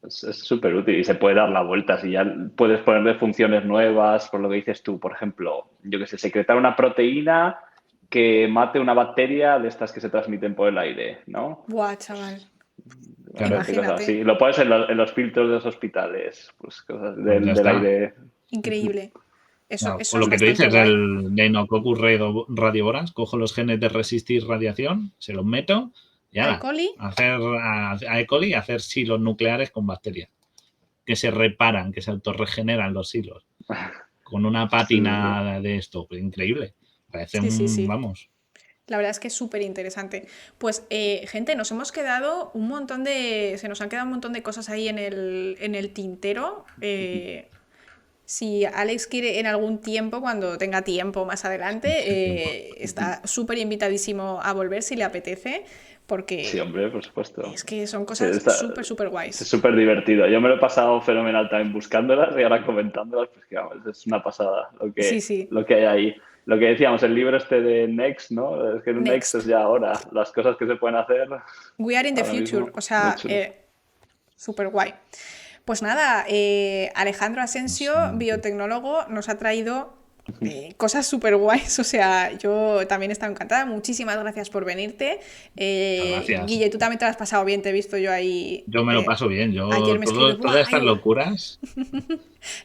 Es súper útil y se puede dar la vuelta. Si ya puedes ponerle funciones nuevas, por lo que dices tú, por ejemplo, yo que sé, secretar una proteína que mate una bacteria de estas que se transmiten por el aire, ¿no? Buah, chaval. Claro. Cosas Imagínate. así. Lo pones en los filtros de los hospitales, pues cosas Pues ya del está. aire. Increíble. Eso, Claro, eso o es lo que tú bastante dices, guay. el Deinococcus radiovorax, cojo los genes de resistir radiación, se los meto y ¿A E. ahora, coli? a E. coli, hacer silos nucleares con bacterias que se reparan, que se autorregeneran los silos. Con una pátina de esto, pues increíble. Parece Sí. vamos. La verdad es que es súper interesante. Pues, gente, nos hemos quedado se nos han quedado un montón de cosas ahí en el tintero. Si Alex quiere en algún tiempo, cuando tenga tiempo más adelante, está súper invitadísimo a volver si le apetece, Sí, porque hombre, por supuesto. es que son Sí, cosas súper es guays. súper divertido. Yo me lo he pasado fenomenal también buscándolas y ahora comentándolas, pues que vamos, es una pasada Sí. lo que hay ahí. Lo que decíamos, el libro este de Next, ¿no? Es que el Next es Next. ya ahora. Las cosas que se pueden hacer We are in the ahora future. mismo, O muy sea, chulo. súper guay. Pues nada, Alejandro Asensio, Sí. biotecnólogo, nos ha traído cosas súper guays. O sea, yo también he estado encantada. Muchísimas gracias por venirte. Gracias. Guille, tú también te lo has pasado bien, te he visto yo ahí. Yo me lo paso bien. Ayer me escribí, Todas "Buah, estas locuras.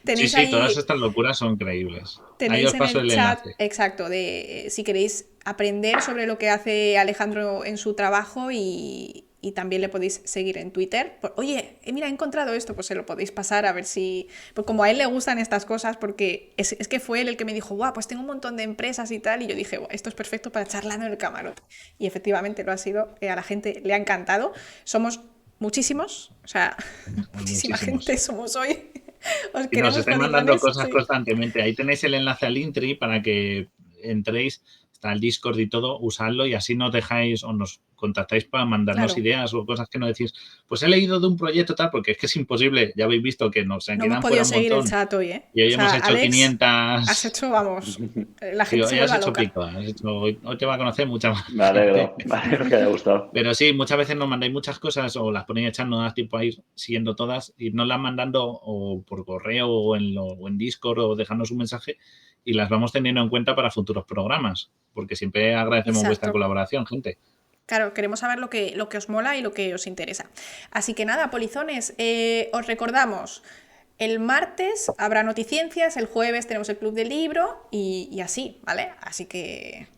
tenéis Sí, todas ahí, estas locuras son increíbles. Ahí tenéis os en paso el el chat, enlace. exacto, de si queréis aprender sobre lo que hace Alejandro en su trabajo y también le podéis seguir en Twitter. Oye, mira, he encontrado esto, pues se lo podéis pasar a ver si... Pues como a él le gustan estas cosas, porque es que fue él el que me dijo, guau, pues tengo un montón de empresas y tal, y yo dije, "Buah, esto es perfecto para charlando en el camarote". Y efectivamente lo ha sido, a la gente le ha encantado. Somos muchísimos, o sea, muchísima Muchísimos. gente somos hoy. Os Y nos queremos, estáis mandando polizones. cosas Sí. constantemente. Ahí tenéis el enlace al Linktree para que entréis, está el Discord y todo, usadlo y así nos dejáis o nos contactáis para mandarnos Claro. ideas o cosas que no decís. Pues he leído de un proyecto tal, porque es que es imposible. Ya habéis visto que nos No hemos quedan podido fuera un seguir el montón. chat hoy, ¿eh? Y hoy O sea, hemos hecho Alex, 500. has hecho, vamos, la Sí, gente se hoy has vuelve hecho loca. pico. Hoy te va a conocer mucha más Me gente. alegro que haya gustado. Pero sí, muchas veces nos mandáis muchas cosas o las ponéis hechas, no da tiempo a ir siguiendo todas y nos las mandando o por correo o en Discord o dejándonos un mensaje y las vamos teniendo en cuenta para futuros programas, porque siempre agradecemos vuestra Exacto. colaboración, gente. Claro, queremos saber lo que os mola y lo que os interesa. Así que nada, polizones, os recordamos, el martes habrá noticiencias, el jueves tenemos el club del libro y así, ¿vale? Así que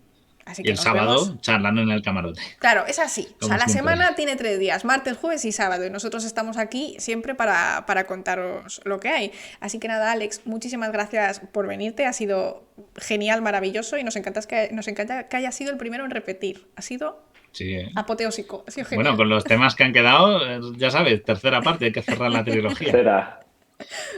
Y el nos sábado, vemos. charlando en el camarote. Claro, es así. O Como sea, la siempre. semana tiene 3 días, martes, jueves y sábado, y nosotros estamos aquí siempre para contaros lo que hay. Así que nada, Alex, muchísimas gracias por venirte, ha sido genial, maravilloso, y nos encanta que haya sido el primero en repetir. Ha sido Sí. apoteósico, ha sido genial. Bueno, con los temas que han quedado, ya sabes, tercera parte, hay que cerrar la trilogía. Será.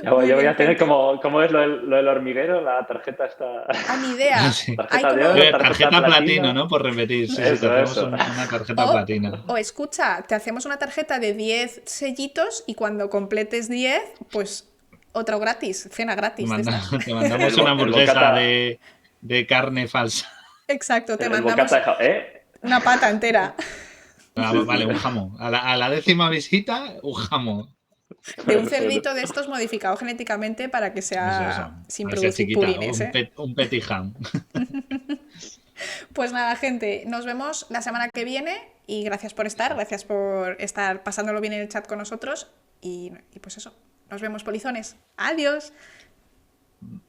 Yo voy a tener como es lo del hormiguero, la tarjeta está. Ni idea. Sí. Tarjeta de Hay oro, como- Tarjeta platino, ¿no? Por repetir. Sí, te Eso, hacemos eso. una tarjeta platina. O escucha, te hacemos una tarjeta de 10 sellitos y cuando completes 10, pues otro gratis, cena gratis. de estas. Te mandamos El una hamburguesa bocata- de carne falsa. Exacto, te El mandamos bocata de una pata entera Vale, un jamón. A la 10ª visita, un jamón. de un cerdito de estos modificado genéticamente para que sea Eso. sin Para que sea producir chiquita, purines. un petit ham. Pues nada, gente, nos vemos la semana que viene y gracias por estar pasándolo bien en el chat con nosotros y pues eso, nos vemos, polizones. Adiós.